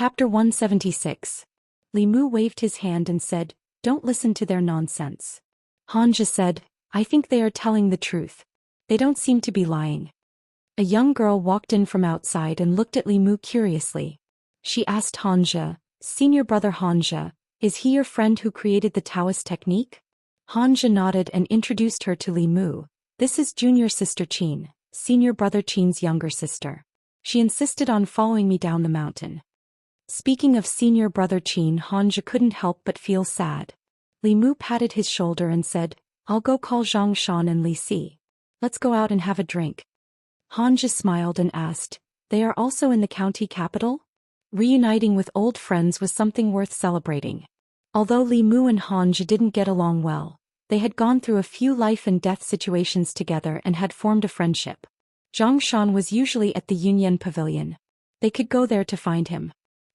Chapter 176. Li Mu waved his hand and said, "Don't listen to their nonsense." Xianxia said, "I think they are telling the truth. They don't seem to be lying." A young girl walked in from outside and looked at Li Mu curiously. She asked Xianxia, "Senior brother Xianxia, is he your friend who created the Daoist technique?" Xianxia nodded and introduced her to Li Mu. "This is junior sister Qin, senior brother Qin's younger sister. She insisted on following me down the mountain." Speaking of senior brother Qin, Xianxia couldn't help but feel sad. Li Mu patted his shoulder and said, "I'll go call Zhou Xian and Li Si. Let's go out and have a drink." Xianxia smiled and asked, "They are also in the county capital?" Reuniting with old friends was something worth celebrating. Although Li Mu and Xianxia didn't get along well, they had gone through a few life and death situations together and had formed a friendship. Zhou Xian was usually at the Yunyan Pavilion. They could go there to find him.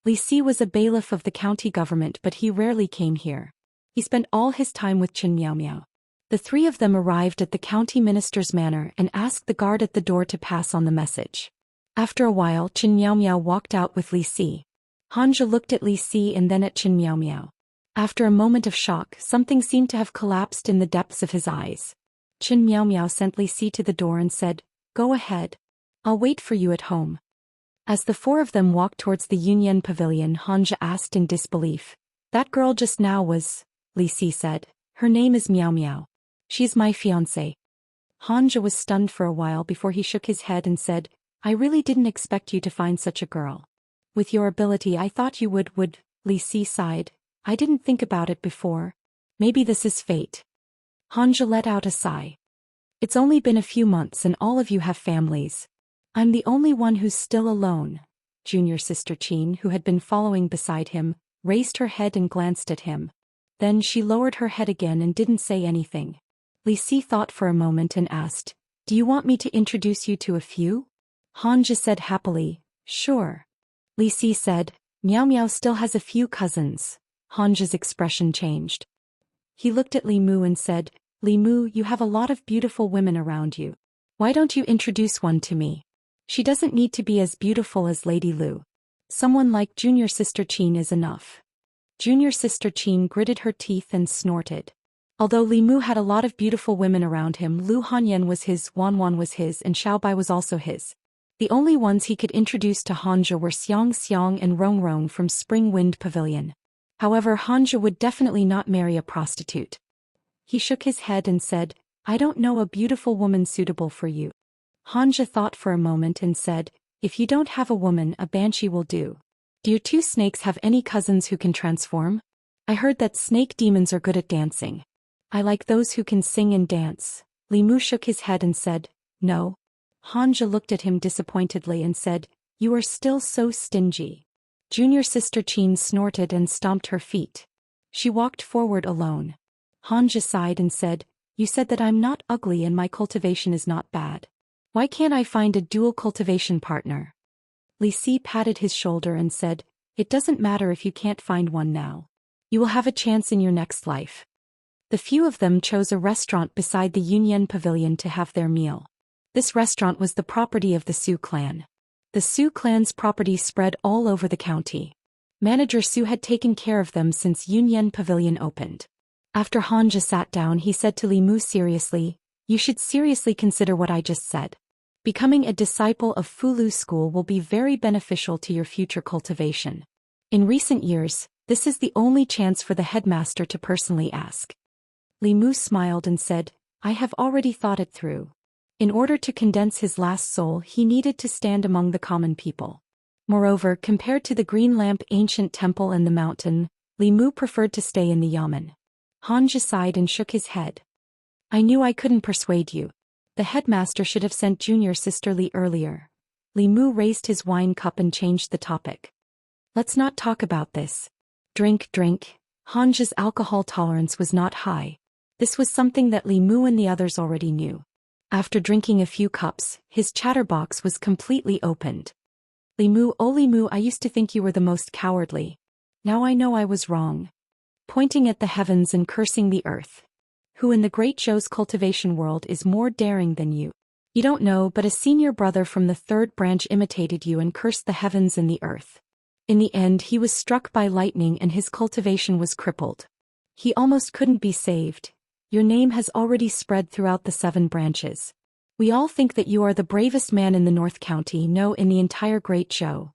Li Si was a bailiff of the county government, but he rarely came here. He spent all his time with Qin Miaomiao. The three of them arrived at the county minister's manor and asked the guard at the door to pass on the message. After a while, Qin Miaomiao walked out with Li Si. Xianxia looked at Li Si and then at Qin Miaomiao. After a moment of shock, something seemed to have collapsed in the depths of his eyes. Qin Miaomiao sent Li Si to the door and said, "Go ahead. I'll wait for you at home." As the four of them walked towards the Yunyan Pavilion, Xianxia asked in disbelief, "That girl just now was..." Li Si said, "Her name is Miao Miao. She's my fiancée." Xianxia was stunned for a while before he shook his head and said, "I really didn't expect you to find such a girl. With your ability I thought you would." Li Si sighed, "I didn't think about it before. Maybe this is fate." Xianxia let out a sigh. "It's only been a few months and all of you have families. I'm the only one who's still alone." Junior sister Qin, who had been following beside him, raised her head and glanced at him. Then she lowered her head again and didn't say anything. Li Si thought for a moment and asked, "Do you want me to introduce you to a few?" Xianxia said happily, "Sure." Li Si said, "Miao Miao still has a few cousins." Xianxia's expression changed. He looked at Li Mu and said, "Li Mu, you have a lot of beautiful women around you. Why don't you introduce one to me? She doesn't need to be as beautiful as Lady Lu. Someone like junior sister Qin is enough." Junior sister Qin gritted her teeth and snorted. Although Li Mu had a lot of beautiful women around him, Lu Hanyan was his, Wanwan was his, and Xiaobai was also his. The only ones he could introduce to Xianxia were Xianxia and Rongrong from Spring Wind Pavilion. However, Xianxia would definitely not marry a prostitute. He shook his head and said, "I don't know a beautiful woman suitable for you." Xianxia thought for a moment and said, "If you don't have a woman, a banshee will do. Do your two snakes have any cousins who can transform? I heard that snake demons are good at dancing. I like those who can sing and dance." Li Mu shook his head and said, "No." Xianxia looked at him disappointedly and said, "You are still so stingy." Junior sister Qin snorted and stomped her feet. She walked forward alone. Xianxia sighed and said, "You said that I'm not ugly and my cultivation is not bad. Why can't I find a dual cultivation partner?" Li Si patted his shoulder and said, "It doesn't matter if you can't find one now. You will have a chance in your next life." The few of them chose a restaurant beside the Yunyan Pavilion to have their meal. This restaurant was the property of the Su clan. The Su clan's property spread all over the county. Manager Su had taken care of them since Yunyan Pavilion opened. After Xianxia sat down, he said to Li Mu seriously, "You should seriously consider what I just said. Becoming a disciple of Fulu School will be very beneficial to your future cultivation. In recent years, this is the only chance for the headmaster to personally ask." Li Mu smiled and said, "I have already thought it through. In order to condense his last soul, he needed to stand among the common people. Moreover, compared to the Green Lamp ancient temple and the mountain, Li Mu preferred to stay in the yamen." Xianxia sighed and shook his head. "I knew I couldn't persuade you. The headmaster should have sent junior sister Li earlier." Li Mu raised his wine cup and changed the topic. "Let's not talk about this. Drink, drink." Xianxia's alcohol tolerance was not high. This was something that Li Mu and the others already knew. After drinking a few cups, his chatterbox was completely opened. "Li Mu, oh Li Mu, I used to think you were the most cowardly. Now I know I was wrong." Pointing at the heavens and cursing the earth. "Who in the great Zhou's cultivation world is more daring than you? You don't know, but a senior brother from the third branch imitated you and cursed the heavens and the earth. In the end he was struck by lightning and his cultivation was crippled. He almost couldn't be saved. Your name has already spread throughout the 7 branches. We all think that you are the bravest man in the North County, no, in the entire Great Zhou.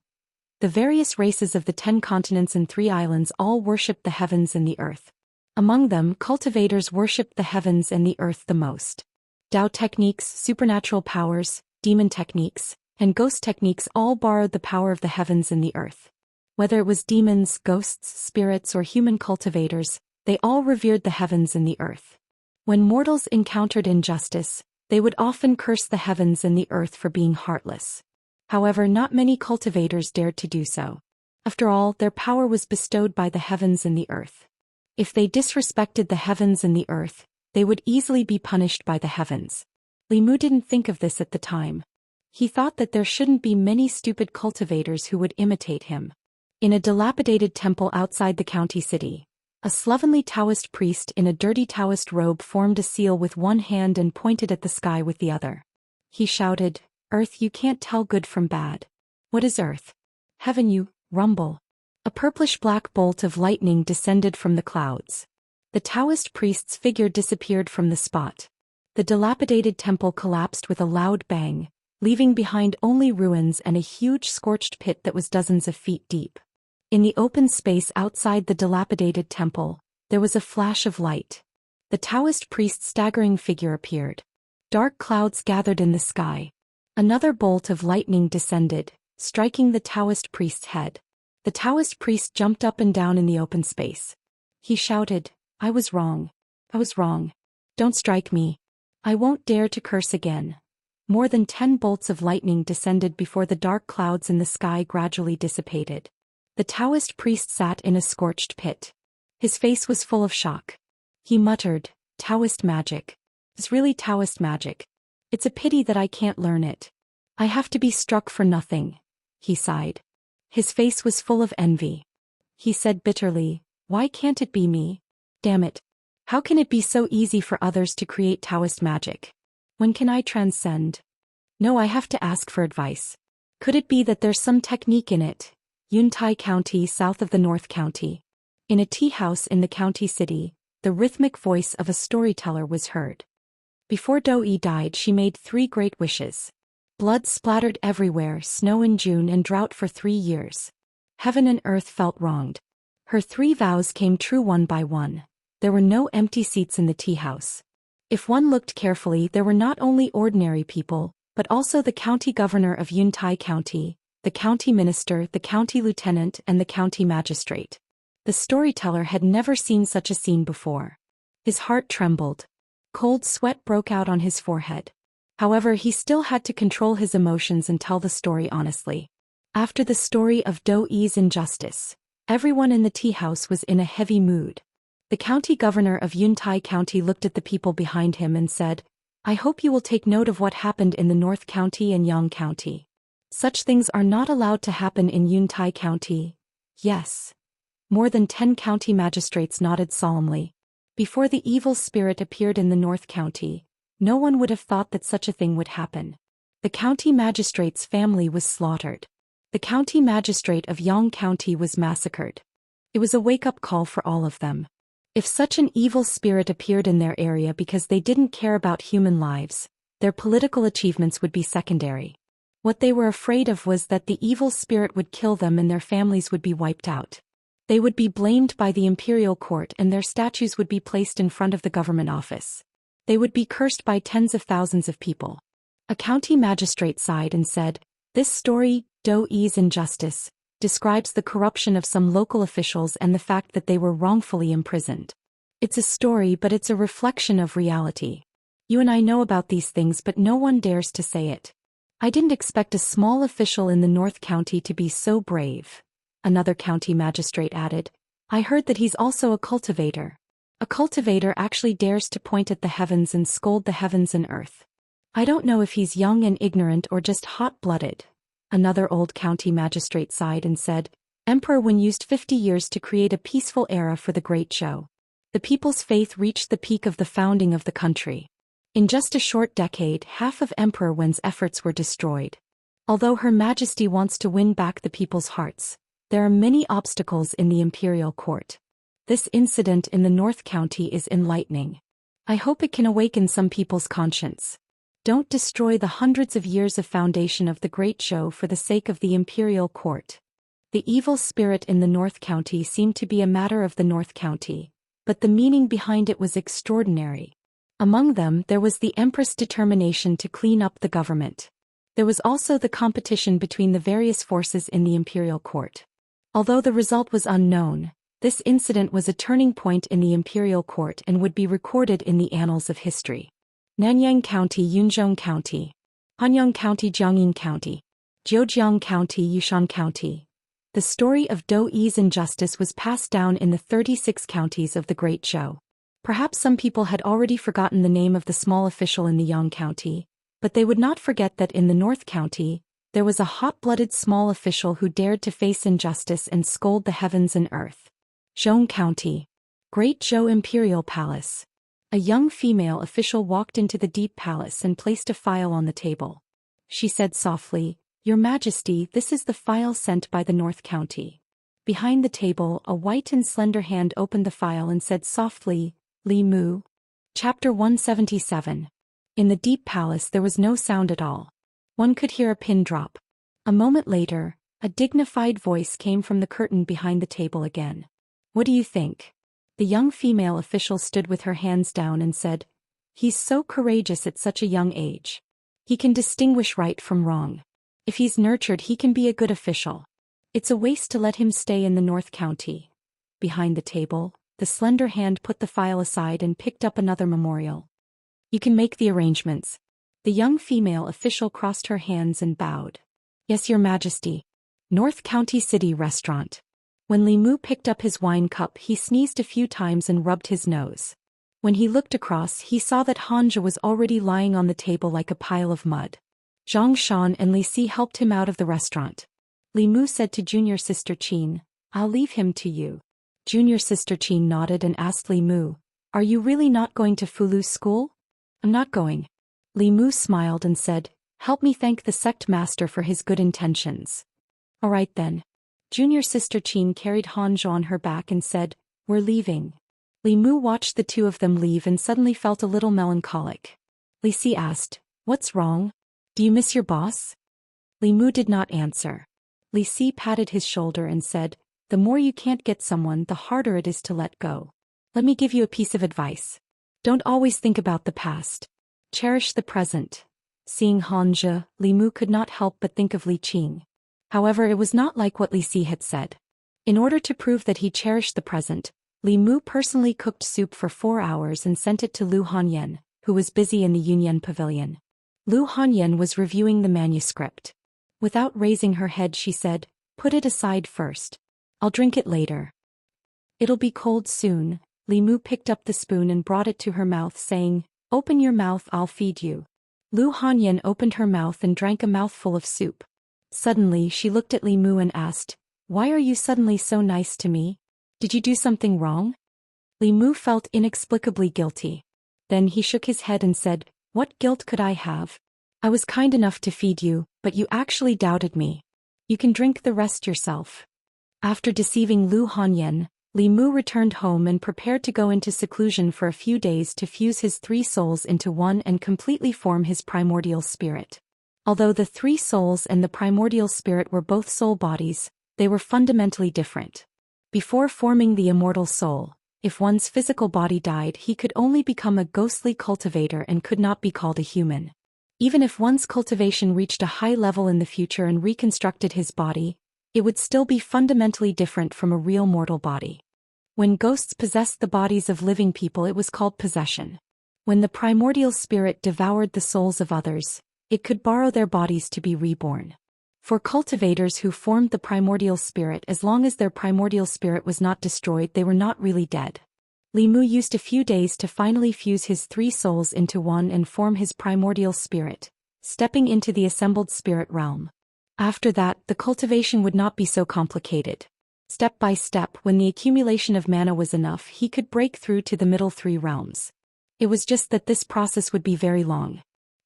The various races of the 10 continents and 3 islands all worship the heavens and the earth. Among them, cultivators worship the heavens and the earth the most. Dao techniques, supernatural powers, demon techniques, and ghost techniques all borrowed the power of the heavens and the earth. Whether it was demons, ghosts, spirits, or human cultivators, they all revered the heavens and the earth. When mortals encountered injustice, they would often curse the heavens and the earth for being heartless. However, not many cultivators dared to do so. After all, their power was bestowed by the heavens and the earth. If they disrespected the heavens and the earth, they would easily be punished by the heavens. Li Mu didn't think of this at the time. He thought that there shouldn't be many stupid cultivators who would imitate him. In a dilapidated temple outside the county city, a slovenly Taoist priest in a dirty Taoist robe formed a seal with one hand and pointed at the sky with the other. He shouted, "Earth, you can't tell good from bad." "What is earth?" "Heaven, you rumble." A purplish-black bolt of lightning descended from the clouds. The Taoist priest's figure disappeared from the spot. The dilapidated temple collapsed with a loud bang, leaving behind only ruins and a huge scorched pit that was dozens of feet deep. In the open space outside the dilapidated temple, there was a flash of light. The Taoist priest's staggering figure appeared. Dark clouds gathered in the sky. Another bolt of lightning descended, striking the Taoist priest's head. The Taoist priest jumped up and down in the open space. He shouted, "I was wrong. I was wrong. Don't strike me. I won't dare to curse again." More than 10 bolts of lightning descended before the dark clouds in the sky gradually dissipated. The Taoist priest sat in a scorched pit. His face was full of shock. He muttered, "Taoist magic. It's really Taoist magic. It's a pity that I can't learn it. I have to be struck for nothing." He sighed. His face was full of envy. He said bitterly, "Why can't it be me? Damn it. How can it be so easy for others to create Taoist magic? When can I transcend? No, I have to ask for advice. Could it be that there's some technique in it?" Yuntai County, south of the North County. In a tea house in the county city, the rhythmic voice of a storyteller was heard. Before Dou died, she made 3 great wishes. Blood splattered everywhere, snow in June, and drought for 3 years. Heaven and earth felt wronged. Her 3 vows came true one by one. There were no empty seats in the tea house. If one looked carefully, there were not only ordinary people, but also the county governor of Yuntai County, the county minister, the county lieutenant, and the county magistrate. The storyteller had never seen such a scene before. His heart trembled. Cold sweat broke out on his forehead. However, he still had to control his emotions and tell the story honestly. After the story of Dou's injustice, everyone in the tea house was in a heavy mood. The county governor of Yuntai County looked at the people behind him and said, "I hope you will take note of what happened in the North County and Yang County. Such things are not allowed to happen in Yuntai County." "Yes." More than 10 county magistrates nodded solemnly. Before the evil spirit appeared in the North County, no one would have thought that such a thing would happen. The county magistrate's family was slaughtered. The county magistrate of Yang County was massacred. It was a wake-up call for all of them. If such an evil spirit appeared in their area because they didn't care about human lives, their political achievements would be secondary. What they were afraid of was that the evil spirit would kill them and their families would be wiped out. They would be blamed by the imperial court and their statues would be placed in front of the government office. They would be cursed by tens of thousands of people. A county magistrate sighed and said, "This story, Dou's injustice, describes the corruption of some local officials and the fact that they were wrongfully imprisoned. It's a story, but it's a reflection of reality. You and I know about these things, but no one dares to say it. I didn't expect a small official in the North County to be so brave." Another county magistrate added, "I heard that he's also a cultivator. A cultivator actually dares to point at the heavens and scold the heavens and earth. I don't know if he's young and ignorant or just hot-blooded." Another old county magistrate sighed and said, "Emperor Wen used 50 years to create a peaceful era for the Great Zhou. The people's faith reached the peak of the founding of the country. In just a short decade, half of Emperor Wen's efforts were destroyed. Although Her Majesty wants to win back the people's hearts, There are many obstacles in the imperial court. This incident in the North County is enlightening. I hope it can awaken some people's conscience. Don't destroy the hundreds of years of foundation of the Great Zhou for the sake of the imperial court. The evil spirit in the North County seemed to be a matter of the North County, but the meaning behind it was extraordinary. Among them there was the Empress' determination to clean up the government. There was also the competition between the various forces in the imperial court. Although the result was unknown, this incident was a turning point in the imperial court and would be recorded in the annals of history. Nanyang County, Yunzhong County, Hanyang County, Jiangyin County, Zhejiang County, Yushan County. The story of Daoist injustice was passed down in the 36 counties of the Great Zhou. Perhaps some people had already forgotten the name of the small official in the Yang County, but they would not forget that in the North County, there was a hot-blooded small official who dared to face injustice and scold the heavens and earth. Zhou County, Great Zhou Imperial Palace. A young female official walked into the deep palace and placed a file on the table. She said softly, "Your Majesty, this is the file sent by the North County." Behind the table, a white and slender hand opened the file and said softly, "Li Mu." Chapter 177. In the deep palace there was no sound at all. One could hear a pin drop. A moment later, a dignified voice came from the curtain behind the table again. "What do you think?" The young female official stood with her hands down and said, "He's so courageous at such a young age. He can distinguish right from wrong. If he's nurtured, he can be a good official. It's a waste to let him stay in the North County." Behind the table, the slender hand put the file aside and picked up another memorial. "You can make the arrangements." The young female official crossed her hands and bowed. "Yes, Your Majesty." North County City Restaurant. When Li Mu picked up his wine cup, he sneezed a few times and rubbed his nose. When he looked across, he saw that Xianxia was already lying on the table like a pile of mud. Zhou Xian and Li Si helped him out of the restaurant. Li Mu said to junior sister Qin, "I'll leave him to you." Junior sister Qin nodded and asked Li Mu, "Are you really not going to Fulu school?" "I'm not going." Li Mu smiled and said, "Help me thank the sect master for his good intentions." "All right then." Junior sister Qin carried Xianxia on her back and said, "We're leaving." Li Mu watched the two of them leave and suddenly felt a little melancholic. Li Si asked, "What's wrong? Do you miss your boss?" Li Mu did not answer. Li Si patted his shoulder and said, "The more you can't get someone, the harder it is to let go. Let me give you a piece of advice. Don't always think about the past. Cherish the present." Seeing Xianxia, Li Mu could not help but think of Li Qing. However, it was not like what Li Si had said. In order to prove that he cherished the present, Li Mu personally cooked soup for 4 hours and sent it to Lu Hanyan, who was busy in the Yunyan pavilion. Lu Hanyan was reviewing the manuscript. Without raising her head, she said, "Put it aside first. I'll drink it later." "It'll be cold soon." Li Mu picked up the spoon and brought it to her mouth, saying, "Open your mouth, I'll feed you." Lu Hanyan opened her mouth and drank a mouthful of soup. Suddenly she looked at Li Mu and asked, "Why are you suddenly so nice to me? Did you do something wrong?" Li Mu felt inexplicably guilty. Then he shook his head and said, "What guilt could I have? I was kind enough to feed you, but you actually doubted me. You can drink the rest yourself." After deceiving Lu Hanyan, Li Mu returned home and prepared to go into seclusion for a few days to fuse his 3 souls into one and completely form his primordial spirit. Although the 3 souls and the primordial spirit were both soul bodies, they were fundamentally different. Before forming the immortal soul, if one's physical body died, he could only become a ghostly cultivator and could not be called a human. Even if one's cultivation reached a high level in the future and reconstructed his body, it would still be fundamentally different from a real mortal body. When ghosts possessed the bodies of living people, it was called possession. When the primordial spirit devoured the souls of others, it could borrow their bodies to be reborn. For cultivators who formed the primordial spirit, as long as their primordial spirit was not destroyed, they were not really dead. Li Mu used a few days to finally fuse his 3 souls into one and form his primordial spirit, stepping into the assembled spirit realm. After that, the cultivation would not be so complicated. Step by step, when the accumulation of mana was enough, he could break through to the middle 3 realms. It was just that this process would be very long.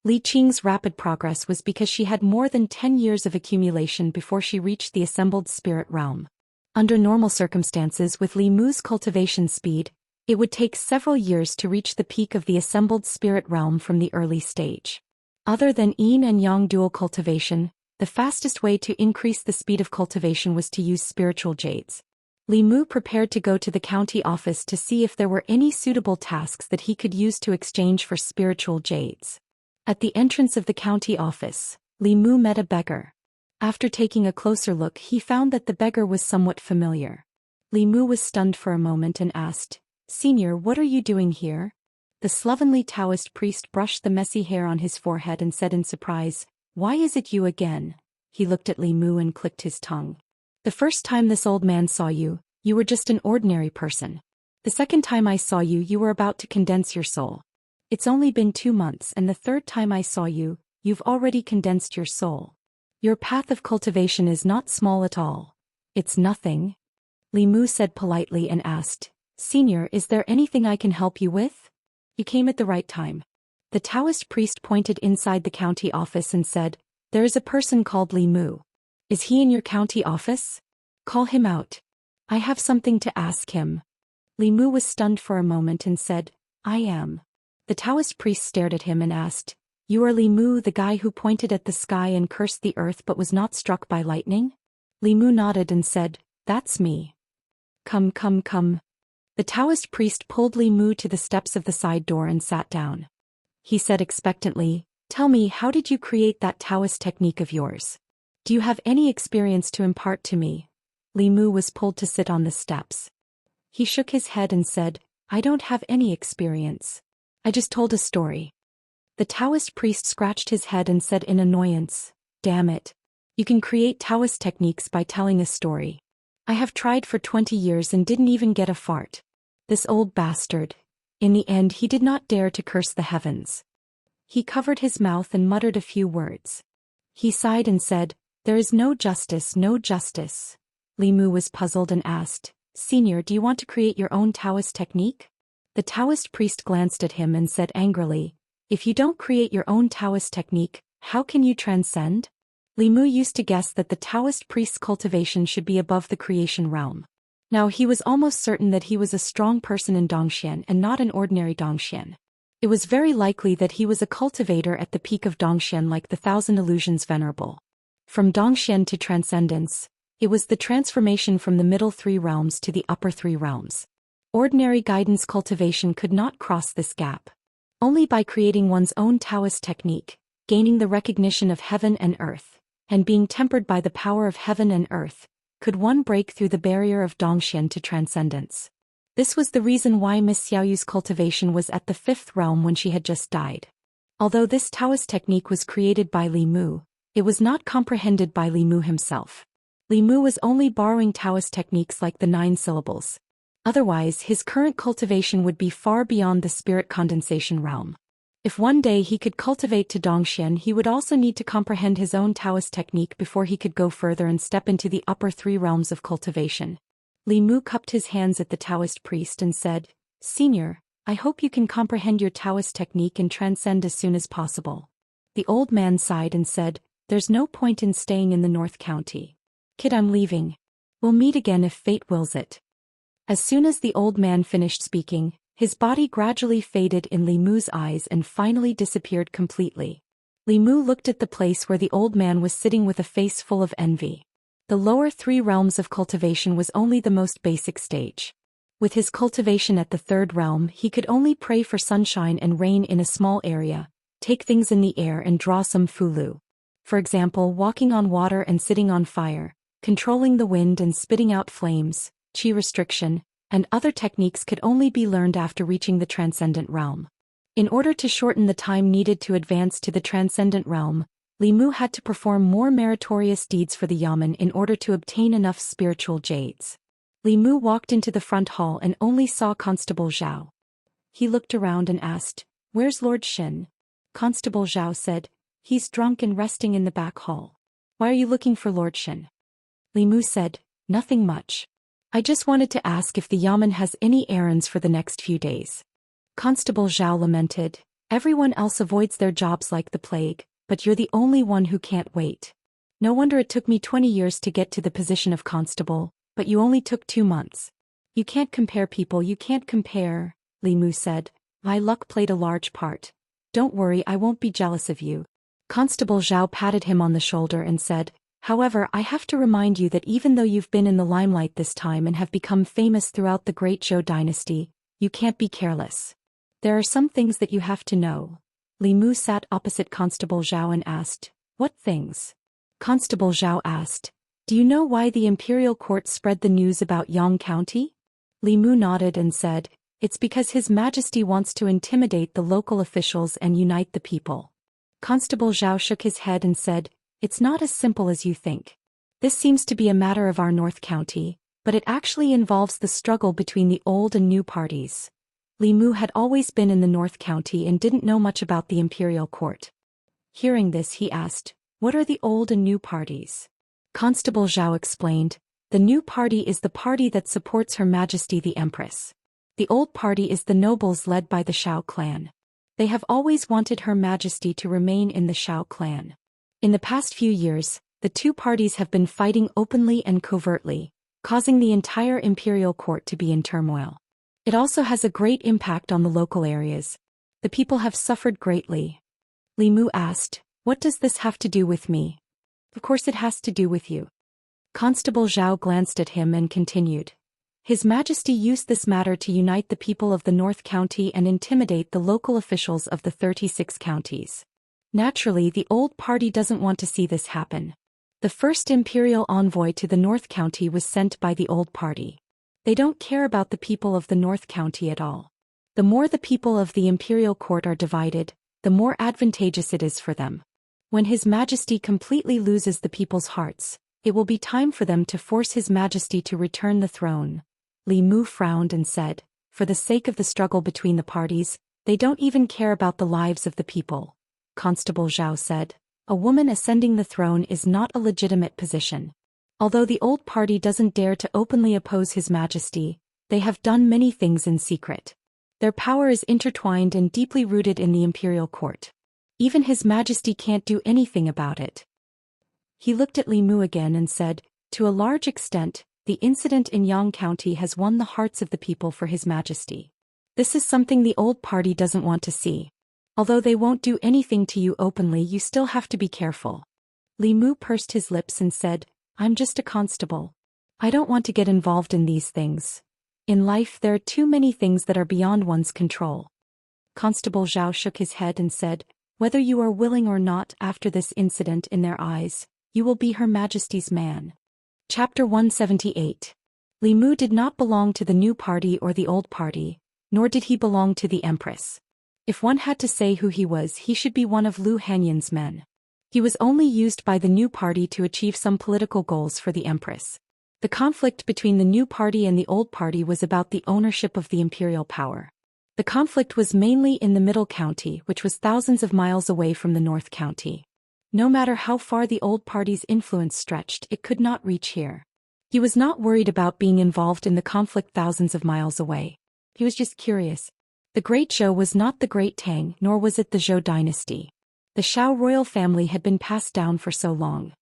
Li Qing's rapid progress was because she had more than 10 years of accumulation before she reached the assembled spirit realm. Under normal circumstances with Li Mu's cultivation speed, it would take several years to reach the peak of the assembled spirit realm from the early stage. Other than yin and yang dual cultivation, the fastest way to increase the speed of cultivation was to use spiritual jades. Li Mu prepared to go to the county office to see if there were any suitable tasks that he could use to exchange for spiritual jades. At the entrance of the county office, Li Mu met a beggar. After taking a closer look, he found that the beggar was somewhat familiar. Li Mu was stunned for a moment and asked, "Senior, what are you doing here?" The slovenly Taoist priest brushed the messy hair on his forehead and said in surprise, "Why is it you again?" He looked at Li Mu and clicked his tongue. "The first time this old man saw you, you were just an ordinary person. The second time I saw you, you were about to condense your soul. It's only been 2 months, and the third time I saw you, you've already condensed your soul. Your path of cultivation is not small at all. It's nothing." Li Mu said politely and asked, "Senior, is there anything I can help you with?" "You came at the right time." The Taoist priest pointed inside the county office and said, "There is a person called Li Mu. Is he in your county office? Call him out. I have something to ask him." Li Mu was stunned for a moment and said, "I am." The Taoist priest stared at him and asked, "You are Li Mu, the guy who pointed at the sky and cursed the earth but was not struck by lightning?" Li Mu nodded and said, "That's me." Come, come, come." The Taoist priest pulled Li Mu to the steps of the side door and sat down. He said expectantly, "Tell me, how did you create that Taoist technique of yours? Do you have any experience to impart to me?" Li Mu was pulled to sit on the steps. He shook his head and said, "I don't have any experience. I just told a story." The Taoist priest scratched his head and said in annoyance, "Damn it. You can create Taoist techniques by telling a story. I have tried for 20 years and didn't even get a fart. This old bastard." In the end, he did not dare to curse the heavens. He covered his mouth and muttered a few words. He sighed and said, "There is no justice, no justice." Li Mu was puzzled and asked, "Senior, do you want to create your own Taoist technique?" The Taoist priest glanced at him and said angrily, "If you don't create your own Taoist technique, how can you transcend?" Li Mu used to guess that the Taoist priest's cultivation should be above the creation realm. Now he was almost certain that he was a strong person in Zhou Xian and not an ordinary Zhou Xian. It was very likely that he was a cultivator at the peak of Zhou Xian, like the Thousand Illusions Venerable. From Zhou Xian to transcendence, it was the transformation from the middle 3 realms to the upper 3 realms. Ordinary guidance cultivation could not cross this gap. Only by creating one's own Taoist technique, gaining the recognition of heaven and earth, and being tempered by the power of heaven and earth, could one break through the barrier of Zhou Xian to transcendence. This was the reason why Miss Xiaoyu's cultivation was at the 5th realm when she had just died. Although this Taoist technique was created by Li Mu, it was not comprehended by Li Mu himself. Li Mu was only borrowing Taoist techniques like the 9 syllables. Otherwise, his current cultivation would be far beyond the spirit condensation realm. If one day he could cultivate to Zhou Xian, he would also need to comprehend his own Taoist technique before he could go further and step into the upper 3 realms of cultivation. Li Mu cupped his hands at the Taoist priest and said, "Senior, I hope you can comprehend your Taoist technique and transcend as soon as possible." The old man sighed and said, "There's no point in staying in the North County. Kid, I'm leaving. We'll meet again if fate wills it." As soon as the old man finished speaking, his body gradually faded in Li Mu's eyes and finally disappeared completely. Li Mu looked at the place where the old man was sitting with a face full of envy. The lower 3 realms of cultivation was only the most basic stage. With his cultivation at the 3rd realm, he could only pray for sunshine and rain in a small area, take things in the air and draw some fulu. For example, walking on water and sitting on fire, controlling the wind and spitting out flames, chi restriction, and other techniques could only be learned after reaching the transcendent realm. In order to shorten the time needed to advance to the transcendent realm, Li Mu had to perform more meritorious deeds for the yamen in order to obtain enough spiritual jades. Li Mu walked into the front hall and only saw Constable Zhao. He looked around and asked, "Where's Lord Shen?" Constable Zhao said, "He's drunk and resting in the back hall." "Why are you looking for Lord Shen?" Li Mu said, "Nothing much. I just wanted to ask if the yamen has any errands for the next few days." Constable Zhao lamented, "Everyone else avoids their jobs like the plague, but you're the only one who can't wait. No wonder it took me 20 years to get to the position of constable. But you only took 2 months. You can't compare people, you can't compare, Li Mu said. My luck played a large part. Don't worry, I won't be jealous of you. Constable Zhao patted him on the shoulder and said, however, I have to remind you that even though you've been in the limelight this time and have become famous throughout the great Zhou dynasty, you can't be careless. There are some things that you have to know. Li Mu sat opposite Constable Zhao and asked, what things? Constable Zhao asked, do you know why the imperial court spread the news about Yang County? Li Mu nodded and said, it's because His Majesty wants to intimidate the local officials and unite the people. Constable Zhao shook his head and said, it's not as simple as you think. This seems to be a matter of our North County, but it actually involves the struggle between the old and new parties. Li Mu had always been in the North County and didn't know much about the imperial court. Hearing this, he asked, what are the old and new parties? Constable Zhao explained, the new party is the party that supports Her Majesty the Empress. The old party is the nobles led by the Shao clan. They have always wanted Her Majesty to remain in the Shao clan. In the past few years, the two parties have been fighting openly and covertly, causing the entire imperial court to be in turmoil. It also has a great impact on the local areas. The people have suffered greatly. Li Mu asked, what does this have to do with me? Of course it has to do with you. Constable Zhao glanced at him and continued. His Majesty used this matter to unite the people of the North County and intimidate the local officials of the 36 counties. Naturally, the old party doesn't want to see this happen. The first imperial envoy to the North County was sent by the old party. They don't care about the people of the North County at all. The more the people of the imperial court are divided, the more advantageous it is for them. When His Majesty completely loses the people's hearts, it will be time for them to force His Majesty to return the throne. Li Mu frowned and said, for the sake of the struggle between the parties, they don't even care about the lives of the people. Constable Zhao said, a woman ascending the throne is not a legitimate position. Although the old party doesn't dare to openly oppose His Majesty, they have done many things in secret. Their power is intertwined and deeply rooted in the imperial court. Even His Majesty can't do anything about it. He looked at Li Mu again and said, to a large extent, the incident in Yang County has won the hearts of the people for His Majesty. This is something the old party doesn't want to see. Although they won't do anything to you openly, you still have to be careful. Li Mu pursed his lips and said, I'm just a constable. I don't want to get involved in these things. In life there are too many things that are beyond one's control. Constable Zhao shook his head and said, whether you are willing or not, after this incident in their eyes, you will be Her Majesty's man. Chapter 178. Li Mu did not belong to the new party or the old party, nor did he belong to the Empress. If one had to say who he was, he should be one of Lu Hanyan's men. He was only used by the new party to achieve some political goals for the Empress. The conflict between the new party and the old party was about the ownership of the imperial power. The conflict was mainly in the Middle County, which was thousands of miles away from the North County. No matter how far the old party's influence stretched, it could not reach here. He was not worried about being involved in the conflict thousands of miles away. He was just curious. The Great Zhou was not the Great Tang, nor was it the Zhou dynasty. The Shao royal family had been passed down for so long.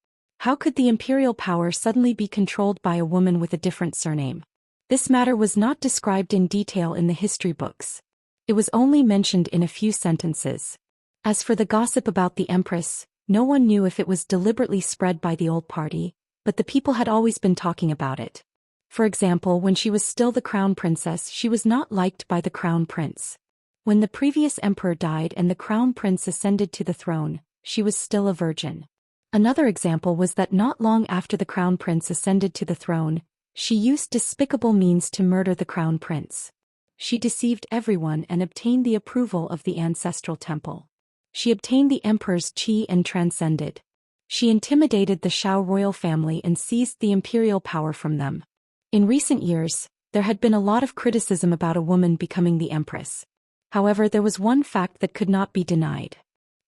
How could the imperial power suddenly be controlled by a woman with a different surname? This matter was not described in detail in the history books. It was only mentioned in a few sentences. As for the gossip about the Empress, no one knew if it was deliberately spread by the old party, but the people had always been talking about it. For example, when she was still the crown princess, she was not liked by the crown prince. When the previous emperor died and the crown prince ascended to the throne, she was still a virgin. Another example was that not long after the crown prince ascended to the throne, she used despicable means to murder the crown prince. She deceived everyone and obtained the approval of the ancestral temple. She obtained the emperor's qi and transcended. She intimidated the Shao royal family and seized the imperial power from them. In recent years, there had been a lot of criticism about a woman becoming the empress. However, there was one fact that could not be denied.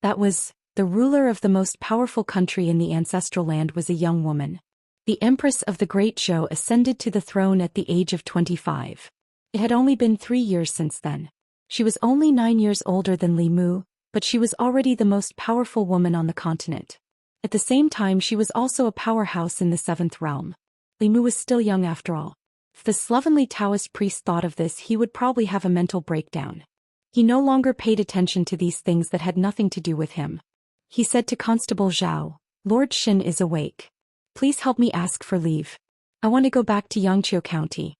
That was, the ruler of the most powerful country in the ancestral land was a young woman. The Empress of the Great Zhou ascended to the throne at the age of 25. It had only been 3 years since then. She was only 9 years older than Li Mu, but she was already the most powerful woman on the continent. At the same time, she was also a powerhouse in the 7th realm. Li Mu was still young after all. If the slovenly Taoist priest thought of this, he would probably have a mental breakdown. He no longer paid attention to these things that had nothing to do with him. He said to Constable Zhao, "Lord Xin is awake. Please help me ask for leave. I want to go back to Xianxia County."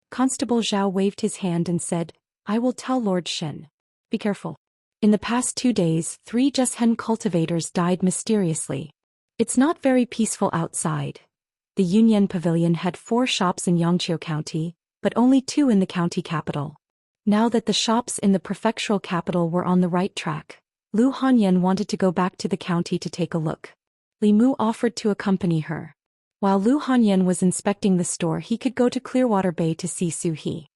Constable Zhao waved his hand and said, "I will tell Lord Xin. Be careful." In the past 2 days, 3 Zhou Xian cultivators died mysteriously. It's not very peaceful outside. The Yunyan Pavilion had 4 shops in Xianxia County, but only 2 in the county capital. Now that the shops in the prefectural capital were on the right track, Lu Hanyan wanted to go back to the county to take a look. Li Mu offered to accompany her. While Lu Hanyan was inspecting the store, he could go to Clearwater Bay to see Su He.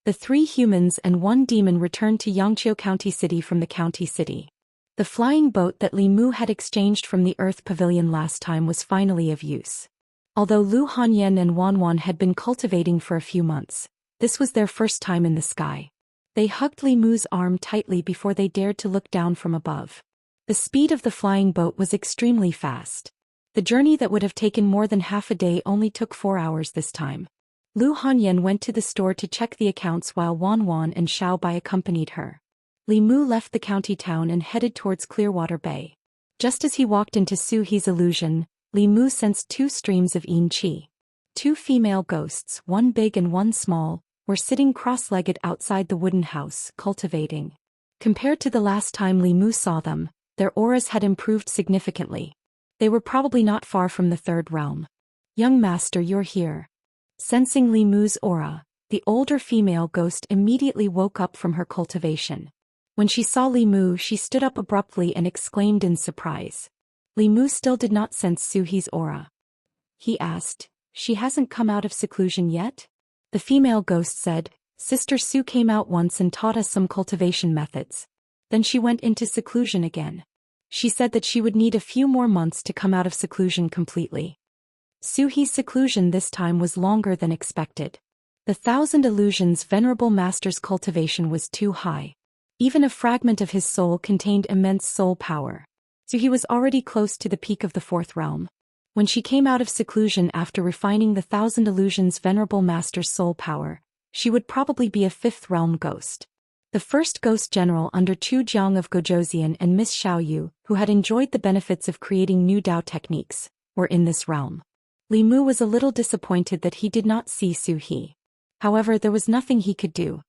The 3 humans and 1 demon returned to Xianxia County City from the county city. The flying boat that Li Mu had exchanged from the Earth Pavilion last time was finally of use. Although Lu Hanyan and Wanwan had been cultivating for a few months, this was their first time in the sky. They hugged Li Mu's arm tightly before they dared to look down from above. The speed of the flying boat was extremely fast. The journey that would have taken more than half a day only took 4 hours this time. Lu Hanyan went to the store to check the accounts while Wanwan and Xiao Bai accompanied her. Li Mu left the county town and headed towards Clearwater Bay. Just as he walked into Su He's illusion, Li Mu sensed 2 streams of yin qi. 2 female ghosts, one big and one small, were sitting cross-legged outside the wooden house, cultivating. Compared to the last time Li Mu saw them, their auras had improved significantly. They were probably not far from the 3rd realm. "Young master, you're here." Sensing Li Mu's aura, the older female ghost immediately woke up from her cultivation. When she saw Li Mu, she stood up abruptly and exclaimed in surprise. Li Mu still did not sense Su He's aura. He asked, "She hasn't come out of seclusion yet?" The female ghost said, "Sister Su came out once and taught us some cultivation methods. Then she went into seclusion again. She said that she would need a few more months to come out of seclusion completely." Su He's seclusion this time was longer than expected. The 1,000 illusions Venerable Master's cultivation was too high. Even a fragment of his soul contained immense soul power. So he was already close to the peak of the 4th realm. When she came out of seclusion after refining the 1,000 illusions Venerable Master's soul power, she would probably be a 5th realm ghost. The first ghost general under Chu Jiang of Gozhouzian and Miss Xiaoyu, who had enjoyed the benefits of creating new Dao techniques, were in this realm. Li Mu was a little disappointed that he did not see Su He. However, there was nothing he could do.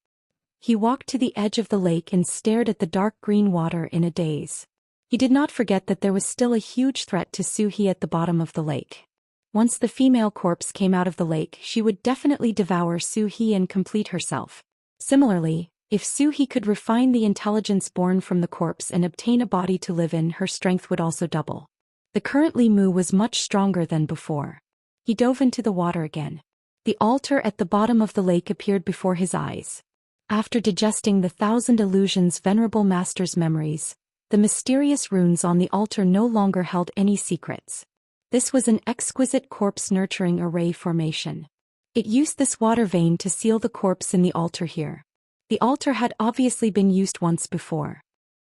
He walked to the edge of the lake and stared at the dark green water in a daze. He did not forget that there was still a huge threat to Su He at the bottom of the lake. Once the female corpse came out of the lake, she would definitely devour Su He and complete herself. Similarly, if Su He could refine the intelligence born from the corpse and obtain a body to live in, her strength would also double. The current Li Mu was much stronger than before. He dove into the water again. The altar at the bottom of the lake appeared before his eyes. After digesting the 1,000 illusions Venerable Master's memories, the mysterious runes on the altar no longer held any secrets. This was an exquisite corpse-nurturing array formation. It used this water vein to seal the corpse in the altar here. The altar had obviously been used once before.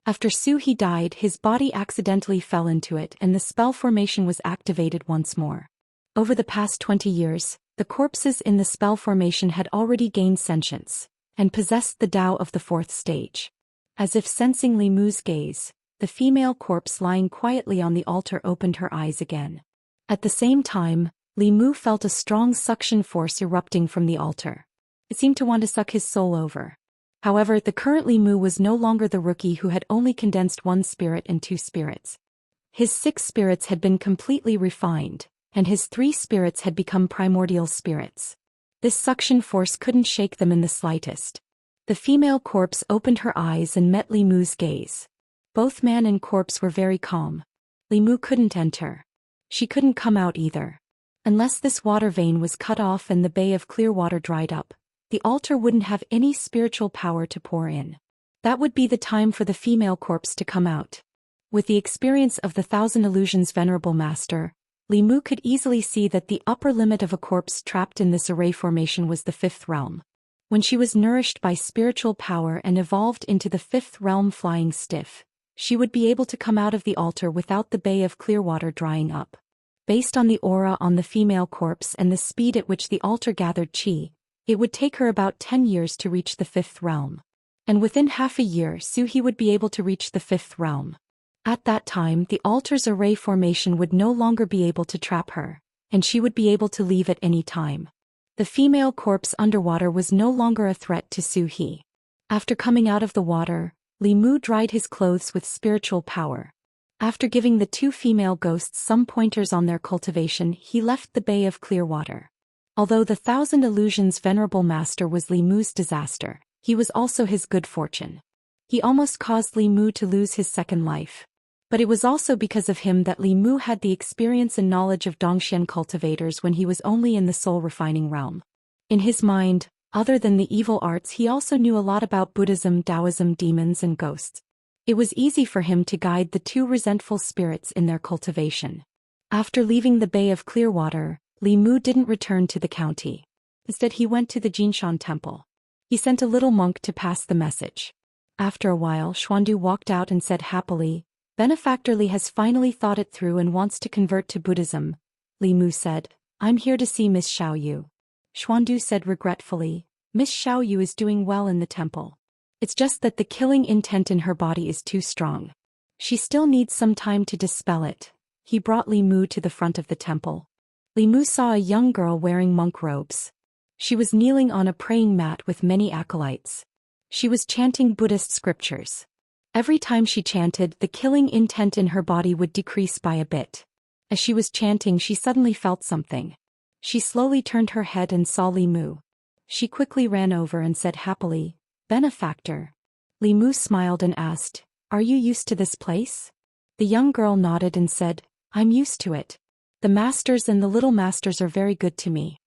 After Su He died, his body accidentally fell into it and the spell formation was activated once more. Over the past 20 years, the corpses in the spell formation had already gained sentience and possessed the Tao of the 4th stage. As if sensing Li Mu's gaze, the female corpse lying quietly on the altar opened her eyes again. At the same time, Li Mu felt a strong suction force erupting from the altar. It seemed to want to suck his soul over. However, the current Li Mu was no longer the rookie who had only condensed 1 spirit and 2 spirits. His 6 spirits had been completely refined, and his 3 spirits had become primordial spirits. This suction force couldn't shake them in the slightest. The female corpse opened her eyes and met Li Mu's gaze. Both man and corpse were very calm. Li Mu couldn't enter. She couldn't come out either. Unless this water vein was cut off and the bay of clear water dried up, the altar wouldn't have any spiritual power to pour in. That would be the time for the female corpse to come out. With the experience of the 1,000 illusions Venerable Master, Li Mu could easily see that the upper limit of a corpse trapped in this array formation was the 5th realm. When she was nourished by spiritual power and evolved into the 5th realm flying stiff, she would be able to come out of the altar without the bay of clear water drying up. Based on the aura on the female corpse and the speed at which the altar gathered qi, it would take her about 10 years to reach the 5th realm. And within half a year Suhi would be able to reach the 5th realm. At that time the altar's array formation would no longer be able to trap her, and she would be able to leave at any time. The female corpse underwater was no longer a threat to Suhi. After coming out of the water, Li Mu dried his clothes with spiritual power. After giving the 2 female ghosts some pointers on their cultivation, he left the Bay of Clear Water. Although the 1,000 Illusions venerable master was Li Mu's disaster, he was also his good fortune. He almost caused Li Mu to lose his second life. But it was also because of him that Li Mu had the experience and knowledge of Zhou Xian cultivators when he was only in the soul refining realm. In his mind, other than the evil arts, he also knew a lot about Buddhism, Taoism, demons and ghosts. It was easy for him to guide the 2 resentful spirits in their cultivation. After leaving the Bay of Clearwater, Li Mu didn't return to the county. Instead he went to the Jinshan temple. He sent a little monk to pass the message. After a while Xuandu walked out and said happily, "Benefactor Li has finally thought it through and wants to convert to Buddhism." Li Mu said, "I'm here to see Miss Xiaoyu." Xuandu said regretfully, "Miss Xiaoyu is doing well in the temple. It's just that the killing intent in her body is too strong. She still needs some time to dispel it." He brought Li Mu to the front of the temple. Li Mu saw a young girl wearing monk robes. She was kneeling on a praying mat with many acolytes. She was chanting Buddhist scriptures. Every time she chanted, the killing intent in her body would decrease by a bit. As she was chanting, she suddenly felt something. She slowly turned her head and saw Li Mu. She quickly ran over and said happily, "Benefactor." Li Mu smiled and asked, "Are you used to this place?" The young girl nodded and said, "I'm used to it. The masters and the little masters are very good to me."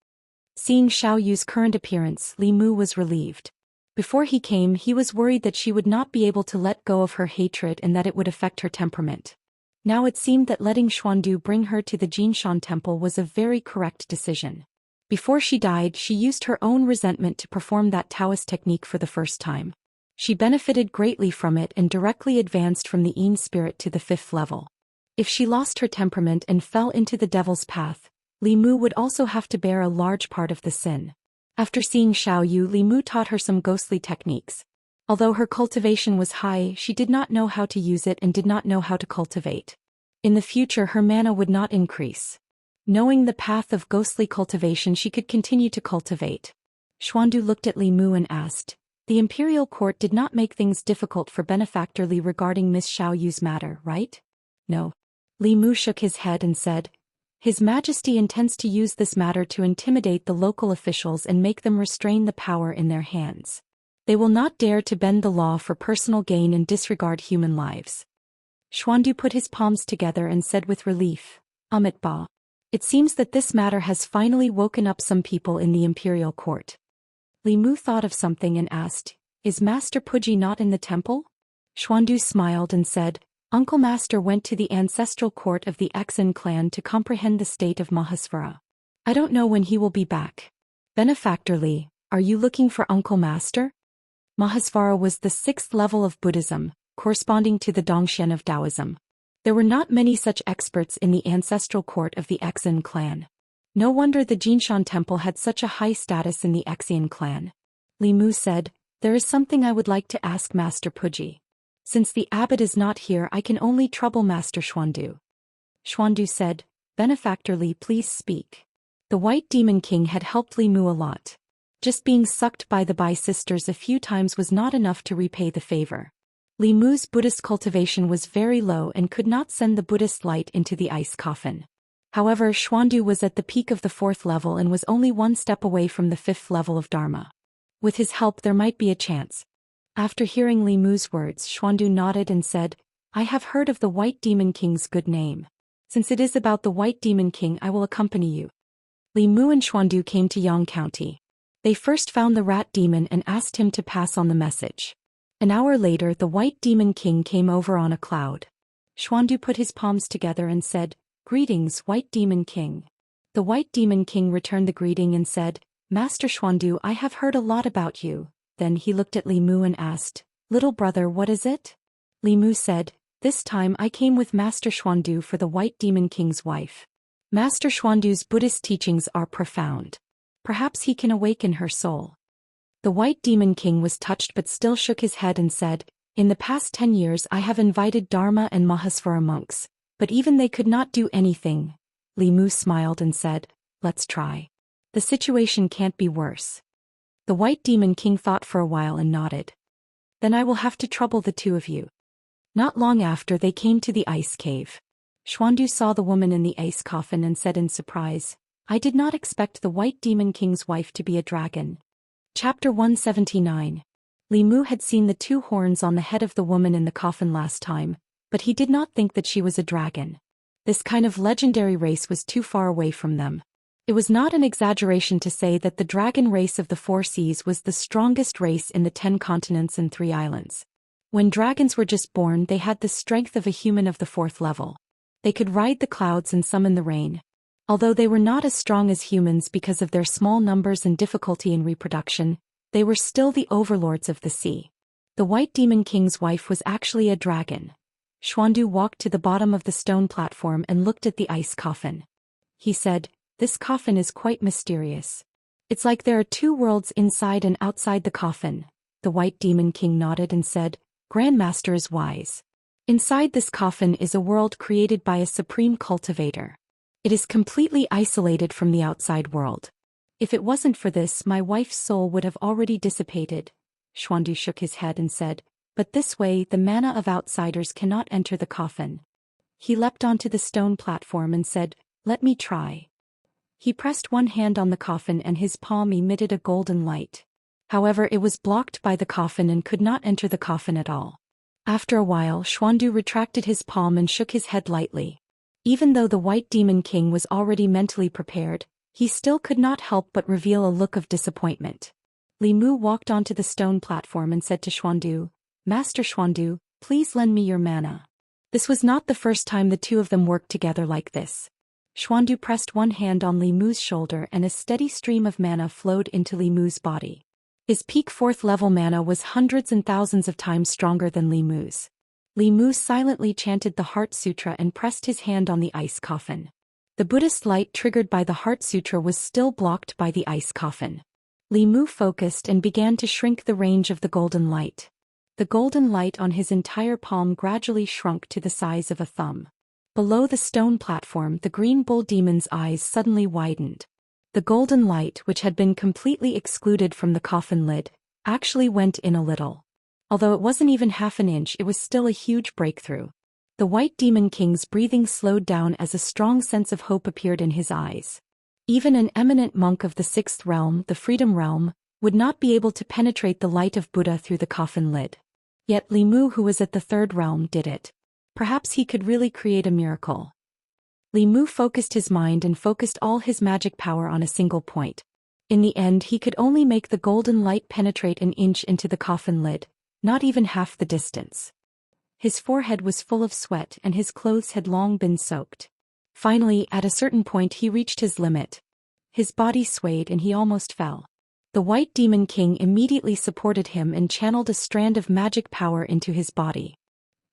Seeing Xiaoyu's current appearance, Li Mu was relieved. Before he came, he was worried that she would not be able to let go of her hatred and that it would affect her temperament. Now it seemed that letting Xuandu bring her to the Jinshan temple was a very correct decision. Before she died, she used her own resentment to perform that Taoist technique for the first time. She benefited greatly from it and directly advanced from the Yin spirit to the 5th level. If she lost her temperament and fell into the devil's path, Li Mu would also have to bear a large part of the sin. After seeing Xiaoyu, Li Mu taught her some ghostly techniques. Although her cultivation was high, she did not know how to use it and did not know how to cultivate. In the future her mana would not increase. Knowing the path of ghostly cultivation, she could continue to cultivate. Xuandu looked at Li Mu and asked, "The imperial court did not make things difficult for Benefactor Li regarding Miss Xiaoyu's matter, right?" "No." Li Mu shook his head and said, "His Majesty intends to use this matter to intimidate the local officials and make them restrain the power in their hands. They will not dare to bend the law for personal gain and disregard human lives." Xuandu put his palms together and said with relief, "Amit Ba. It seems that this matter has finally woken up some people in the imperial court." Li Mu thought of something and asked, "Is Master Puji not in the temple?" Xuandu smiled and said, "Uncle Master went to the ancestral court of the Xen clan to comprehend the state of Mahasvara. I don't know when he will be back." "Benefactor Li, are you looking for Uncle Master?" Mahasvara was the 6th level of Buddhism, corresponding to the Dongshen of Taoism. There were not many such experts in the ancestral court of the Xen clan. No wonder the Jinshan temple had such a high status in the Xian clan. Li Mu said, "There is something I would like to ask Master Puji. Since the abbot is not here, I can only trouble Master Xuandu." Xuandu said, "Benefactor Li, please speak." The White Demon King had helped Li Mu a lot. Just being sucked by the Bai sisters a few times was not enough to repay the favor. Li Mu's Buddhist cultivation was very low and could not send the Buddhist light into the ice coffin. However, Xuandu was at the peak of the 4th level and was only one step away from the 5th level of Dharma. With his help there might be a chance. After hearing Li Mu's words, Xuandu nodded and said, "I have heard of the White Demon King's good name. Since it is about the White Demon King, I will accompany you." Li Mu and Xuandu came to Yang County. They first found the rat demon and asked him to pass on the message. An hour later the White Demon King came over on a cloud. Xuandu put his palms together and said, "Greetings, White Demon King." The White Demon King returned the greeting and said, "Master Xuandu, I have heard a lot about you." Then he looked at Li Mu and asked, "Little brother, what is it?" Li Mu said, "This time I came with Master Xuandu for the White Demon King's wife." Master Xuandu's Buddhist teachings are profound. Perhaps he can awaken her soul. The White Demon King was touched but still shook his head and said, "In the past 10 years I have invited Dharma and Mahasvara monks, but even they could not do anything." Li Mu smiled and said, "Let's try. The situation can't be worse." The White Demon King thought for a while and nodded. "Then I will have to trouble the two of you." Not long after they came to the ice cave. Xuandu saw the woman in the ice coffin and said in surprise, "I did not expect the White Demon King's wife to be a dragon." Chapter 179. Li Mu had seen the two horns on the head of the woman in the coffin last time, but he did not think that she was a dragon. This kind of legendary race was too far away from them. It was not an exaggeration to say that the dragon race of the Four Seas was the strongest race in the 10 continents and 3 islands. When dragons were just born, they had the strength of a human of the 4th level. They could ride the clouds and summon the rain. Although they were not as strong as humans because of their small numbers and difficulty in reproduction, they were still the overlords of the sea. The White Demon King's wife was actually a dragon. Xuandu walked to the bottom of the stone platform and looked at the ice coffin. He said, "This coffin is quite mysterious. It's like there are 2 worlds inside and outside the coffin." The White Demon King nodded and said, "Grandmaster is wise. Inside this coffin is a world created by a supreme cultivator. It is completely isolated from the outside world. If it wasn't for this, my wife's soul would have already dissipated." Xuandu shook his head and said, "But this way the mana of outsiders cannot enter the coffin." He leapt onto the stone platform and said, "Let me try." He pressed one hand on the coffin and his palm emitted a golden light. However, it was blocked by the coffin and could not enter the coffin at all. After a while, Xuandu retracted his palm and shook his head lightly. Even though the White Demon King was already mentally prepared, he still could not help but reveal a look of disappointment. Li Mu walked onto the stone platform and said to Xuandu, "Master Xuandu, please lend me your mana." This was not the first time the two of them worked together like this. Xuandu pressed one hand on Li Mu's shoulder and a steady stream of mana flowed into Li Mu's body. His peak 4th level mana was hundreds and thousands of times stronger than Li Mu's. Li Mu silently chanted the Heart Sutra and pressed his hand on the ice coffin. The Buddhist light triggered by the Heart Sutra was still blocked by the ice coffin. Li Mu focused and began to shrink the range of the golden light. The golden light on his entire palm gradually shrunk to the size of a thumb. Below the stone platform, the green bull demon's eyes suddenly widened. The golden light, which had been completely excluded from the coffin lid, actually went in a little. Although it wasn't even half an inch, it was still a huge breakthrough. The White Demon King's breathing slowed down as a strong sense of hope appeared in his eyes. Even an eminent monk of the 6th realm, the Freedom Realm, would not be able to penetrate the light of Buddha through the coffin lid. Yet Li Mu, who was at the 3rd realm, did it. Perhaps he could really create a miracle. Li Mu focused his mind and focused all his magic power on a single point. In the end, he could only make the golden light penetrate an inch into the coffin lid, not even half the distance. His forehead was full of sweat and his clothes had long been soaked. Finally, at a certain point he reached his limit. His body swayed and he almost fell. The White Demon King immediately supported him and channeled a strand of magic power into his body.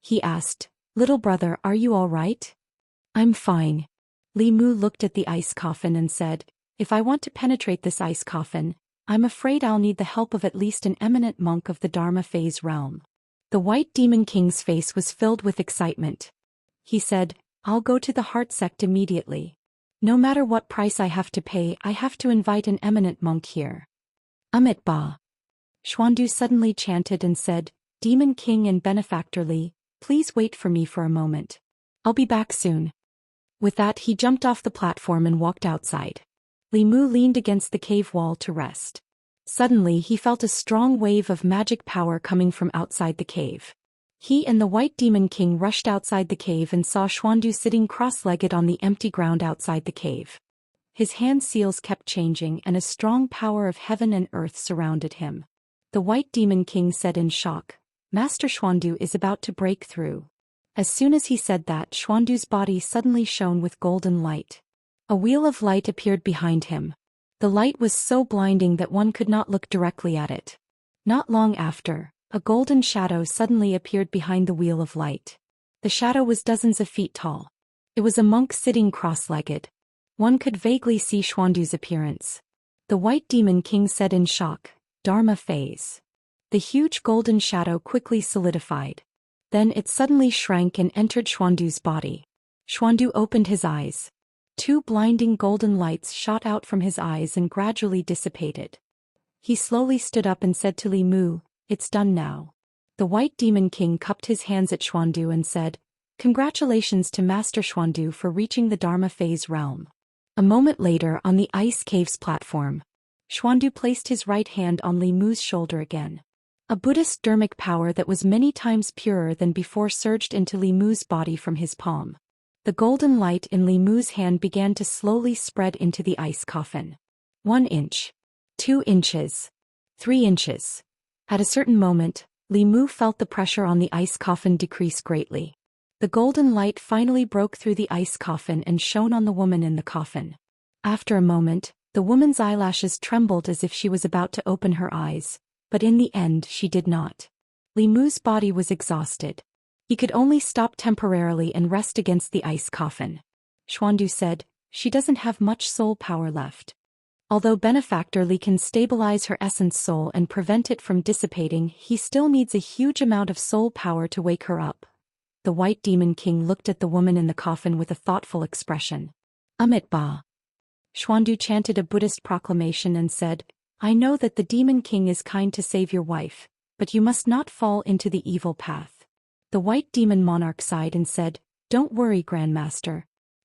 He asked, "Little brother, are you all right?" "I'm fine." Li Mu looked at the ice coffin and said, "If I want to penetrate this ice coffin, I'm afraid I'll need the help of at least an eminent monk of the Dharma phase realm." The White Demon King's face was filled with excitement. He said, "I'll go to the Heart Sect immediately. No matter what price I have to pay, I have to invite an eminent monk here." "Amit Ba." Xuandu suddenly chanted and said, "Demon King and Benefactor Li, please wait for me for a moment. I'll be back soon." With that, he jumped off the platform and walked outside. Li Mu leaned against the cave wall to rest. Suddenly, he felt a strong wave of magic power coming from outside the cave. He and the White Demon King rushed outside the cave and saw Xuandu sitting cross-legged on the empty ground outside the cave. His hand seals kept changing and a strong power of heaven and earth surrounded him. The White Demon King said in shock, "Master Xuandu is about to break through." As soon as he said that, Xuandu's body suddenly shone with golden light. A wheel of light appeared behind him. The light was so blinding that one could not look directly at it. Not long after, a golden shadow suddenly appeared behind the wheel of light. The shadow was dozens of feet tall. It was a monk sitting cross-legged. One could vaguely see Xuandu's appearance. The White Demon King said in shock, "Dharma phase." The huge golden shadow quickly solidified. Then it suddenly shrank and entered Xuandu's body. Xuandu opened his eyes. Two blinding golden lights shot out from his eyes and gradually dissipated. He slowly stood up and said to Li Mu, "It's done now." The White Demon King cupped his hands at Xuandu and said, "Congratulations to Master Xuandu for reaching the Dharma phase realm." A moment later on the ice cave's platform, Xuandu placed his right hand on Li Mu's shoulder again. A Buddhist dharmic power that was many times purer than before surged into Li Mu's body from his palm. The golden light in Li Mu's hand began to slowly spread into the ice coffin. 1 inch. 2 inches. 3 inches. At a certain moment, Li Mu felt the pressure on the ice coffin decrease greatly. The golden light finally broke through the ice coffin and shone on the woman in the coffin. After a moment, the woman's eyelashes trembled as if she was about to open her eyes, but in the end she did not. Li Mu's body was exhausted. He could only stop temporarily and rest against the ice coffin. Xuandu said, "She doesn't have much soul power left." Although Benefactor Li can stabilize her essence soul and prevent it from dissipating, he still needs a huge amount of soul power to wake her up. The White Demon King looked at the woman in the coffin with a thoughtful expression. Amit Ba. Xuandu chanted a Buddhist proclamation and said, "I know that the Demon King is kind to save your wife, but you must not fall into the evil path." The White Demon Monarch sighed and said, "Don't worry, Grandmaster.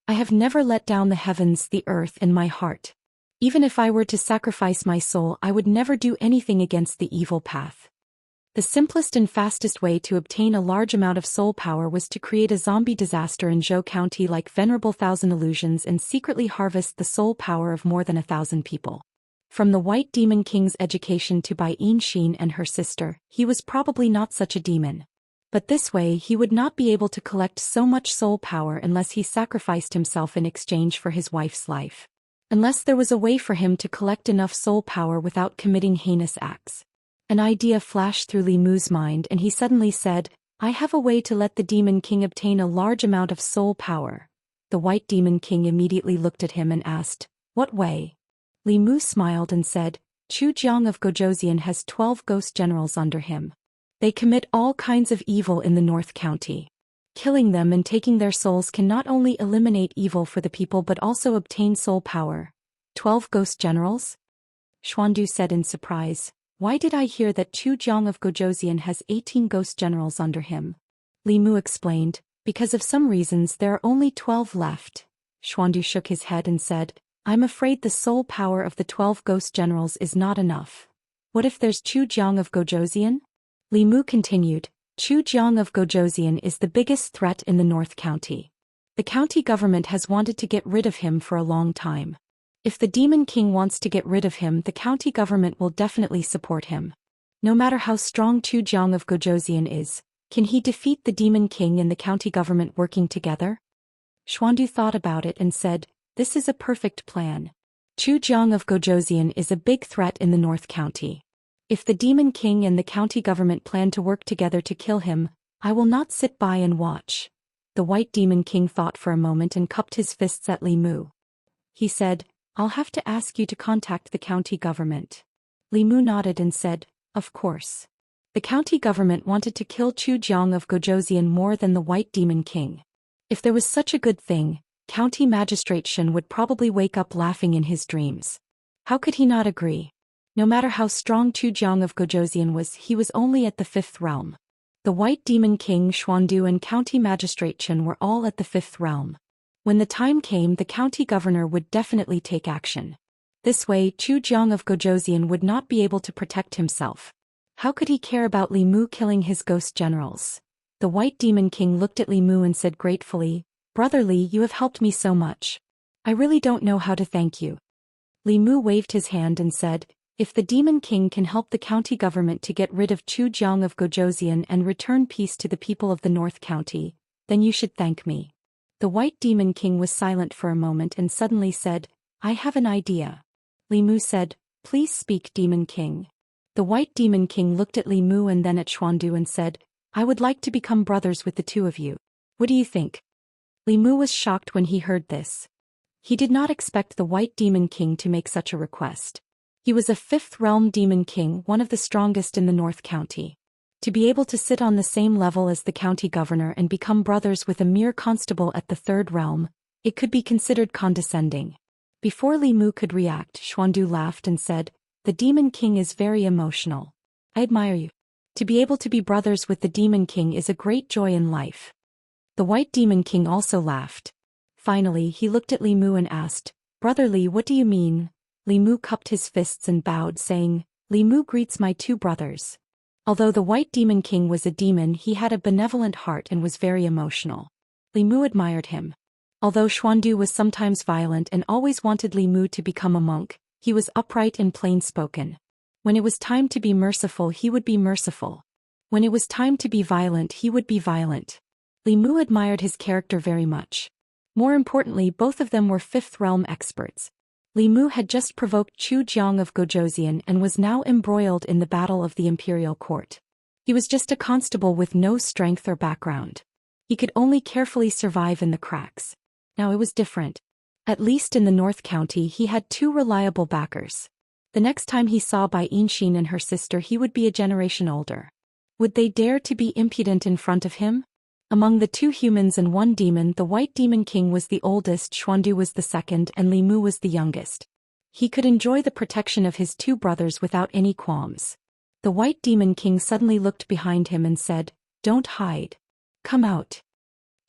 I have never let down the heavens, the earth, and my heart. Even if I were to sacrifice my soul, I would never do anything against the evil path." The simplest and fastest way to obtain a large amount of soul power was to create a zombie disaster in Zhou County like Venerable Thousand Illusions and secretly harvest the soul power of more than 1,000 people. From the White Demon King's education to Bai Xin and her sister, he was probably not such a demon. But this way he would not be able to collect so much soul power unless he sacrificed himself in exchange for his wife's life. Unless there was a way for him to collect enough soul power without committing heinous acts. An idea flashed through Li Mu's mind and he suddenly said, "I have a way to let the Demon King obtain a large amount of soul power." The White Demon King immediately looked at him and asked, "What way?" Li Mu smiled and said, "Chu Jiang of Gojoseon has 12 ghost generals under him. They commit all kinds of evil in the North County. Killing them and taking their souls can not only eliminate evil for the people but also obtain soul power." 12 ghost generals? Xuandu said in surprise, "Why did I hear that Chu Jiang of Gojoseon has 18 ghost generals under him?" Li Mu explained, "Because of some reasons there are only 12 left." Xuandu shook his head and said, "I'm afraid the soul power of the 12 ghost generals is not enough. What if there's Chu Jiang of Gojoseon?" Li Mu continued, "Chu Jiang of Gojoseon is the biggest threat in the North County. The county government has wanted to get rid of him for a long time. If the Demon King wants to get rid of him, the county government will definitely support him. No matter how strong Chu Jiang of Gojoseon is, can he defeat the Demon King and the county government working together?" Xuandu thought about it and said, "This is a perfect plan. Chu Jiang of Gojoseon is a big threat in the North County. If the Demon King and the county government plan to work together to kill him, I will not sit by and watch." The White Demon King thought for a moment and cupped his fists at Li Mu. He said, "I'll have to ask you to contact the county government." Li Mu nodded and said, "Of course." The county government wanted to kill Chu Jiang of Gojoseon more than the White Demon King. If there was such a good thing, County Magistrate Shen would probably wake up laughing in his dreams. How could he not agree? No matter how strong Chu Jiang of Gojoseon was, he was only at the 5th realm. The White Demon King Xuandu and County Magistrate Shen were all at the 5th realm. When the time came, the county governor would definitely take action. This way, Chu Jiang of Gojoseon would not be able to protect himself. How could he care about Li Mu killing his ghost generals? The White Demon King looked at Li Mu and said gratefully, "Brother Li, you have helped me so much. I really don't know how to thank you." Li Mu waved his hand and said, "If the Demon King can help the county government to get rid of Chu Jiang of Gojoseon and return peace to the people of the North County, then you should thank me." The White Demon King was silent for a moment and suddenly said, "I have an idea." Li Mu said, "Please speak, Demon King." The White Demon King looked at Li Mu and then at Xuandu and said, "I would like to become brothers with the two of you. What do you think?" Li Mu was shocked when he heard this. He did not expect the White Demon King to make such a request. He was a 5th realm demon king, one of the strongest in the North County. To be able to sit on the same level as the county governor and become brothers with a mere constable at the 3rd realm, it could be considered condescending. Before Li Mu could react, Xuandu laughed and said, "The Demon King is very emotional. I admire you. To be able to be brothers with the Demon King is a great joy in life." The White Demon King also laughed. Finally, he looked at Li Mu and asked, "Brother Li, what do you mean?" Li Mu cupped his fists and bowed, saying, "Li Mu greets my 2 brothers." Although the White Demon King was a demon, he had a benevolent heart and was very emotional. Li Mu admired him. Although Xuandu was sometimes violent and always wanted Li Mu to become a monk, he was upright and plain-spoken. When it was time to be merciful, he would be merciful. When it was time to be violent, he would be violent. Li Mu admired his character very much. More importantly, both of them were 5th realm experts. Li Mu had just provoked Chu Jiang of Zhou and was now embroiled in the battle of the imperial court. He was just a constable with no strength or background. He could only carefully survive in the cracks. Now it was different. At least in the North County he had 2 reliable backers. The next time he saw Bai Yinxin and her sister, he would be a generation older. Would they dare to be impudent in front of him? Among the 2 humans and 1 demon, the White Demon King was the oldest, Xuandu was the second, and Li Mu was the youngest. He could enjoy the protection of his 2 brothers without any qualms. The White Demon King suddenly looked behind him and said, "Don't hide. Come out."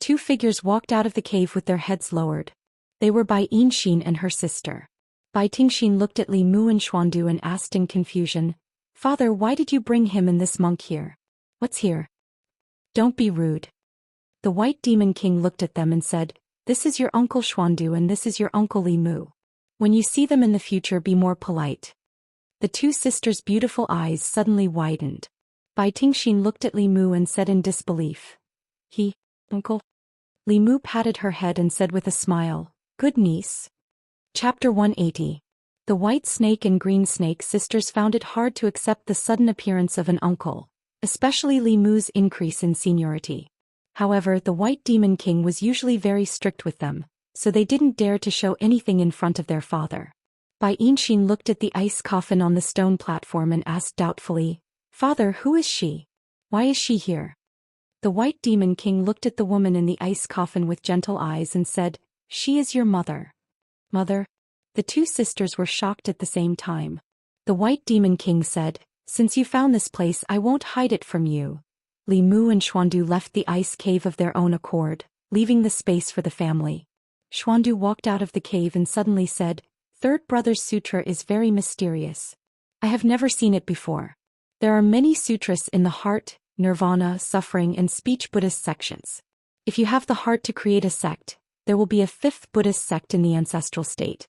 2 figures walked out of the cave with their heads lowered. They were Bai Yinxin and her sister. Bai Tingxin looked at Li Mu and Xuandu and asked in confusion, "Father, why did you bring him and this monk here? What's here?" "Don't be rude." The White Demon King looked at them and said, "This is your uncle Xuandu and this is your uncle Li Mu. When you see them in the future, be more polite." The 2 sisters' beautiful eyes suddenly widened. Bai Tingxin looked at Li Mu and said in disbelief, "Uncle?" Li Mu patted her head and said with a smile, "Good niece." Chapter 180. The White Snake and Green Snake sisters found it hard to accept the sudden appearance of an uncle, especially Li Mu's increase in seniority. However, the White Demon King was usually very strict with them, so they didn't dare to show anything in front of their father. Bai Yinxin looked at the ice coffin on the stone platform and asked doubtfully, "Father, who is she? Why is she here?" The White Demon King looked at the woman in the ice coffin with gentle eyes and said, "She is your mother." "Mother?" The 2 sisters were shocked at the same time. The White Demon King said, "Since you found this place, I won't hide it from you." Li Mu and Xuandu left the ice cave of their own accord, leaving the space for the family. Xuandu walked out of the cave and suddenly said, "Third Brother's Sutra is very mysterious. I have never seen it before. There are many sutras in the heart, nirvana, suffering and speech Buddhist sections. If you have the heart to create a sect, there will be a 5th Buddhist sect in the ancestral state."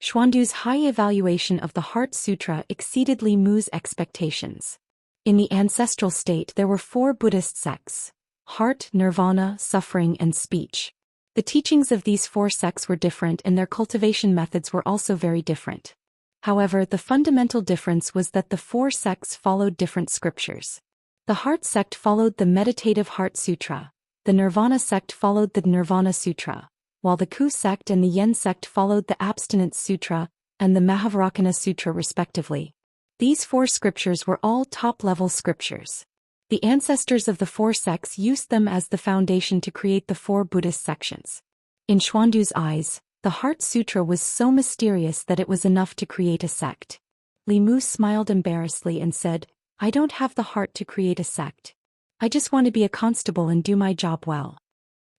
Xuandu's high evaluation of the Heart Sutra exceeded Li Mu's expectations. In the ancestral state there were 4 Buddhist sects: heart, nirvana, suffering and speech. The teachings of these 4 sects were different and their cultivation methods were also very different. However, the fundamental difference was that the 4 sects followed different scriptures. The Heart sect followed the Meditative Heart Sutra, the Nirvana sect followed the Nirvana Sutra, while the Ku sect and the Yen sect followed the Abstinence Sutra and the Mahavakana Sutra respectively. These 4 scriptures were all top-level scriptures. The ancestors of the 4 sects used them as the foundation to create the 4 Buddhist sections. In Xuandu's eyes, the Heart Sutra was so mysterious that it was enough to create a sect. Li Mu smiled embarrassedly and said, "I don't have the heart to create a sect. I just want to be a constable and do my job well."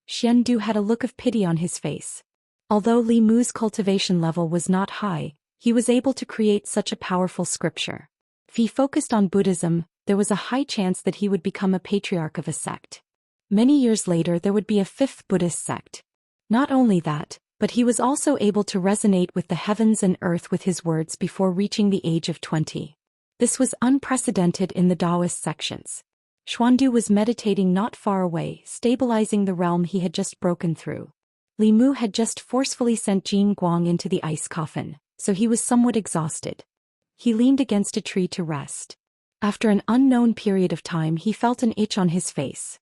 Xiandu had a look of pity on his face. Although Li Mu's cultivation level was not high, he was able to create such a powerful scripture. If he focused on Buddhism, there was a high chance that he would become a patriarch of a sect. Many years later there would be a 5th Buddhist sect. Not only that, but he was also able to resonate with the heavens and earth with his words before reaching the age of 20. This was unprecedented in the Daoist sections. Xuandu was meditating not far away, stabilizing the realm he had just broken through. Li Mu had just forcefully sent Jin Guang into the ice coffin, so he was somewhat exhausted. He leaned against a tree to rest. After an unknown period of time he felt an itch on his face.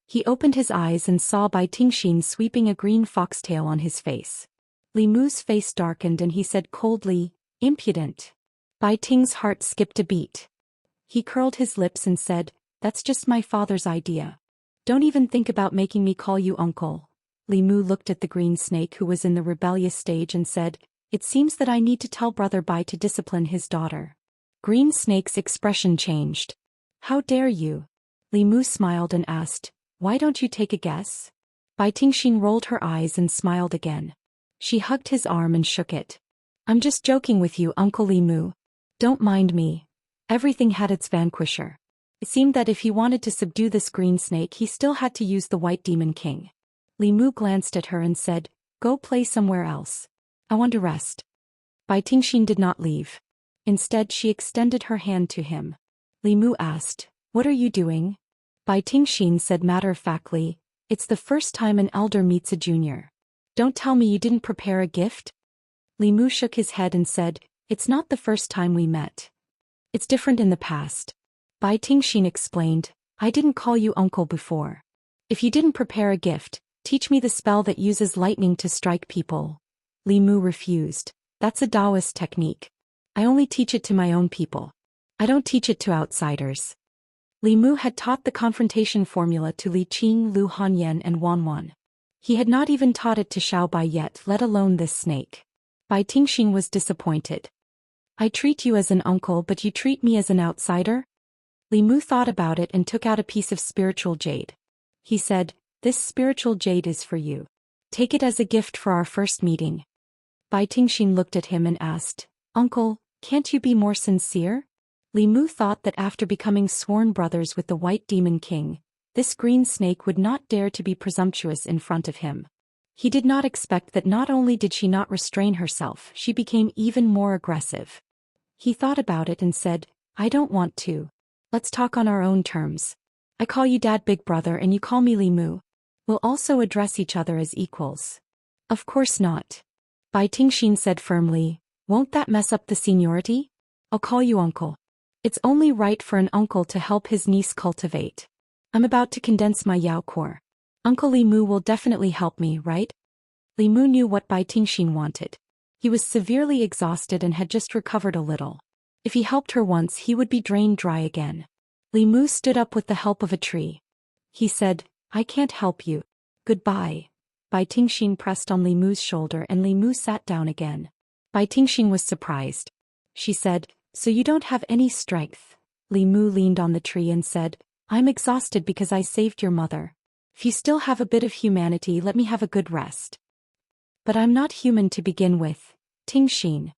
He opened his eyes and saw Bai Tingxin sweeping a green foxtail on his face. Li Mu's face darkened and he said coldly, impudent. Bai Ting's heart skipped a beat. He curled his lips and said, that's just my father's idea. Don't even think about making me call you uncle. Li Mu looked at the green snake who was in the rebellious stage and said, it seems that I need to tell Brother Bai to discipline his daughter. Green Snake's expression changed. How dare you? Li Mu smiled and asked, why don't you take a guess? Bai Tingxin rolled her eyes and smiled again. She hugged his arm and shook it. I'm just joking with you, Uncle Li Mu. Don't mind me. Everything had its vanquisher. It seemed that if he wanted to subdue this green snake he still had to use the White Demon King. Li Mu glanced at her and said, go play somewhere else. I want to rest. Bai Tingxin did not leave. Instead she extended her hand to him. Li Mu asked, what are you doing? Bai Tingxin said matter-of-factly, it's the first time an elder meets a junior. Don't tell me you didn't prepare a gift? Li Mu shook his head and said, it's not the first time we met. It's different in the past. Bai Tingxin explained, I didn't call you uncle before. If you didn't prepare a gift, teach me the spell that uses lightning to strike people. Li Mu refused. That's a Daoist technique. I only teach it to my own people. I don't teach it to outsiders. Li Mu had taught the confrontation formula to Li Qing, Lu Hanyan and Wan Wan. He had not even taught it to Xiao Bai yet, let alone this snake. Bai Tingxin was disappointed. I treat you as an uncle but you treat me as an outsider? Li Mu thought about it and took out a piece of spiritual jade. He said, this spiritual jade is for you. Take it as a gift for our first meeting. Bai Tingxin looked at him and asked, Uncle, can't you be more sincere? Li Mu thought that after becoming sworn brothers with the White Demon King, this green snake would not dare to be presumptuous in front of him. He did not expect that not only did she not restrain herself, she became even more aggressive. He thought about it and said, I don't want to. Let's talk on our own terms. I call you Dad Big Brother and you call me Li Mu. We'll also address each other as equals. Of course not. Bai Tingxin said firmly, won't that mess up the seniority? I'll call you uncle. It's only right for an uncle to help his niece cultivate. I'm about to condense my Yao core. Uncle Li Mu will definitely help me, right? Li Mu knew what Bai Tingxin wanted. He was severely exhausted and had just recovered a little. If he helped her once he would be drained dry again. Li Mu stood up with the help of a tree. He said, I can't help you. Goodbye. Bai Tingxin pressed on Li Mu's shoulder and Li Mu sat down again. Bai Tingxin was surprised. She said, so you don't have any strength? Li Mu leaned on the tree and said, I'm exhausted because I saved your mother. If you still have a bit of humanity, let me have a good rest. But I'm not human to begin with, Tingxin.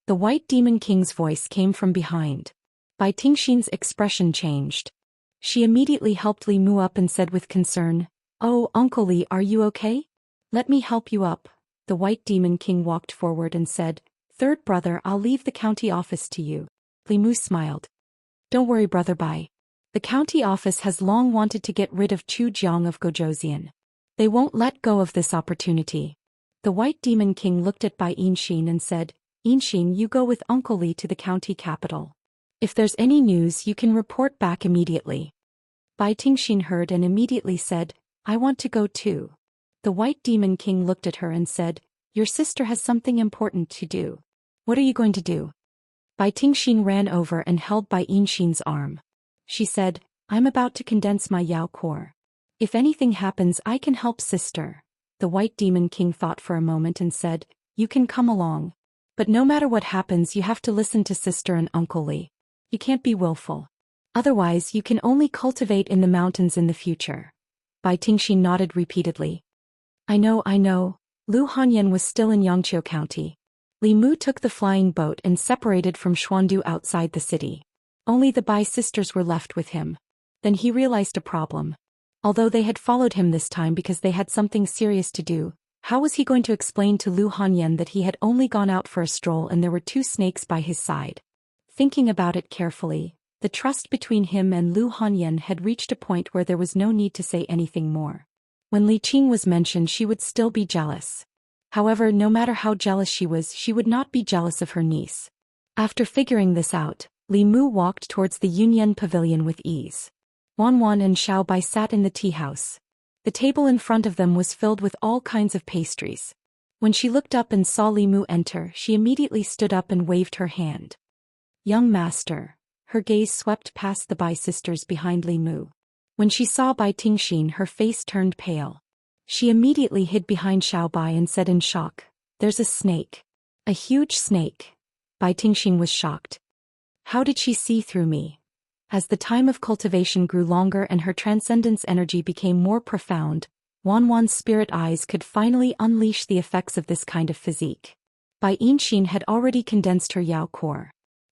The White Demon King's voice came from behind. Bai Tingxin's expression changed. She immediately helped Li Mu up and said with concern, oh, Uncle Li, are you okay? Let me help you up. The White Demon King walked forward and said, third brother, I'll leave the county office to you. Li Mu smiled. Don't worry, Brother Bai. The county office has long wanted to get rid of Chu Jiang of Gozhouxian. They won't let go of this opportunity. The White Demon King looked at Bai Yinxin and said, Yinxin, you go with Uncle Li to the county capital. If there's any news you can report back immediately. Bai Tingxin heard and immediately said, I want to go too. The White Demon King looked at her and said, your sister has something important to do. What are you going to do? Bai Tingxin ran over and held Bai Yinxin's arm. She said, I'm about to condense my Yao core. If anything happens I can help sister. The White Demon King thought for a moment and said, you can come along. But no matter what happens you have to listen to sister and Uncle Li. You can't be willful. Otherwise you can only cultivate in the mountains in the future. Bai Tingxin nodded repeatedly. I know. Lu Hanyan was still in Yangqiu County. Li Mu took the flying boat and separated from Xuandu outside the city. Only the Bai sisters were left with him. Then he realized a problem. Although they had followed him this time because they had something serious to do, how was he going to explain to Lu Hanyan that he had only gone out for a stroll and there were two snakes by his side? Thinking about it carefully, the trust between him and Lu Hanyan had reached a point where there was no need to say anything more. When Li Qing was mentioned she would still be jealous. However, no matter how jealous she was, she would not be jealous of her niece. After figuring this out, Li Mu walked towards the Yunyan Pavilion with ease. Wan Wan and Xiao Bai sat in the tea house. The table in front of them was filled with all kinds of pastries. When she looked up and saw Li Mu enter, she immediately stood up and waved her hand. Young master. Her gaze swept past the Bai sisters behind Li Mu. When she saw Bai Tingxin, her face turned pale. She immediately hid behind Xiao Bai and said in shock, "There's a snake. A huge snake." Bai Tingxin was shocked. How did she see through me? As the time of cultivation grew longer and her transcendence energy became more profound, Wanwan's spirit eyes could finally unleash the effects of this kind of physique. Bai Yinxin had already condensed her Yao core.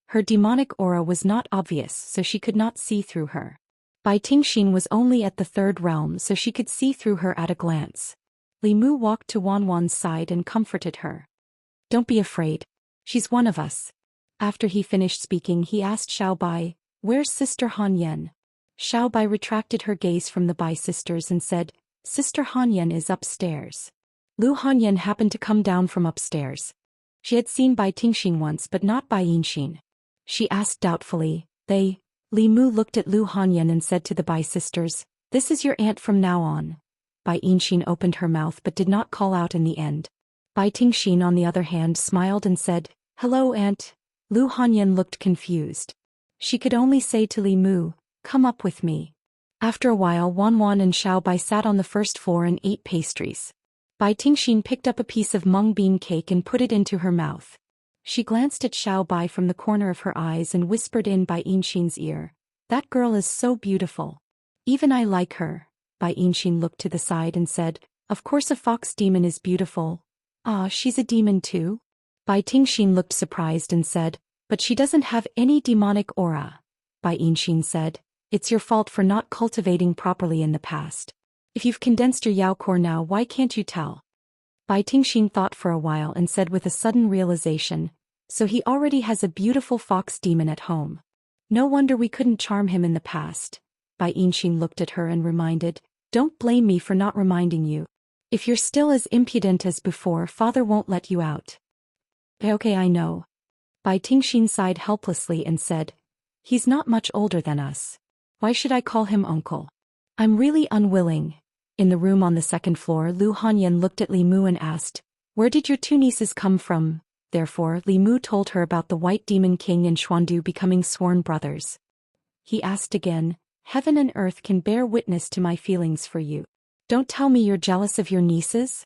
Her demonic aura was not obvious, so she could not see through her. Bai Tingxin was only at the third realm, so she could see through her at a glance. Li Mu walked to Wanwan's side and comforted her. "Don't be afraid. She's one of us." After he finished speaking, he asked Xiao Bai, "Where's Sister Han Yan?" Xiao Bai retracted her gaze from the Bai sisters and said, "Sister Han Yan is upstairs." Lu Han Yan happened to come down from upstairs. She had seen Bai Tingxin once but not Bai Yinxin. She asked doubtfully, "They?" Li Mu looked at Lu Han Yan and said to the Bai sisters, "This is your aunt from now on." Bai Yinxin opened her mouth but did not call out in the end. Bai Tingxin on the other hand smiled and said, "Hello aunt." Lu Han Yan looked confused. She could only say to Li Mu, "Come up with me." After a while, Wanwan and Xiao Bai sat on the first floor and ate pastries. Bai Tingxin picked up a piece of mung bean cake and put it into her mouth. She glanced at Xiao Bai from the corner of her eyes and whispered in Bai Yinxin's ear, "That girl is so beautiful. Even I like her." Bai Yinxin looked to the side and said, "Of course a fox demon is beautiful." "Ah, she's a demon too?" Bai Tingxin looked surprised and said, "But she doesn't have any demonic aura." Bai Yinxin said, "It's your fault for not cultivating properly in the past. If you've condensed your Yao core now, why can't you tell?" Bai Tingxin thought for a while and said with a sudden realization, "So he already has a beautiful fox demon at home. No wonder we couldn't charm him in the past." Bai Yinxin looked at her and reminded, "Don't blame me for not reminding you. If you're still as impudent as before, father won't let you out." "Okay, I know." Bai Tingxin sighed helplessly and said, "He's not much older than us. Why should I call him uncle? I'm really unwilling." In the room on the second floor, Lu Hanyan looked at Li Mu and asked, "Where did your two nieces come from?" Therefore, Li Mu told her about the White Demon King and Xuandu becoming sworn brothers. He asked again, "Heaven and earth can bear witness to my feelings for you. Don't tell me you're jealous of your nieces?"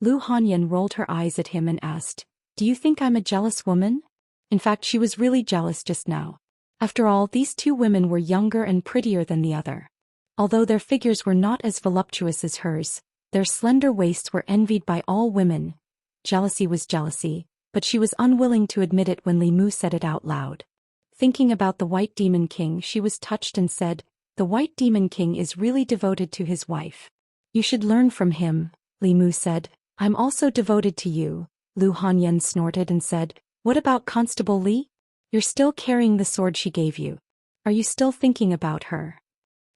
Lu Hanyan rolled her eyes at him and asked, "Do you think I'm a jealous woman?" In fact, she was really jealous just now. After all, these two women were younger and prettier than the other. Although their figures were not as voluptuous as hers, their slender waists were envied by all women. Jealousy was jealousy, but she was unwilling to admit it when Li Mu said it out loud. Thinking about the White Demon King, she was touched and said, "The White Demon King is really devoted to his wife. You should learn from him." Li Mu said, "I'm also devoted to you." Lu Hanyan snorted and said, "What about Constable Li? You're still carrying the sword she gave you. Are you still thinking about her?"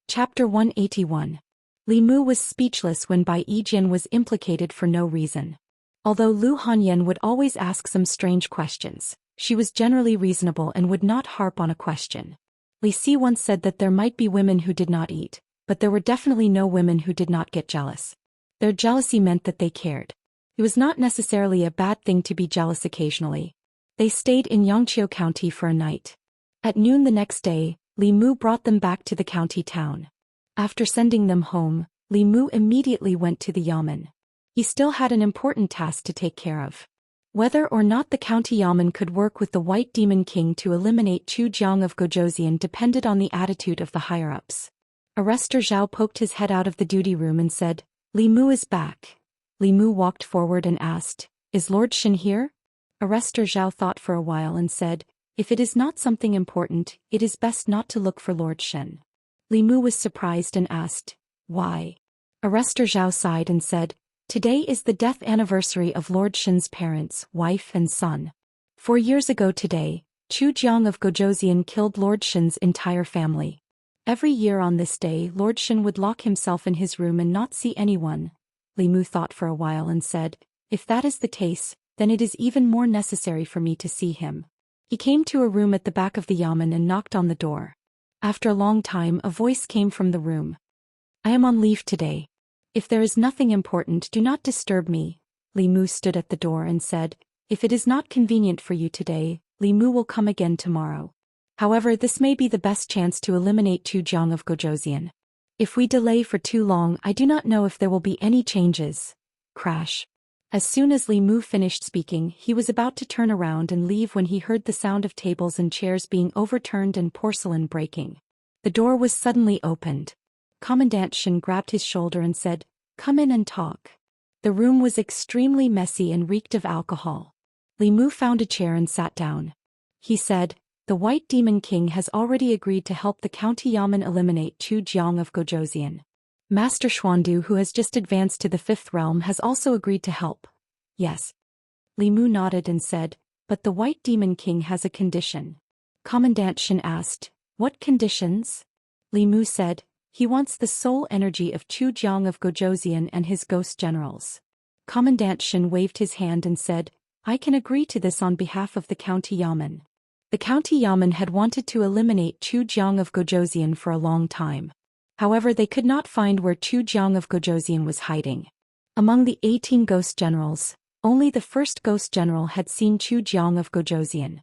Chapter 181. Li Mu was speechless when Bai Yijian was implicated for no reason. Although Lu Hanyan would always ask some strange questions, she was generally reasonable and would not harp on a question. Li Si once said that there might be women who did not eat, but there were definitely no women who did not get jealous. Their jealousy meant that they cared. It was not necessarily a bad thing to be jealous occasionally. They stayed in Yangqiu County for a night. At noon the next day, Li Mu brought them back to the county town. After sending them home, Li Mu immediately went to the yamen. He still had an important task to take care of. Whether or not the county yamen could work with the White Demon King to eliminate Chu Jiang of Gozhouzian depended on the attitude of the higher-ups. Arrestor Zhao poked his head out of the duty room and said, "Li Mu is back." Li Mu walked forward and asked, "Is Lord Shen here?" Arrestor Zhao thought for a while and said, "If it is not something important, it is best not to look for Lord Shen." Li Mu was surprised and asked, "Why?" Arrestor Zhao sighed and said, "Today is the death anniversary of Lord Shen's parents, wife and son. 4 years ago today, Chu Jiang of Gozhouzian killed Lord Shen's entire family. Every year on this day Lord Shen would lock himself in his room and not see anyone." Li Mu thought for a while and said, "If that is the case, then it is even more necessary for me to see him." He came to a room at the back of the yamen and knocked on the door. After a long time, a voice came from the room. "I am on leave today. If there is nothing important, do not disturb me." Li Mu stood at the door and said, "If it is not convenient for you today, Li Mu will come again tomorrow. However, this may be the best chance to eliminate Chu Jiang of Gojoseon. If we delay for too long, I do not know if there will be any changes." Crash. As soon as Li Mu finished speaking, he was about to turn around and leave when he heard the sound of tables and chairs being overturned and porcelain breaking. The door was suddenly opened. Commandant Shen grabbed his shoulder and said, "Come in and talk." The room was extremely messy and reeked of alcohol. Li Mu found a chair and sat down. He said, "The White Demon King has already agreed to help the County Yamen eliminate Chu Jiang of Gojoseon. Master Xuandu, who has just advanced to the 5th realm, has also agreed to help." "Yes." Li Mu nodded and said, "But the White Demon King has a condition." Commandant Shen asked, "What conditions?" Li Mu said, "He wants the soul energy of Chu Jiang of Gojoseon and his ghost generals." Commandant Shen waved his hand and said, "I can agree to this on behalf of the County Yamen." The County Yamen had wanted to eliminate Chu Jiang of Gojoseon for a long time. However, they could not find where Chu Jiang of Gojoseon was hiding. Among the 18 ghost generals, only the first ghost general had seen Chu Jiang of Gojoseon.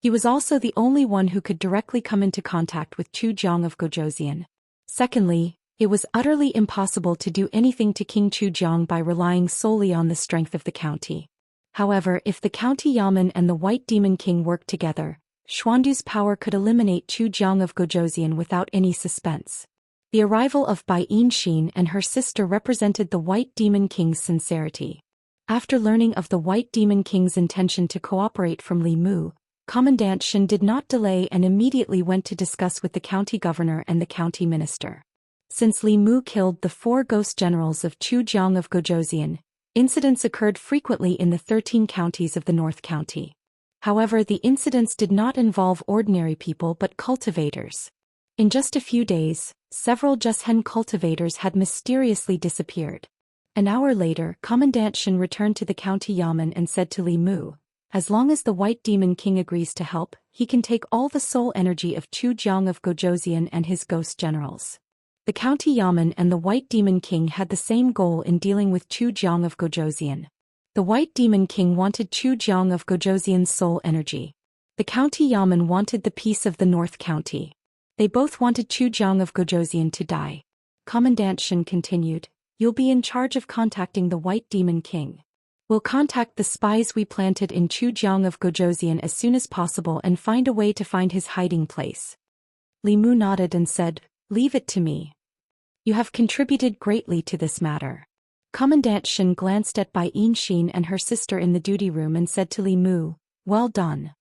He was also the only one who could directly come into contact with Chu Jiang of Gojoseon. Secondly, it was utterly impossible to do anything to King Chu Jiang by relying solely on the strength of the county. However, if the County Yamen and the White Demon King worked together, Xuandu's power could eliminate Chu Jiang of Gojoseon without any suspense. The arrival of Bai Yinxin and her sister represented the White Demon King's sincerity. After learning of the White Demon King's intention to cooperate from Li Mu, Commandant Shen did not delay and immediately went to discuss with the county governor and the county minister. Since Li Mu killed the 4 ghost generals of Chu Jiang of Gojoseon, incidents occurred frequently in the 13 counties of the North County. However, the incidents did not involve ordinary people but cultivators. In just a few days, several Zhou Xian cultivators had mysteriously disappeared. An hour later, Commandant Shen returned to the County Yamen and said to Li Mu, "As long as the White Demon King agrees to help, he can take all the soul energy of Chu Jiang of Gojoseon and his ghost generals." The County Yamen and the White Demon King had the same goal in dealing with Chu Jiang of Gojoseon. The White Demon King wanted Chu Jiang of Gojoseon's soul energy. The County Yamen wanted the peace of the North County. They both wanted Chu Jiang of Gojoseon to die. Commandant Shen continued, "You'll be in charge of contacting the White Demon King. We'll contact the spies we planted in Chu Jiang of Gojoseon as soon as possible and find a way to find his hiding place." Li Mu nodded and said, "Leave it to me. You have contributed greatly to this matter." Commandant Shen glanced at Bai Yinxin and her sister in the duty room and said to Li Mu, "Well done."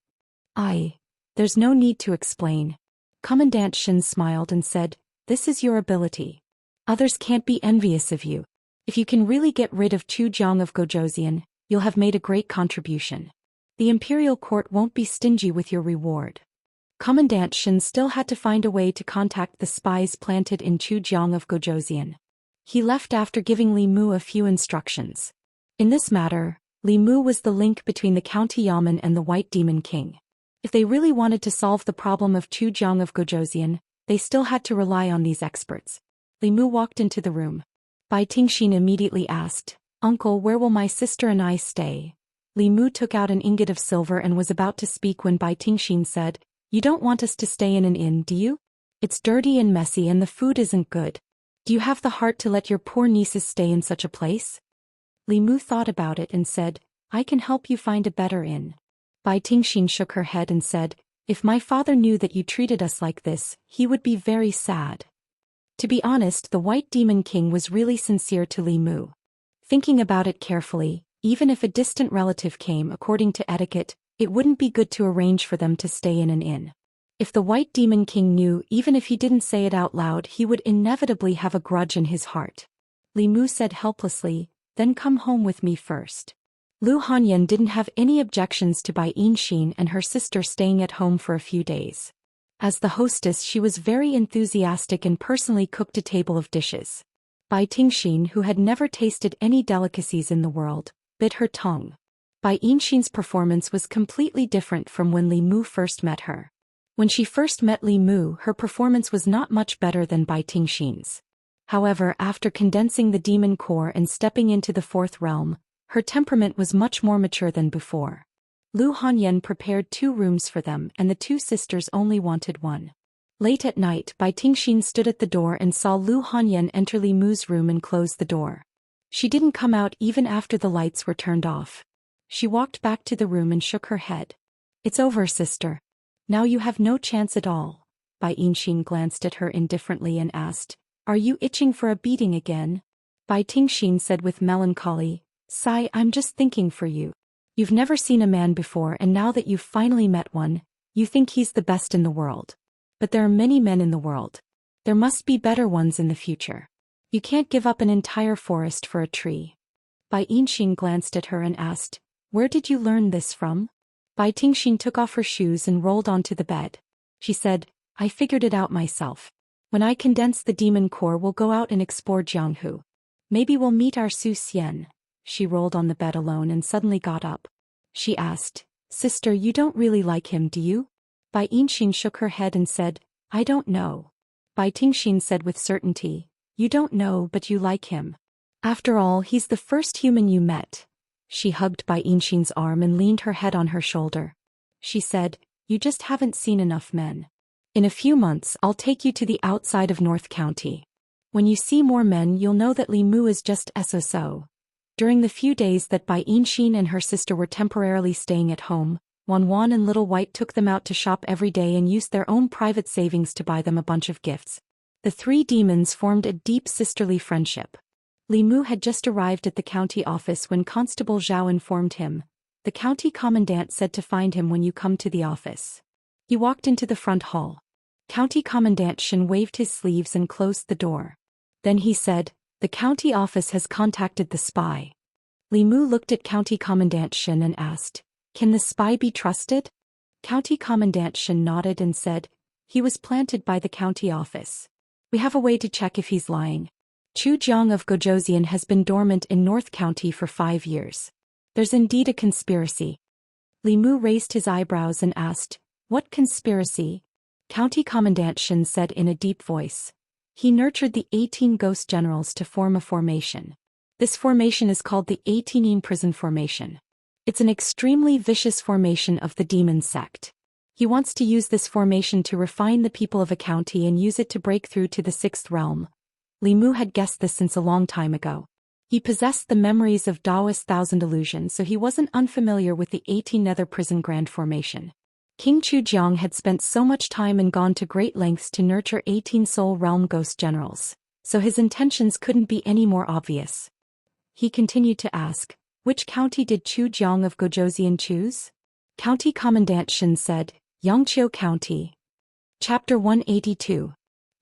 There's no need to explain." Commandant Shen smiled and said, "This is your ability. Others can't be envious of you. If you can really get rid of Chu Jiang of Gojoseon, you'll have made a great contribution. The Imperial Court won't be stingy with your reward." Commandant Shen still had to find a way to contact the spies planted in Chu Jiang of Gojoseon. He left after giving Li Mu a few instructions. In this matter, Li Mu was the link between the County Yamen and the White Demon King. If they really wanted to solve the problem of Chu Jiang of Gojoseon, they still had to rely on these experts. Li Mu walked into the room. Bai Tingxin immediately asked, "Uncle, where will my sister and I stay?" Li Mu took out an ingot of silver and was about to speak when Bai Tingxin said, "You don't want us to stay in an inn, do you? It's dirty and messy and the food isn't good. Do you have the heart to let your poor nieces stay in such a place?" Li Mu thought about it and said, "I can help you find a better inn." Bai Tingxin shook her head and said, "If my father knew that you treated us like this, he would be very sad." To be honest, the White Demon King was really sincere to Li Mu. Thinking about it carefully, even if a distant relative came according to etiquette, it wouldn't be good to arrange for them to stay in an inn. If the White Demon King knew, even if he didn't say it out loud, he would inevitably have a grudge in his heart. Li Mu said helplessly, "Then come home with me first." Lu Hanyan didn't have any objections to Bai Yinxin and her sister staying at home for a few days. As the hostess, she was very enthusiastic and personally cooked a table of dishes. Bai Tingxin, who had never tasted any delicacies in the world, bit her tongue. Bai Yinxin's performance was completely different from when Li Mu first met her. When she first met Li Mu, her performance was not much better than Bai Tingxin's. However, after condensing the demon core and stepping into the 4th realm, Her temperament was much more mature than before. Lu Hanyan prepared 2 rooms for them and the 2 sisters only wanted one. Late at night, Bai Tingxin stood at the door and saw Lu Hanyan enter Li Mu's room and close the door. She didn't come out even after the lights were turned off. She walked back to the room and shook her head. "It's over, sister. Now you have no chance at all." Bai Tingxin glanced at her indifferently and asked, "Are you itching for a beating again?" Bai Tingxin said with melancholy, "Sai, I'm just thinking for you. You've never seen a man before and now that you've finally met one, you think he's the best in the world. But there are many men in the world. There must be better ones in the future. You can't give up an entire forest for a tree." Bai Tingxin glanced at her and asked, "Where did you learn this from?" Bai Tingxin took off her shoes and rolled onto the bed. She said, "I figured it out myself. When I condense the demon core, we'll go out and explore Jianghu. Maybe we'll meet our Zhou Xian." She rolled on the bed alone and suddenly got up. She asked, "Sister, you don't really like him, do you?" Bai Tingxin shook her head and said, "I don't know." Bai Tingxin said with certainty, "You don't know, but you like him. After all, he's the first human you met." She hugged Bai Tingxin's arm and leaned her head on her shoulder. She said, "You just haven't seen enough men. In a few months, I'll take you to the outside of North County. When you see more men, you'll know that Li Mu is just so." During the few days that Bai Tingxin and her sister were temporarily staying at home, Wan Wan and Little White took them out to shop every day and used their own private savings to buy them a bunch of gifts. The 3 demons formed a deep sisterly friendship. Li Mu had just arrived at the county office when Constable Zhao informed him. "The county commandant said to find him when you come to the office." He walked into the front hall. County Commandant Shen waved his sleeves and closed the door. Then he said, "The county office has contacted the spy." Li Mu looked at County Commandant Shen and asked, "Can the spy be trusted?" County Commandant Shen nodded and said, "He was planted by the county office. We have a way to check if he's lying. Chu Jiang of Gozhouzian has been dormant in North County for 5 years. There's indeed a conspiracy." Li Mu raised his eyebrows and asked, "What conspiracy?" County Commandant Shen said in a deep voice, "He nurtured the 18 ghost generals to form a formation. This formation is called the 18 Prison Formation. It's an extremely vicious formation of the demon sect. He wants to use this formation to refine the people of a county and use it to break through to the 6th realm." Li Mu had guessed this since a long time ago. He possessed the memories of Daoist Thousand Illusions, so he wasn't unfamiliar with the 18 Nether Prison Grand Formation. King Chu Jiang had spent so much time and gone to great lengths to nurture 18 Soul Realm Ghost Generals, so his intentions couldn't be any more obvious. He continued to ask, "Which county did Chu Jiang of Gozhouzian choose?" County Commandant Shen said, "Yangqiu County." Chapter 182.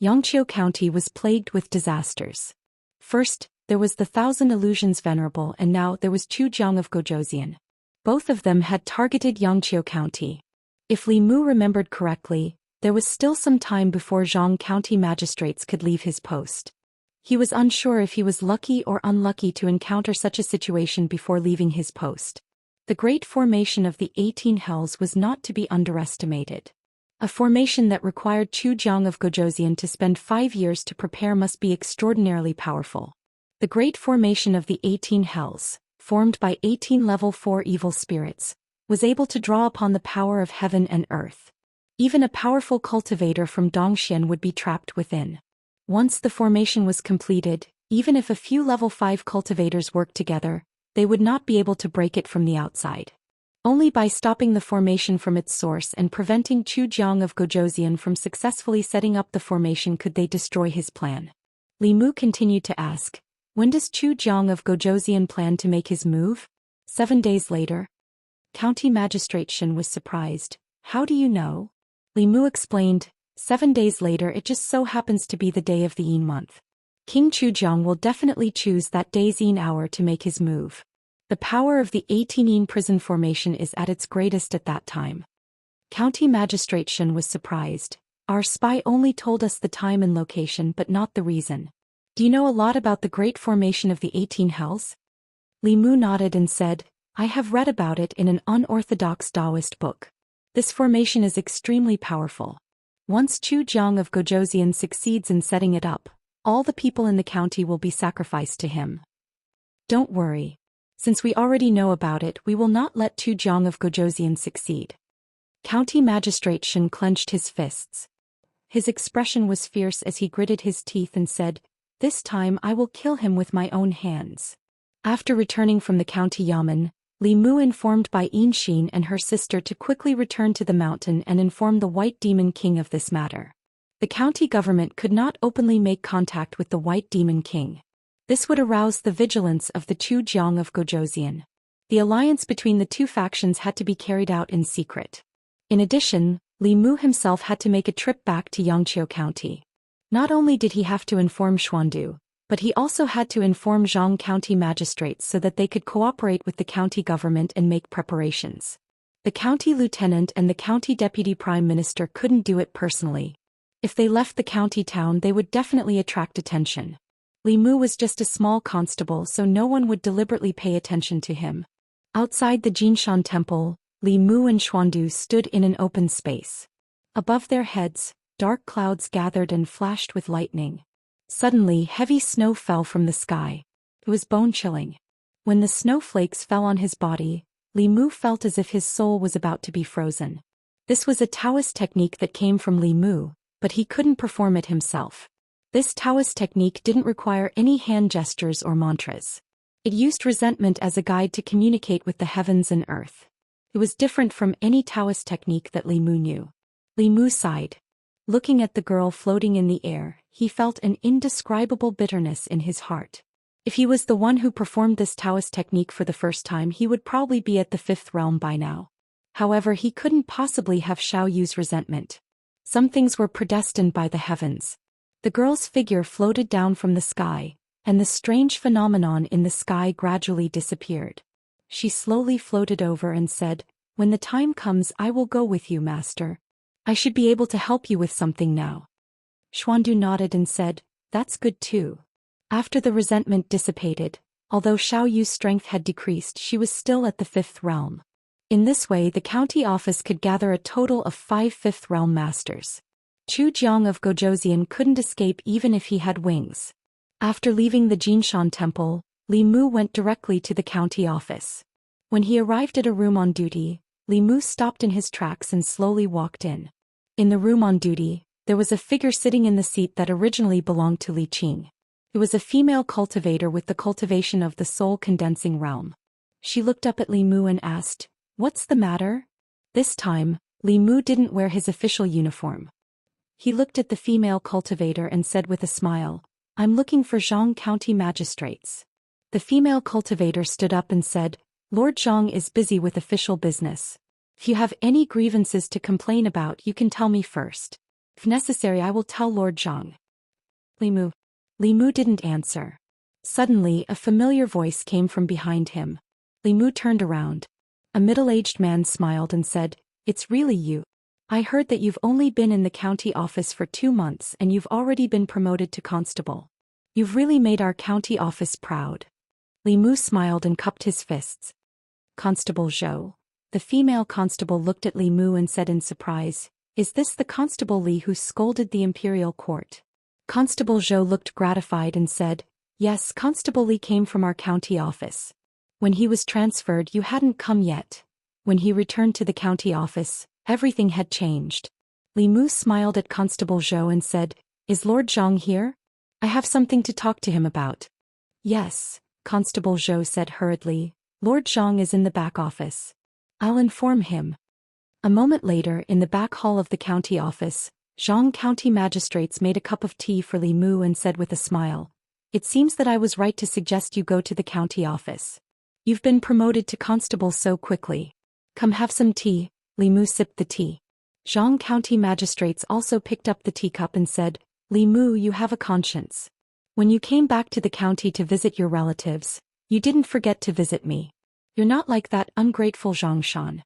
Yangqiu County was plagued with disasters. First, there was the Thousand Illusions Venerable, and now there was Chu Jiang of Gozhouzian. Both of them had targeted Yangqiu County. If Li Mu remembered correctly, there was still some time before Zhang County magistrates could leave his post. He was unsure if he was lucky or unlucky to encounter such a situation before leaving his post. The great formation of the 18 Hells was not to be underestimated. A formation that required Chu Jiang of Gozhouzian to spend 5 years to prepare must be extraordinarily powerful. The great formation of the 18 Hells, formed by 18 level 4 evil spirits, was able to draw upon the power of heaven and earth. Even a powerful cultivator from Zhou Xian would be trapped within. Once the formation was completed, even if a few level 5 cultivators worked together, they would not be able to break it from the outside. Only by stopping the formation from its source and preventing Chu Jiang of Gozhouzian from successfully setting up the formation could they destroy his plan. Li Mu continued to ask, "When does Chu Jiang of Gozhouzian plan to make his move?" 7 days later. County Magistrate Shen was surprised. "How do you know?" Li Mu explained, 7 days later, it just so happens to be the day of the Yin month. King Chu Jiang will definitely choose that day's Yin hour to make his move. The power of the 18 Yin prison formation is at its greatest at that time. County Magistrate Shen was surprised. "Our spy only told us the time and location but not the reason. Do you know a lot about the great formation of the 18 Hells?" Li Mu nodded and said, "I have read about it in an unorthodox Daoist book. This formation is extremely powerful. Once Chu Jiang of Gozhouzian succeeds in setting it up, all the people in the county will be sacrificed to him. Don't worry. Since we already know about it, we will not let Tu Jiang of Gojosian succeed. County Magistrate Shen clenched his fists. His expression was fierce as he gritted his teeth and said, "This time I will kill him with my own hands." After returning from the county yamen, Li Mu informed Bai Yinxin and her sister to quickly return to the mountain and inform the White Demon King of this matter. The county government could not openly make contact with the White Demon King. This would arouse the vigilance of the Chu Jiang of Gojosian. The alliance between the two factions had to be carried out in secret. In addition, Li Mu himself had to make a trip back to Yangqiu County. Not only did he have to inform Xuandu, but he also had to inform Zhang County magistrates so that they could cooperate with the county government and make preparations. The county lieutenant and the county deputy prime minister couldn't do it personally. If they left the county town, they would definitely attract attention. Li Mu was just a small constable, so no one would deliberately pay attention to him. Outside the Jinshan temple, Li Mu and Xuandu stood in an open space. Above their heads, dark clouds gathered and flashed with lightning. Suddenly, heavy snow fell from the sky. It was bone-chilling. When the snowflakes fell on his body, Li Mu felt as if his soul was about to be frozen. This was a Taoist technique that came from Li Mu, but he couldn't perform it himself. This Taoist technique didn't require any hand gestures or mantras. It used resentment as a guide to communicate with the heavens and earth. It was different from any Taoist technique that Li Mu knew. Li Mu sighed. Looking at the girl floating in the air, he felt an indescribable bitterness in his heart. If he was the one who performed this Taoist technique for the first time, he would probably be at the fifth realm by now. However, he couldn't possibly have Xiao Yu's resentment. Some things were predestined by the heavens. The girl's figure floated down from the sky, and the strange phenomenon in the sky gradually disappeared. She slowly floated over and said, "When the time comes, I will go with you, master. I should be able to help you with something now." Xuandu nodded and said, "That's good too." After the resentment dissipated, although Xiao Yu's strength had decreased, she was still at the fifth realm. In this way, the county office could gather a total of 5 fifth realm masters. Chu Jiang of Gojosian couldn't escape even if he had wings. After leaving the Jinshan temple, Li Mu went directly to the county office. When he arrived at a room on duty, Li Mu stopped in his tracks and slowly walked in. In the room on duty, there was a figure sitting in the seat that originally belonged to Li Qing. It was a female cultivator with the cultivation of the soul condensing realm. She looked up at Li Mu and asked, "What's the matter?" This time, Li Mu didn't wear his official uniform. He looked at the female cultivator and said with a smile, "I'm looking for Zhang County magistrates." The female cultivator stood up and said, "Lord Zhang is busy with official business. If you have any grievances to complain about, you can tell me first. If necessary, I will tell Lord Zhang." Li Mu didn't answer. Suddenly, a familiar voice came from behind him. Li Mu turned around. A middle-aged man smiled and said, "It's really you. I heard that you've only been in the county office for 2 months and you've already been promoted to constable. You've really made our county office proud." Li Mu smiled and cupped his fists. "Constable Zhou." The female constable looked at Li Mu and said in surprise, "Is this the Constable Li who scolded the imperial court?" Constable Zhou looked gratified and said, "Yes, Constable Li came from our county office. When he was transferred, you hadn't come yet. When he returned to the county office, everything had changed." Li Mu smiled at Constable Zhou and said, "Is Lord Zhang here? I have something to talk to him about." "Yes," Constable Zhou said hurriedly, "Lord Zhang is in the back office. I'll inform him." A moment later, in the back hall of the county office, Zhang County magistrates made a cup of tea for Li Mu and said with a smile, "It seems that I was right to suggest you go to the county office. You've been promoted to constable so quickly. Come have some tea." Li Mu sipped the tea. Zhang County magistrates also picked up the teacup and said, "Li Mu, you have a conscience. When you came back to the county to visit your relatives, you didn't forget to visit me. You're not like that ungrateful Zhang Shan.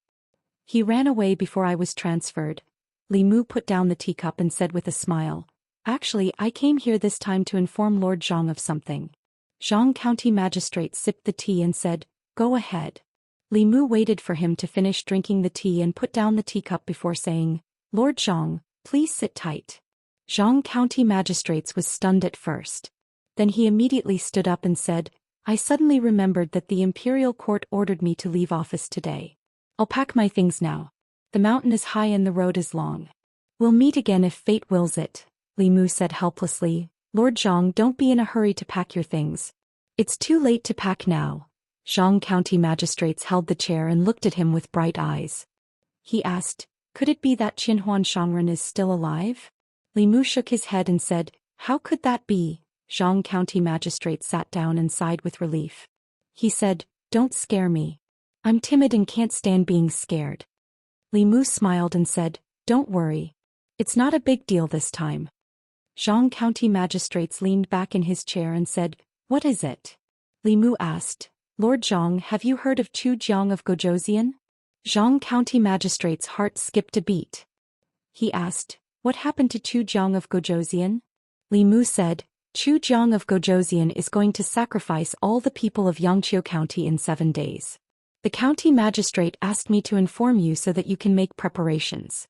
He ran away before I was transferred." Li Mu put down the teacup and said with a smile, "Actually, I came here this time to inform Lord Zhang of something." Zhang County magistrate sipped the tea and said, "Go ahead." Li Mu waited for him to finish drinking the tea and put down the teacup before saying, "Lord Zhang, please sit tight." Zhang County magistrates was stunned at first. Then he immediately stood up and said, I suddenly remembered that the imperial court ordered me to leave office today. I'll pack my things now. The mountain is high and the road is long. We'll meet again if fate wills it, Li Mu said helplessly. Lord Zhang, don't be in a hurry to pack your things. It's too late to pack now. Zhang County magistrates held the chair and looked at him with bright eyes. He asked, could it be that Qinhuan Shangren is still alive? Li Mu shook his head and said, how could that be? Zhang County magistrate sat down and sighed with relief. He said, don't scare me. I'm timid and can't stand being scared. Li Mu smiled and said, don't worry. It's not a big deal this time. Zhang County magistrates leaned back in his chair and said, what is it? Li Mu asked, Lord Zhang, have you heard of Zhu Xian of Zhou? Zhang County magistrate's heart skipped a beat. He asked, what happened to Zhu Xian of Zhou? Li Mu said, Zhu Xian of Zhou is going to sacrifice all the people of Xianxia County in 7 days. The county magistrate asked me to inform you so that you can make preparations.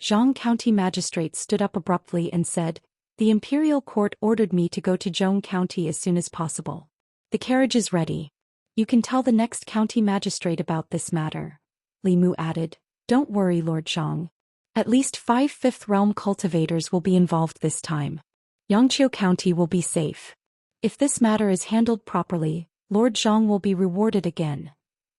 Zhang County magistrate stood up abruptly and said, the imperial court ordered me to go to Zhong County as soon as possible. The carriage is ready. You can tell the next county magistrate about this matter. Li Mu added, don't worry, Lord Zhang. At least 5 fifth realm cultivators will be involved this time. Xianxia County will be safe. If this matter is handled properly, Lord Zhang will be rewarded again.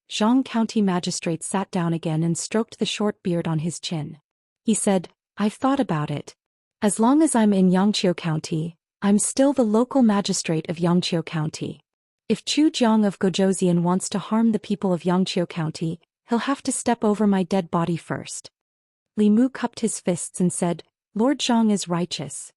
Zhang County magistrate sat down again and stroked the short beard on his chin. He said, I've thought about it. As long as I'm in Xianxia County, I'm still the local magistrate of Xianxia County. If Zhu Xian of Zhou wants to harm the people of Xianxia County, he'll have to step over my dead body first. Li Mu cupped his fists and said, Lord Zhang is righteous.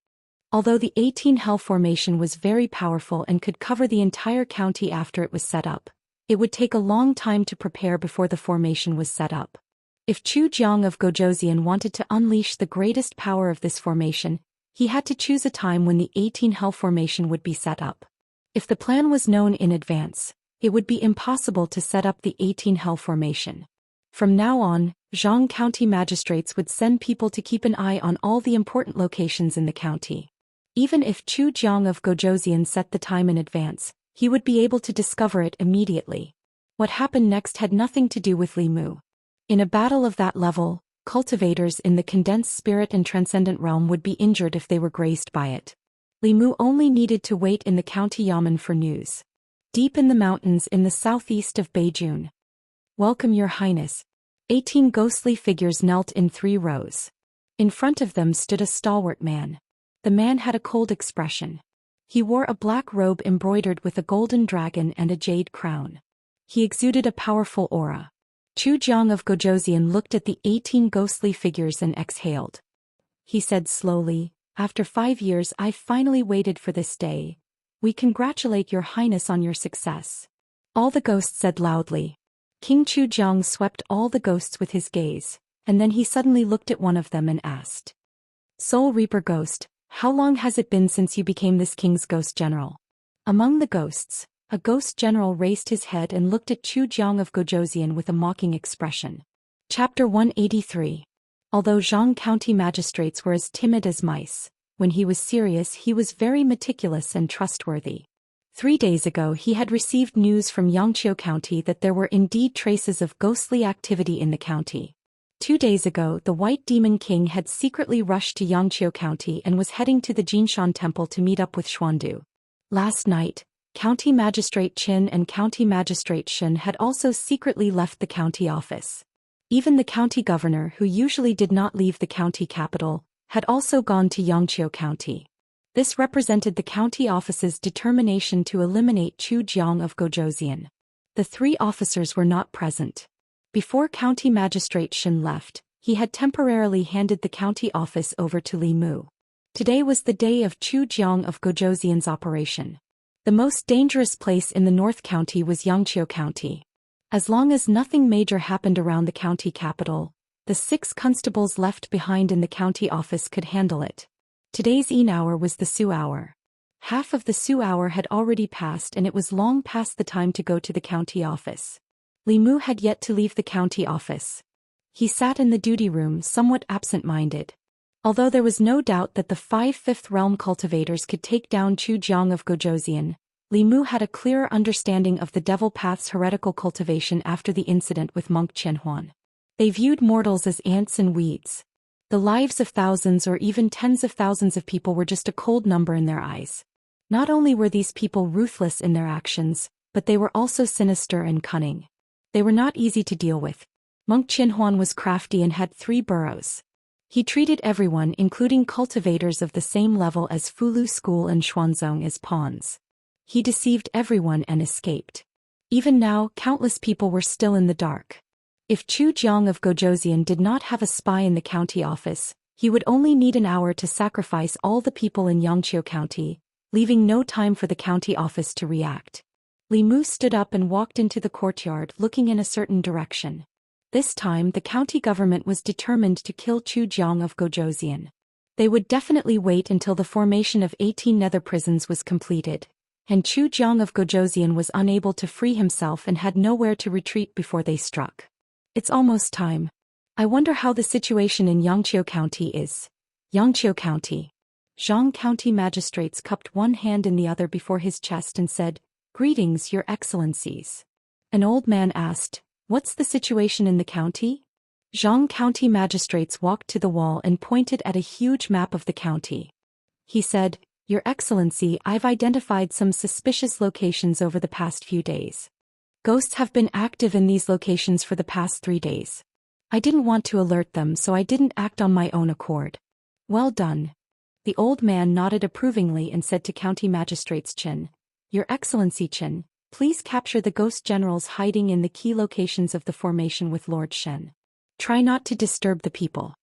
Although the 18 Hell formation was very powerful and could cover the entire county after it was set up, it would take a long time to prepare before the formation was set up. If Zhu Xian of Zhou wanted to unleash the greatest power of this formation, he had to choose a time when the 18 Hell formation would be set up. If the plan was known in advance, it would be impossible to set up the 18 Hell formation. From now on, Zhang County magistrates would send people to keep an eye on all the important locations in the county. Even if Zhu Xian of Zhou set the time in advance, he would be able to discover it immediately. What happened next had nothing to do with Li Mu. In a battle of that level, cultivators in the condensed spirit and transcendent realm would be injured if they were grazed by it. Li Mu only needed to wait in the county yamen for news. Deep in the mountains in the southeast of Beijing. Welcome, Your Highness. 18 ghostly figures knelt in 3 rows. In front of them stood a stalwart man. The man had a cold expression. He wore a black robe embroidered with a golden dragon and a jade crown. He exuded a powerful aura. Zhu Xian of Zhou looked at the 18 ghostly figures and exhaled. He said slowly, after 5 years I've finally waited for this day. We congratulate Your Highness on your success. All the ghosts said loudly. King Zhu Xian swept all the ghosts with his gaze, and then he suddenly looked at one of them and asked. Soul Reaper Ghost, how long has it been since you became this king's ghost general? Among the ghosts, a ghost general raised his head and looked at Zhu Xian of Zhou with a mocking expression. Chapter 183. Although Zhang County magistrates were as timid as mice, when he was serious he was very meticulous and trustworthy. 3 days ago he had received news from Xianxia County that there were indeed traces of ghostly activity in the county. 2 days ago the White Demon King had secretly rushed to Xianxia County and was heading to the Jinshan Temple to meet up with Xuandu. Last night, County Magistrate Qin and County Magistrate Shen had also secretly left the county office. Even the county governor, who usually did not leave the county capital, had also gone to Xianxia County. This represented the county office's determination to eliminate Zhu Xian of Zhou. The 3 officers were not present. Before County Magistrate Shen left, he had temporarily handed the county office over to Li Mu. Today was the day of Zhu Xian of Zhou's operation. The most dangerous place in the North County was Xianxia County. As long as nothing major happened around the county capital, the 6 constables left behind in the county office could handle it. Today's hour was the Su hour. Half of the Su hour had already passed and it was long past the time to go to the county office. Li Mu had yet to leave the county office. He sat in the duty room somewhat absent-minded. Although there was no doubt that the 5 fifth realm cultivators could take down Zhu Xian of Zhou, Li Mu had a clearer understanding of the devil path's heretical cultivation after the incident with monk Qianhuan. They viewed mortals as ants and weeds. The lives of thousands or even tens of thousands of people were just a cold number in their eyes. Not only were these people ruthless in their actions, but they were also sinister and cunning. They were not easy to deal with. Monk Qianhuan was crafty and had 3 burrows. He treated everyone, including cultivators of the same level as Fulu School and Xuanzong, as pawns. He deceived everyone and escaped. Even now, countless people were still in the dark. If Chu Jiang of Gozhouzian did not have a spy in the county office, he would only need an hour to sacrifice all the people in Yangqiu County, leaving no time for the county office to react. Li Mu stood up and walked into the courtyard, looking in a certain direction. This time the county government was determined to kill Chu Jiang of Gozhouzian. They would definitely wait until the formation of 18 nether prisons was completed, and Chu Jiang of Gozhouzian was unable to free himself and had nowhere to retreat before they struck. It's almost time. I wonder how the situation in Yangqiu County is. Yangqiu County. Zhang County magistrates cupped one hand in the other before his chest and said, "Greetings, Your Excellencies." An old man asked, "What's the situation in the county?" Zhang County magistrates walked to the wall and pointed at a huge map of the county. He said, "Your Excellency, I've identified some suspicious locations over the past few days. Ghosts have been active in these locations for the past 3 days. I didn't want to alert them, so I didn't act on my own accord." "Well done." The old man nodded approvingly and said to County Magistrates Chen, "Your Excellency Chen, please capture the ghost generals hiding in the key locations of the formation with Lord Shen. Try not to disturb the people."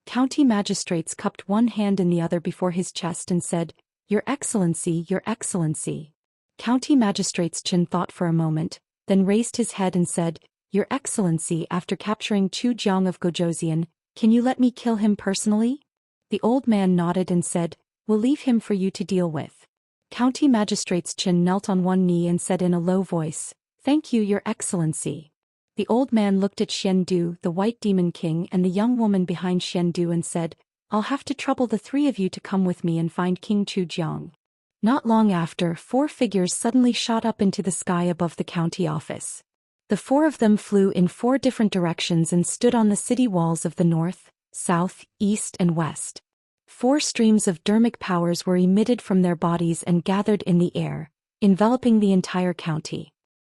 County magistrates cupped one hand in the other before his chest and said, "Your Excellency, Your Excellency." County magistrates Chen thought for a moment, then raised his head and said, "Your Excellency, after capturing Chu Jiang of Gozhouzian, can you let me kill him personally?" The old man nodded and said, "We'll leave him for you to deal with." County magistrates Chen knelt on one knee and said in a low voice, "Thank you, Your Excellency." The old man looked at Xian Du, the White Demon King, and the young woman behind Xian Du and said, "I'll have to trouble the 3 of you to come with me and find King Chu Jiang." Not long after, 4 figures suddenly shot up into the sky above the county office. The 4 of them flew in 4 different directions and stood on the city walls of the north, south, east, and west. 4 streams of dermic powers were emitted from their bodies and gathered in the air, enveloping the entire county.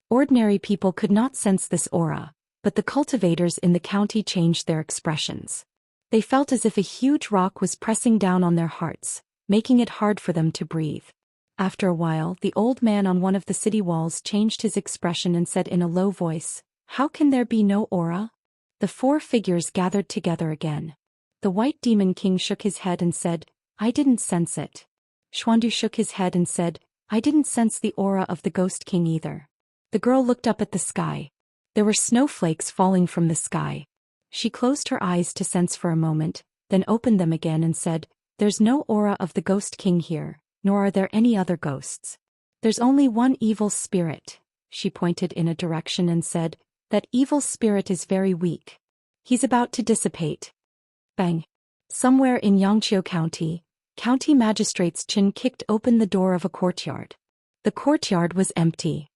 Ordinary people could not sense this aura, but the cultivators in the county changed their expressions. They felt as if a huge rock was pressing down on their hearts, making it hard for them to breathe. After a while, the old man on one of the city walls changed his expression and said in a low voice, "How can there be no aura?" The 4 figures gathered together again. The White Demon King shook his head and said, "I didn't sense it." Xuandu shook his head and said, "I didn't sense the aura of the Ghost King either." The girl looked up at the sky. There were snowflakes falling from the sky. She closed her eyes to sense for a moment, then opened them again and said, "There's no aura of the Ghost King here, nor are there any other ghosts. There's only one evil spirit." She pointed in a direction and said, "That evil spirit is very weak. He's about to dissipate." Bang! Somewhere in Yangqiu County, County Magistrates Chen kicked open the door of a courtyard. The courtyard was empty.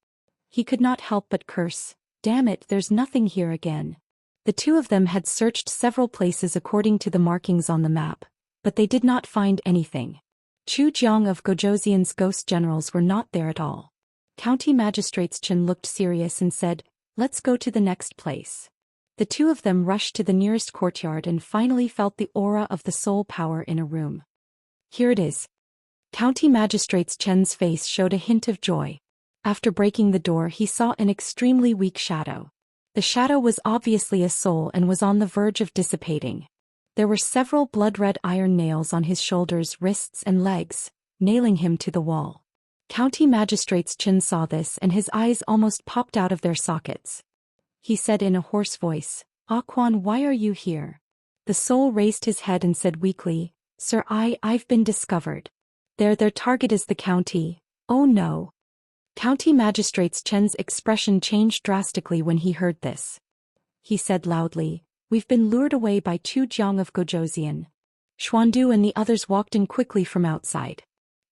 He could not help but curse, "Damn it, there's nothing here again." The 2 of them had searched several places according to the markings on the map, but they did not find anything. Chu Jiang of Gozhouzian's ghost generals were not there at all. County Magistrates Chen looked serious and said, "Let's go to the next place." The 2 of them rushed to the nearest courtyard and finally felt the aura of the soul power in a room. "Here it is." County Magistrates Chen's face showed a hint of joy. After breaking the door, he saw an extremely weak shadow. The shadow was obviously a soul and was on the verge of dissipating. There were several blood-red iron nails on his shoulders, wrists, and legs, nailing him to the wall. County Magistrates Chen saw this and his eyes almost popped out of their sockets. He said in a hoarse voice, "Ah Quan, why are you here?" The soul raised his head and said weakly, "Sir, I've been discovered. Their target is the county." "Oh no." County Magistrates Chen's expression changed drastically when he heard this. He said loudly, "We've been lured away by Chu Jiang of Gozhouzian." Xuandu and the others walked in quickly from outside.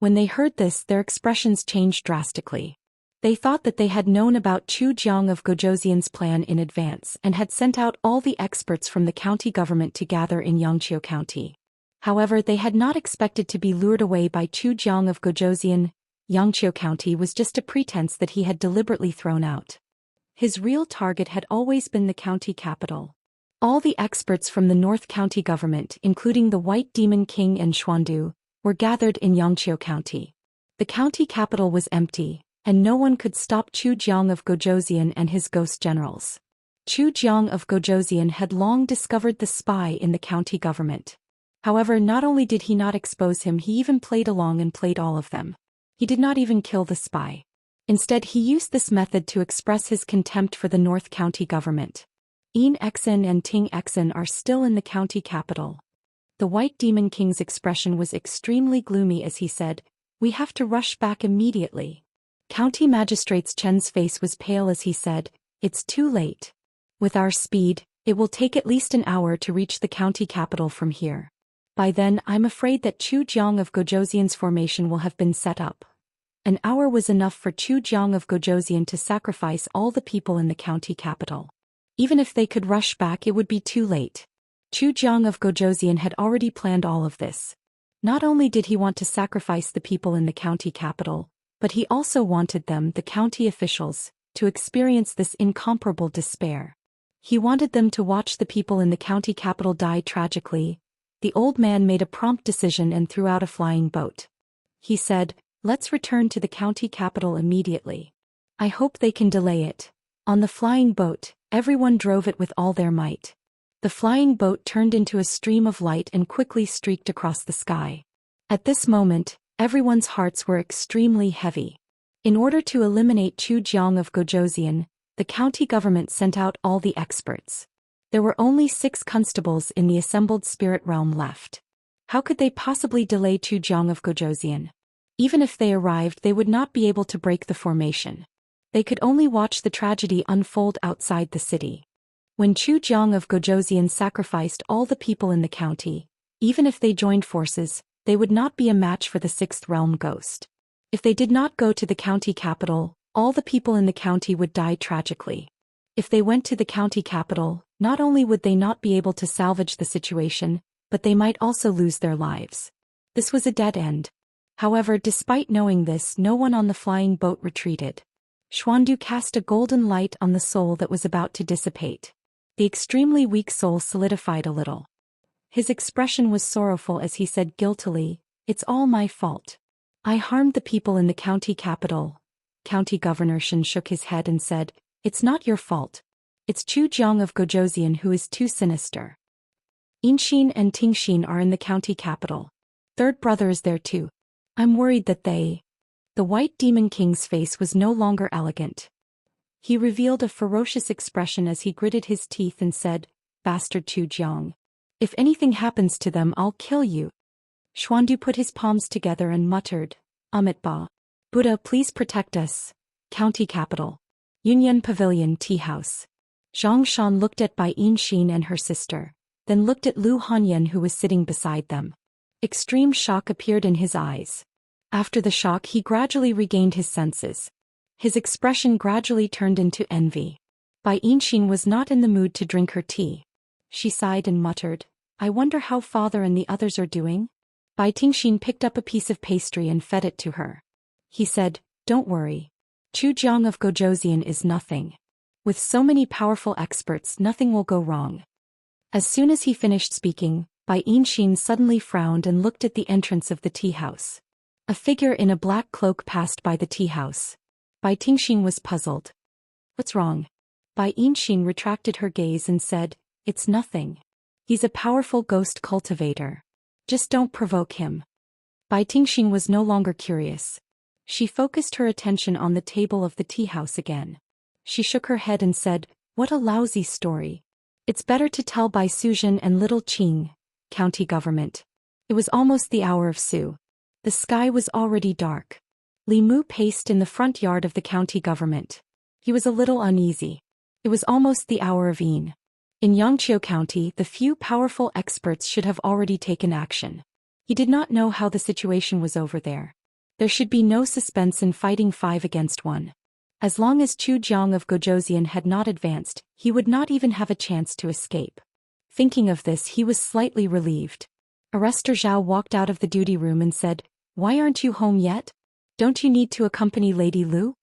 When they heard this, their expressions changed drastically. They thought that they had known about Chu Jiang of Gojosian's plan in advance and had sent out all the experts from the county government to gather in Yangqiu County. However, they had not expected to be lured away by Chu Jiang of Gojosian. Yangqiu County was just a pretense that he had deliberately thrown out. His real target had always been the county capital. All the experts from the North County government, including the White Demon King and Xuandu, were gathered in Yangqiu County. The county capital was empty, and no one could stop Chu Jiang of Gojosian and his ghost generals. Chu Jiang of Gojosian had long discovered the spy in the county government. However, not only did he not expose him, he even played along and played all of them. He did not even kill the spy. Instead, he used this method to express his contempt for the North County government. Yin Exin and Ting Exin are still in the county capital. The White Demon King's expression was extremely gloomy as he said, "We have to rush back immediately." County Magistrate Chen's face was pale as he said, "It's too late. With our speed, it will take at least an hour to reach the county capital from here. By then, I'm afraid that Chu Jiang of Gojosian's formation will have been set up." An hour was enough for Chu Jiang of Gojosian to sacrifice all the people in the county capital. Even if they could rush back, it would be too late. Chu Jiang of Gojosian had already planned all of this. Not only did he want to sacrifice the people in the county capital, but he also wanted them, the county officials, to experience this incomparable despair. He wanted them to watch the people in the county capital die tragically. The old man made a prompt decision and threw out a flying boat. He said, "Let's return to the county capital immediately. I hope they can delay it." On the flying boat, everyone drove it with all their might. The flying boat turned into a stream of light and quickly streaked across the sky. At this moment, everyone's hearts were extremely heavy. In order to eliminate Chu Jiang of Gojosian, the county government sent out all the experts. There were only 6 constables in the assembled spirit realm left. How could they possibly delay Chu Jiang of Gojosian? Even if they arrived, they would not be able to break the formation. They could only watch the tragedy unfold outside the city. When Chu Jiang of Gojosian sacrificed all the people in the county, even if they joined forces, they would not be a match for the 6th realm ghost. If they did not go to the county capital, all the people in the county would die tragically. If they went to the county capital, not only would they not be able to salvage the situation, but they might also lose their lives. This was a dead end. However, despite knowing this, no one on the flying boat retreated. Xuandu cast a golden light on the soul that was about to dissipate. The extremely weak soul solidified a little. His expression was sorrowful as he said guiltily, "It's all my fault. I harmed the people in the county capital." County Governor Shen shook his head and said, "It's not your fault. It's Chu Jiang of Gojosian who is too sinister. Yinxin and Tingxin are in the county capital. Third brother is there too. I'm worried that they..." The White Demon King's face was no longer elegant. He revealed a ferocious expression as he gritted his teeth and said, "Bastard Chu Jiang. If anything happens to them, I'll kill you." Xuandu put his palms together and muttered, "Amitabha. Buddha, please protect us." County capital. Yunyan Pavilion Tea House. Zhang Xian looked at Bai Yinxin and her sister, then looked at Lu Hanyan who was sitting beside them. Extreme shock appeared in his eyes. After the shock, he gradually regained his senses. His expression gradually turned into envy. Bai Yinxin was not in the mood to drink her tea. She sighed and muttered, "I wonder how father and the others are doing?" Bai Tingxin picked up a piece of pastry and fed it to her. He said, "Don't worry. Chu Jiang of Gojosian is nothing. With so many powerful experts, nothing will go wrong." As soon as he finished speaking, Bai Yinxin suddenly frowned and looked at the entrance of the tea house. A figure in a black cloak passed by the tea house. Bai Tingxin was puzzled. "What's wrong?" Bai Yinxin retracted her gaze and said, "It's nothing. He's a powerful ghost cultivator. Just don't provoke him." Bai Tingxin was no longer curious. She focused her attention on the table of the tea house again. She shook her head and said, "What a lousy story. It's better to tell Bai Suzhen and Little Qing, county government." It was almost the hour of Su. The sky was already dark. Li Mu paced in the front yard of the county government. He was a little uneasy. It was almost the hour of Yin. In Yangqiu County, the few powerful experts should have already taken action. He did not know how the situation was over there. There should be no suspense in fighting 5 against 1. As long as Chu Jiang of Gojosian had not advanced, he would not even have a chance to escape. Thinking of this, he was slightly relieved. Arrestor Zhao walked out of the duty room and said, "Why aren't you home yet? Don't you need to accompany Lady Lu?"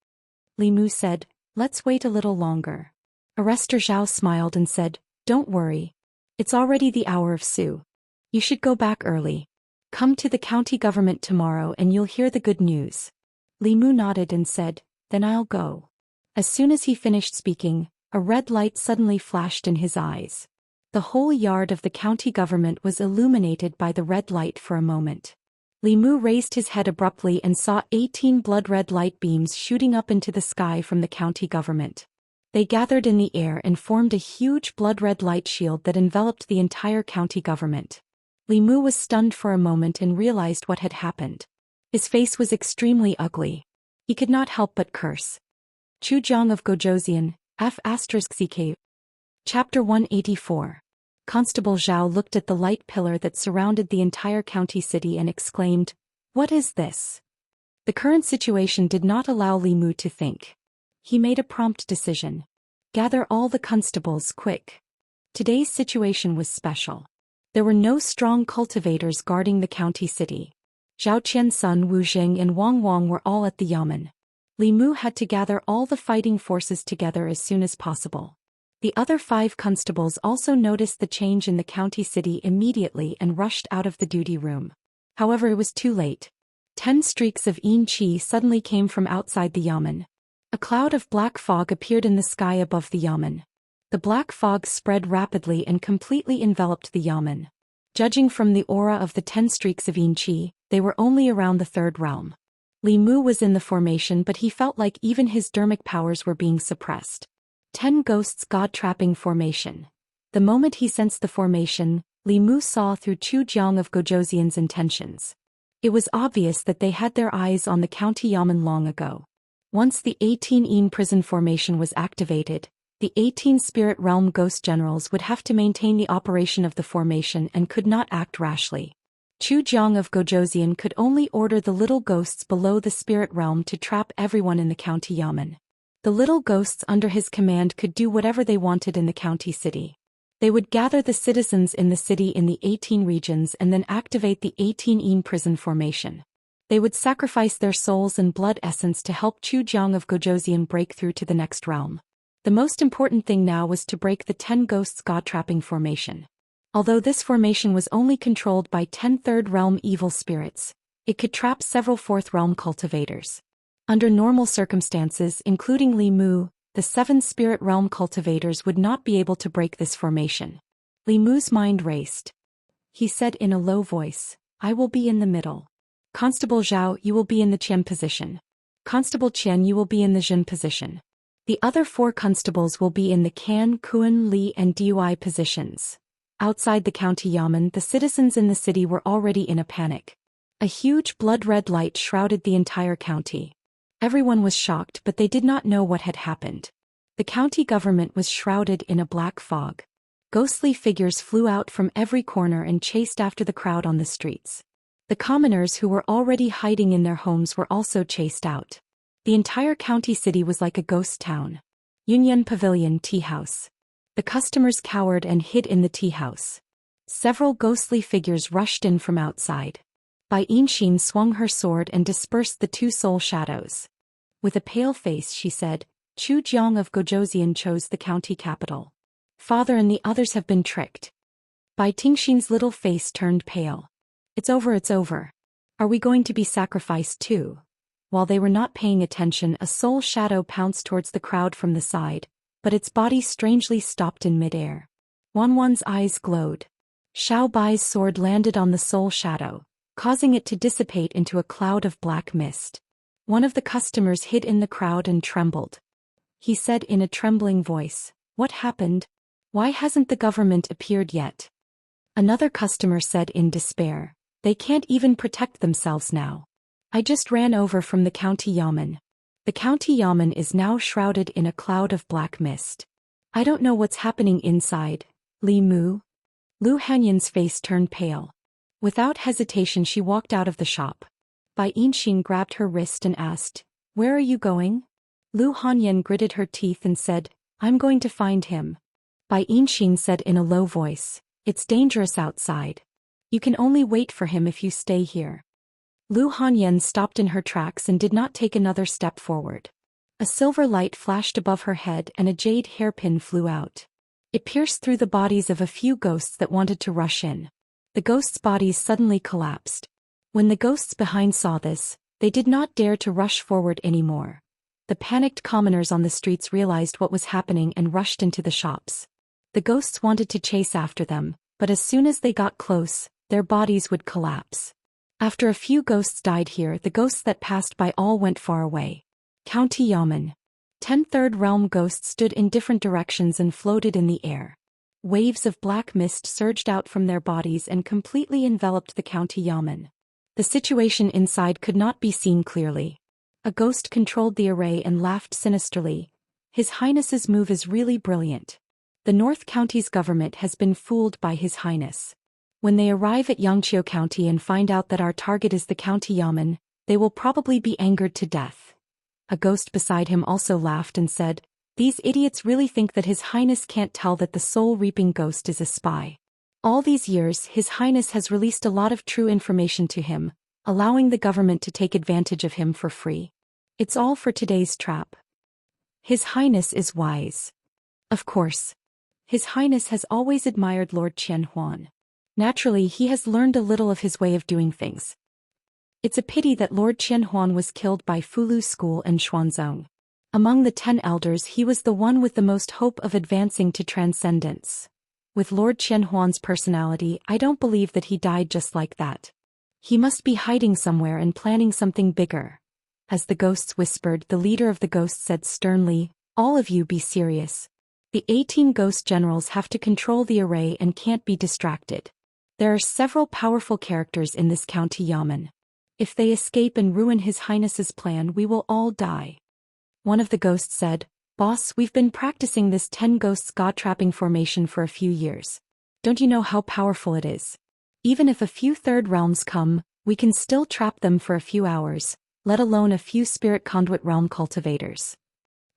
Li Mu said, "Let's wait a little longer." Arrestor Zhao smiled and said, "Don't worry. It's already the hour of Su. You should go back early. Come to the county government tomorrow and you'll hear the good news." Li Mu nodded and said, "Then I'll go." As soon as he finished speaking, a red light suddenly flashed in his eyes. The whole yard of the county government was illuminated by the red light for a moment. Li Mu raised his head abruptly and saw 18 blood-red light beams shooting up into the sky from the county government. They gathered in the air and formed a huge blood-red light shield that enveloped the entire county government. Li Mu was stunned for a moment and realized what had happened. His face was extremely ugly. He could not help but curse. Chu Jiang of Gojosian, F***CK. Chapter 184. Constable Zhao looked at the light pillar that surrounded the entire county city and exclaimed, "What is this?" The current situation did not allow Li Mu to think. He made a prompt decision. "Gather all the constables, quick." Today's situation was special. There were no strong cultivators guarding the county city. Zhao Qian's son Wu Jing and Wang Wang were all at the yamen. Li Mu had to gather all the fighting forces together as soon as possible. The other 5 constables also noticed the change in the county city immediately and rushed out of the duty room. However, it was too late. 10 streaks of yin qi suddenly came from outside the yamen. A cloud of black fog appeared in the sky above the yamen. The black fog spread rapidly and completely enveloped the yamen. Judging from the aura of the 10 streaks of yin qi, they were only around the 3rd realm. Li Mu was in the formation, but he felt like even his dermic powers were being suppressed. 10 Ghosts God-trapping formation. The moment he sensed the formation, Li Mu saw through Chu Jiang of Gojosian's intentions. It was obvious that they had their eyes on the county yamen long ago. Once the 18 Yin prison formation was activated, the 18 spirit realm ghost generals would have to maintain the operation of the formation and could not act rashly. Chu Jiang of Gojosian could only order the little ghosts below the spirit realm to trap everyone in the county yamen. The little ghosts under his command could do whatever they wanted in the county city. They would gather the citizens in the city in the 18 regions and then activate the 18 Yin prison formation. They would sacrifice their souls and blood essence to help Chu Jiang of Gojosian break through to the next realm. The most important thing now was to break the 10 Ghosts God-trapping formation. Although this formation was only controlled by 10 third realm evil spirits, it could trap several 4th realm cultivators. Under normal circumstances, including Li Mu, the 7 spirit realm cultivators would not be able to break this formation. Li Mu's mind raced. He said in a low voice, "I will be in the middle. Constable Zhao, you will be in the Qian position. Constable Qian, you will be in the Jin position. The other 4 constables will be in the Can, Kuan, Li and Dui positions." Outside the county yamen, the citizens in the city were already in a panic. A huge blood-red light shrouded the entire county. Everyone was shocked, but they did not know what had happened. The county government was shrouded in a black fog. Ghostly figures flew out from every corner and chased after the crowd on the streets. The commoners who were already hiding in their homes were also chased out. The entire county city was like a ghost town. Yunyan Pavilion Tea House. The customers cowered and hid in the tea house. Several ghostly figures rushed in from outside. Bai Yinxin swung her sword and dispersed the 2 soul shadows. With a pale face she said, "Chu Jiang of Gojosian chose the county capital. Father and the others have been tricked." Bai Tingxin's little face turned pale. It's over, it's over. Are we going to be sacrificed too?" While they were not paying attention, a soul shadow pounced towards the crowd from the side, but its body strangely stopped in midair. Wanwan's eyes glowed. Xiao Bai's sword landed on the soul shadow, causing it to dissipate into a cloud of black mist. One of the customers hid in the crowd and trembled. He said in a trembling voice, "What happened? Why hasn't the government appeared yet?" Another customer said in despair, "They can't even protect themselves now. I just ran over from the county yamen. The county yamen is now shrouded in a cloud of black mist. I don't know what's happening inside." Li Mu? Lu Hanyan's face turned pale. Without hesitation she walked out of the shop. Bai Yinxin grabbed her wrist and asked, "Where are you going?" Lu Hanyan gritted her teeth and said, "I'm going to find him." Bai Yinxin said in a low voice, "It's dangerous outside. You can only wait for him if you stay here." Lu Hanyan stopped in her tracks and did not take another step forward. A silver light flashed above her head and a jade hairpin flew out. It pierced through the bodies of a few ghosts that wanted to rush in. The ghosts' bodies suddenly collapsed. When the ghosts behind saw this, they did not dare to rush forward anymore. The panicked commoners on the streets realized what was happening and rushed into the shops. The ghosts wanted to chase after them, but as soon as they got close, their bodies would collapse. After a few ghosts died here, the ghosts that passed by all went far away. County Yamen. 10 Third Realm ghosts stood in different directions and floated in the air. Waves of black mist surged out from their bodies and completely enveloped the County Yamen. The situation inside could not be seen clearly. A ghost controlled the array and laughed sinisterly. "His Highness's move is really brilliant. The North County's government has been fooled by His Highness. When they arrive at Xianxia County and find out that our target is the County Yamen, they will probably be angered to death." A ghost beside him also laughed and said, "These idiots really think that His Highness can't tell that the soul-reaping ghost is a spy. All these years His Highness has released a lot of true information to him, allowing the government to take advantage of him for free. It's all for today's trap. His Highness is wise. Of course. His Highness has always admired Lord Qianhuan. Naturally, he has learned a little of his way of doing things. It's a pity that Lord Qianhuan was killed by Fulu School and Xuanzong. Among the 10 elders, he was the one with the most hope of advancing to transcendence. With Lord Qianhuan's personality, I don't believe that he died just like that. He must be hiding somewhere and planning something bigger." As the ghosts whispered, the leader of the ghosts said sternly, "All of you be serious. The 18 ghost generals have to control the array and can't be distracted. There are several powerful characters in this County Yamen. If they escape and ruin His Highness's plan, we will all die." One of the ghosts said, "Boss, we've been practicing this 10 ghosts god-trapping formation for a few years. Don't you know how powerful it is? Even if a few third realms come, we can still trap them for a few hours, let alone a few spirit conduit realm cultivators."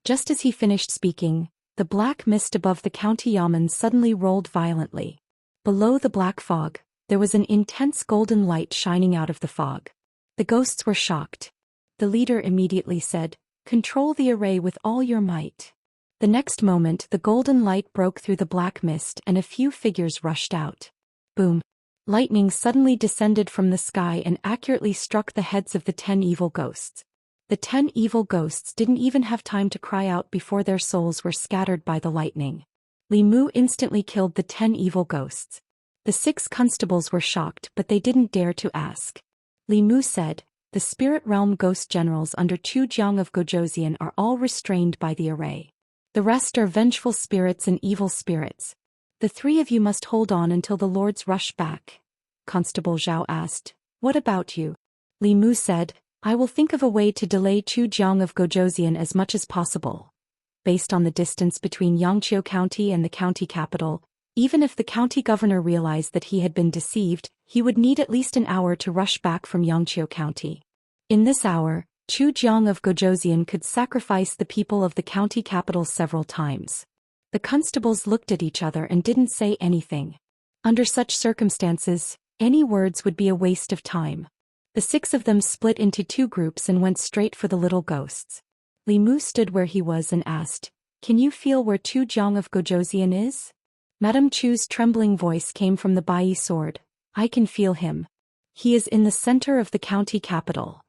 Just as he finished speaking, the black mist above the County Yamen suddenly rolled violently. Below the black fog, there was an intense golden light shining out of the fog. The ghosts were shocked. The leader immediately said, "Control the array with all your might." The next moment, the golden light broke through the black mist and a few figures rushed out. Boom! Lightning suddenly descended from the sky and accurately struck the heads of the 10 evil ghosts. The 10 evil ghosts didn't even have time to cry out before their souls were scattered by the lightning. Li Mu instantly killed the 10 evil ghosts. The 6 constables were shocked, but they didn't dare to ask. Li Mu said, "The spirit realm ghost generals under Chu Jiang of Gojosian are all restrained by the array. The rest are vengeful spirits and evil spirits. The 3 of you must hold on until the lords rush back." Constable Zhao asked, "What about you?" Li Mu said, "I will think of a way to delay Chu Jiang of Gojosian as much as possible. Based on the distance between Yangqiu County and the county capital, even if the county governor realized that he had been deceived, he would need at least an hour to rush back from Yangqiu County. In this hour, Chu Jiang of Gojosian could sacrifice the people of the county capital several times." The constables looked at each other and didn't say anything. Under such circumstances, any words would be a waste of time. The 6 of them split into 2 groups and went straight for the little ghosts. Li Mu stood where he was and asked, "Can you feel where Chu Jiang of Gojosian is?" Madame Chu's trembling voice came from the Bai sword. "I can feel him. He is in the center of the county capital."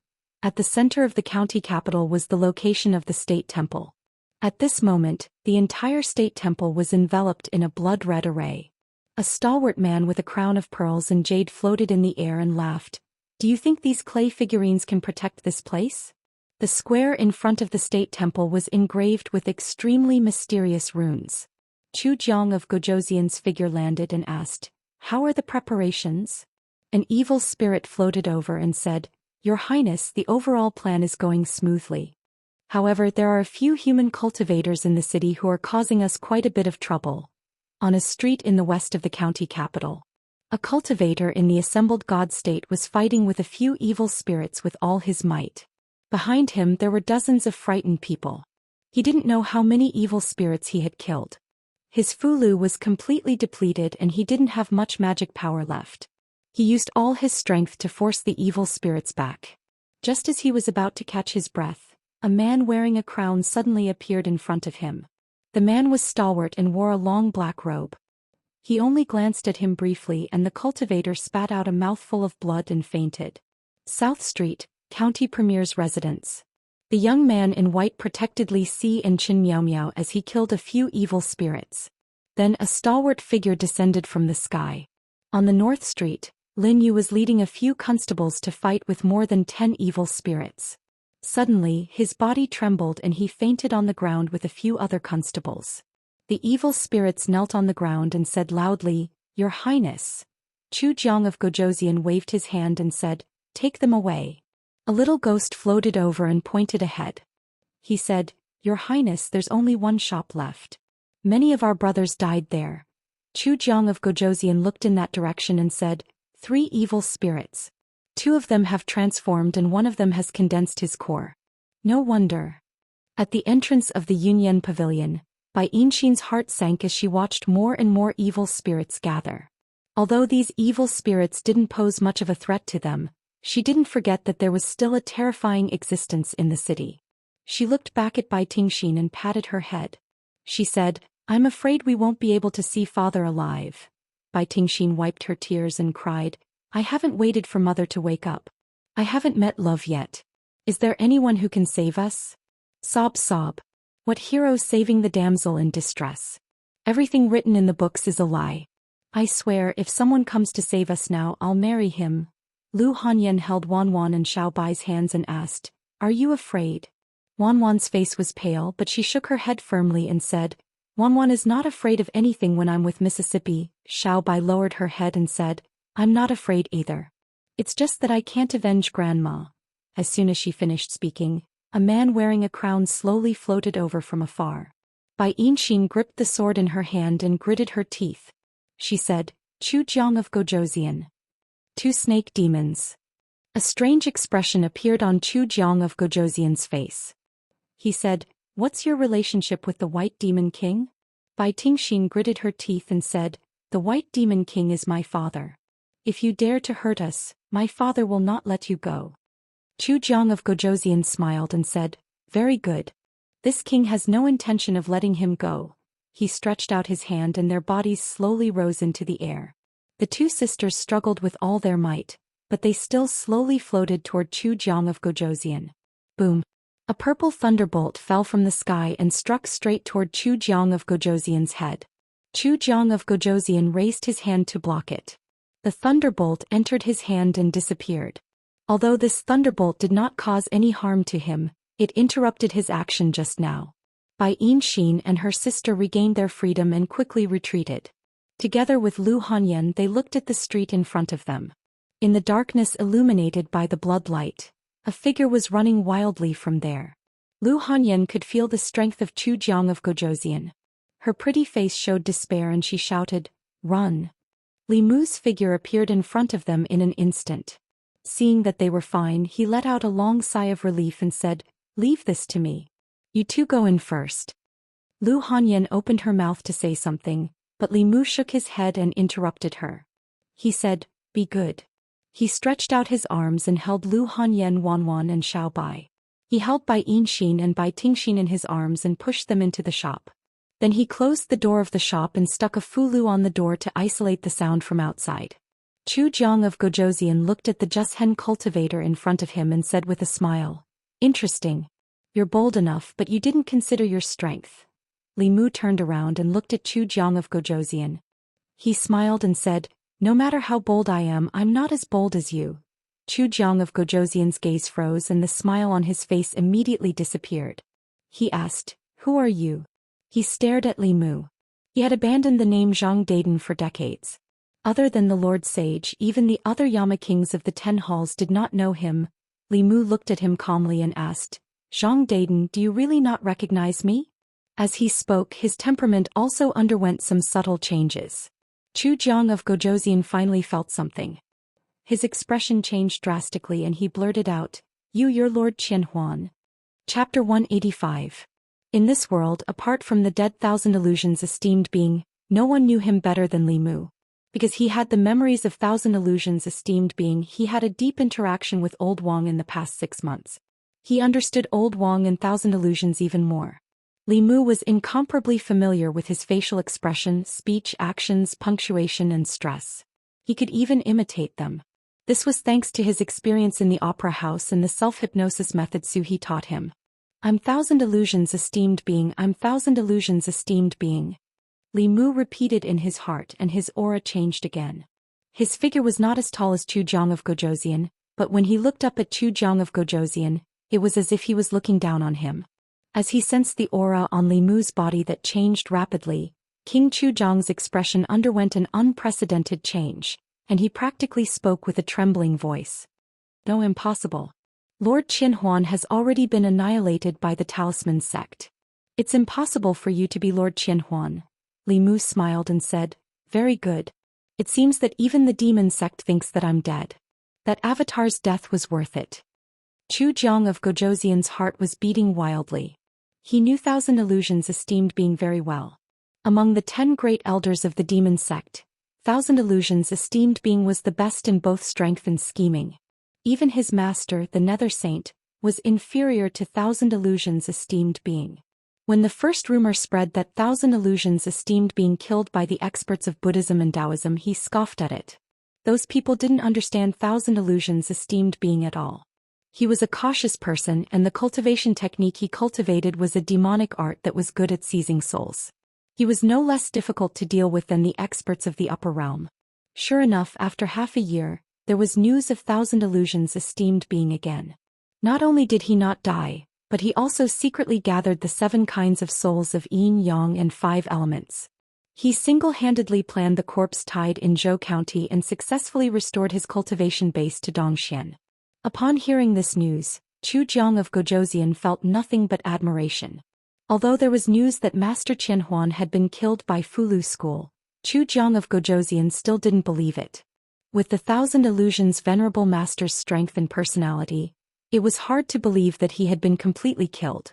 At the center of the county capital was the location of the state temple. At this moment, the entire state temple was enveloped in a blood-red array. A stalwart man with a crown of pearls and jade floated in the air and laughed. "Do you think these clay figurines can protect this place?" The square in front of the state temple was engraved with extremely mysterious runes. Chu Jiang of Gojosian's figure landed and asked, "How are the preparations?" An evil spirit floated over and said, "Your Highness, the overall plan is going smoothly. However, there are a few human cultivators in the city who are causing us quite a bit of trouble." On a street in the west of the county capital, A cultivator in the assembled god state was fighting with a few evil spirits with all his might. Behind him there were dozens of frightened people. He didn't know how many evil spirits he had killed. His fulu was completely depleted and he didn't have much magic power left. He used all his strength to force the evil spirits back. Just as he was about to catch his breath, a man wearing a crown suddenly appeared in front of him. The man was stalwart and wore a long black robe. He only glanced at him briefly and the cultivator spat out a mouthful of blood and fainted. South Street, County Premier's residence. The young man in white protected Li Si and Qin Miao Miao as he killed a few evil spirits. Then a stalwart figure descended from the sky. On the North Street, Lin Yu was leading a few constables to fight with more than 10 evil spirits. Suddenly, his body trembled and he fainted on the ground with a few other constables. The evil spirits knelt on the ground and said loudly, "Your Highness." Chu Jiang of Gojoseon waved his hand and said, "Take them away." A little ghost floated over and pointed ahead. He said, "Your Highness, there's only one shop left. Many of our brothers died there." Chu Jiang of Gojoseon looked in that direction and said, "3 evil spirits. 2 of them have transformed and 1 of them has condensed his core. No wonder." At the entrance of the Yunyan Pavilion, Bai Yinxin's heart sank as she watched more and more evil spirits gather. Although these evil spirits didn't pose much of a threat to them, she didn't forget that there was still a terrifying existence in the city. She looked back at Bai Tingxin and patted her head. She said, "I'm afraid we won't be able to see father alive." Bai Tingxin wiped her tears and cried, "I haven't waited for mother to wake up. I haven't met love yet. Is there anyone who can save us?" Sob sob. What hero saving the damsel in distress? Everything written in the books is a lie. I swear if someone comes to save us now I'll marry him. Lu Hanyan held Wanwan and Xiao Bai's hands and asked, "Are you afraid?" Wanwan's face was pale but she shook her head firmly and said, "Wanwan is not afraid of anything when I'm with Mississippi." Xiao Bai lowered her head and said, "I'm not afraid either. It's just that I can't avenge Grandma." As soon as she finished speaking, a man wearing a crown slowly floated over from afar. Bai Yinxin gripped the sword in her hand and gritted her teeth. She said, "Chu Jiang of Gojoseon. 2 snake demons." A strange expression appeared on Chu Jiang of Gojoseon's face. He said, "What's your relationship with the White Demon King?" Bai Tingxin gritted her teeth and said, "The White Demon King is my father. If you dare to hurt us, my father will not let you go." Chu Jiang of Gojoseon smiled and said, "Very good. This king has no intention of letting him go." He stretched out his hand and their bodies slowly rose into the air. The 2 sisters struggled with all their might, but they still slowly floated toward Chu Jiang of Gojoseon. Boom! A purple thunderbolt fell from the sky and struck straight toward Chu Jiang of Gojoseon's head. Chu Jiang of Gojoseon raised his hand to block it. The thunderbolt entered his hand and disappeared. Although this thunderbolt did not cause any harm to him, it interrupted his action just now. Bai Yinxin and her sister regained their freedom and quickly retreated. Together with Lu Hanyan they looked at the street in front of them. In the darkness illuminated by the blood light, a figure was running wildly from there. Lu Hanyan could feel the strength of Chu Jiang of Gojoseon. Her pretty face showed despair and she shouted, "Run!" Li Mu's figure appeared in front of them in an instant. Seeing that they were fine, he let out a long sigh of relief and said, "Leave this to me. You 2 go in first." Lu Hanyan opened her mouth to say something, but Li Mu shook his head and interrupted her. He said, "Be good." He stretched out his arms and held Lu Hanyan, Wanwan and Xiao Bai. He held Bai Yinxin and Bai Tingxin in his arms and pushed them into the shop. Then he closed the door of the shop and stuck a fulu on the door to isolate the sound from outside. Chu Jiang of Gojoseon looked at the Jushen cultivator in front of him and said with a smile, "Interesting. You're bold enough but you didn't consider your strength." Li Mu turned around and looked at Chu Jiang of Gojoseon. He smiled and said, "No matter how bold I am, I'm not as bold as you." Chu Jiang of Gojoseon's gaze froze and the smile on his face immediately disappeared. He asked, "Who are you?" He stared at Li Mu. He had abandoned the name Zhang Daiden for decades. Other than the Lord Sage, even the other Yama kings of the 10 halls did not know him. Li Mu looked at him calmly and asked, "Zhang Daiden, do you really not recognize me?" As he spoke, his temperament also underwent some subtle changes. Chu Jiang of Gojoseon finally felt something. His expression changed drastically and he blurted out, You're Lord Qianhuan. Chapter 185. In this world, apart from the dead Thousand Illusions esteemed being, no one knew him better than Li Mu. Because he had the memories of Thousand Illusions esteemed being, he had a deep interaction with Old Wang in the past 6 months. He understood Old Wang and Thousand Illusions even more. Li Mu was incomparably familiar with his facial expression, speech, actions, punctuation and stress. He could even imitate them. This was thanks to his experience in the opera house and the self-hypnosis method Suhi taught him. I'm Thousand Illusions esteemed being, I'm Thousand Illusions esteemed being. Li Mu repeated in his heart and his aura changed again. His figure was not as tall as Chu Jiang of Gojoseon, but when he looked up at Chu Jiang of Gojoseon, it was as if he was looking down on him. As he sensed the aura on Li Mu's body that changed rapidly, King Chu Jiang's expression underwent an unprecedented change, and he practically spoke with a trembling voice. No, impossible. Lord Qianhuan has already been annihilated by the Talisman sect. It's impossible for you to be Lord Qianhuan. Li Mu smiled and said, Very good. It seems that even the demon sect thinks that I'm dead. That avatar's death was worth it. Chu Jiang of Gojoseon's heart was beating wildly. He knew Thousand Illusions esteemed being very well. Among the 10 great elders of the demon sect, Thousand Illusions esteemed being was the best in both strength and scheming. Even his master, the Nether Saint, was inferior to Thousand Illusions esteemed being. When the first rumor spread that Thousand Illusions esteemed being killed by the experts of Buddhism and Taoism, he scoffed at it. Those people didn't understand Thousand Illusions esteemed being at all. He was a cautious person and the cultivation technique he cultivated was a demonic art that was good at seizing souls. He was no less difficult to deal with than the experts of the upper realm. Sure enough, after half a year, there was news of Thousand Illusions esteemed being again. Not only did he not die, but he also secretly gathered the 7 kinds of souls of yin, yang and 5 elements. He single-handedly planned the corpse tide in Zhou County and successfully restored his cultivation base to Zhou Xian. Upon hearing this news, Chu Jiang of Gojoseon felt nothing but admiration. Although there was news that Master Qianhuan had been killed by Fulu School, Chu Jiang of Gojoseon still didn't believe it. With the Thousand Illusions' venerable master's strength and personality, it was hard to believe that he had been completely killed.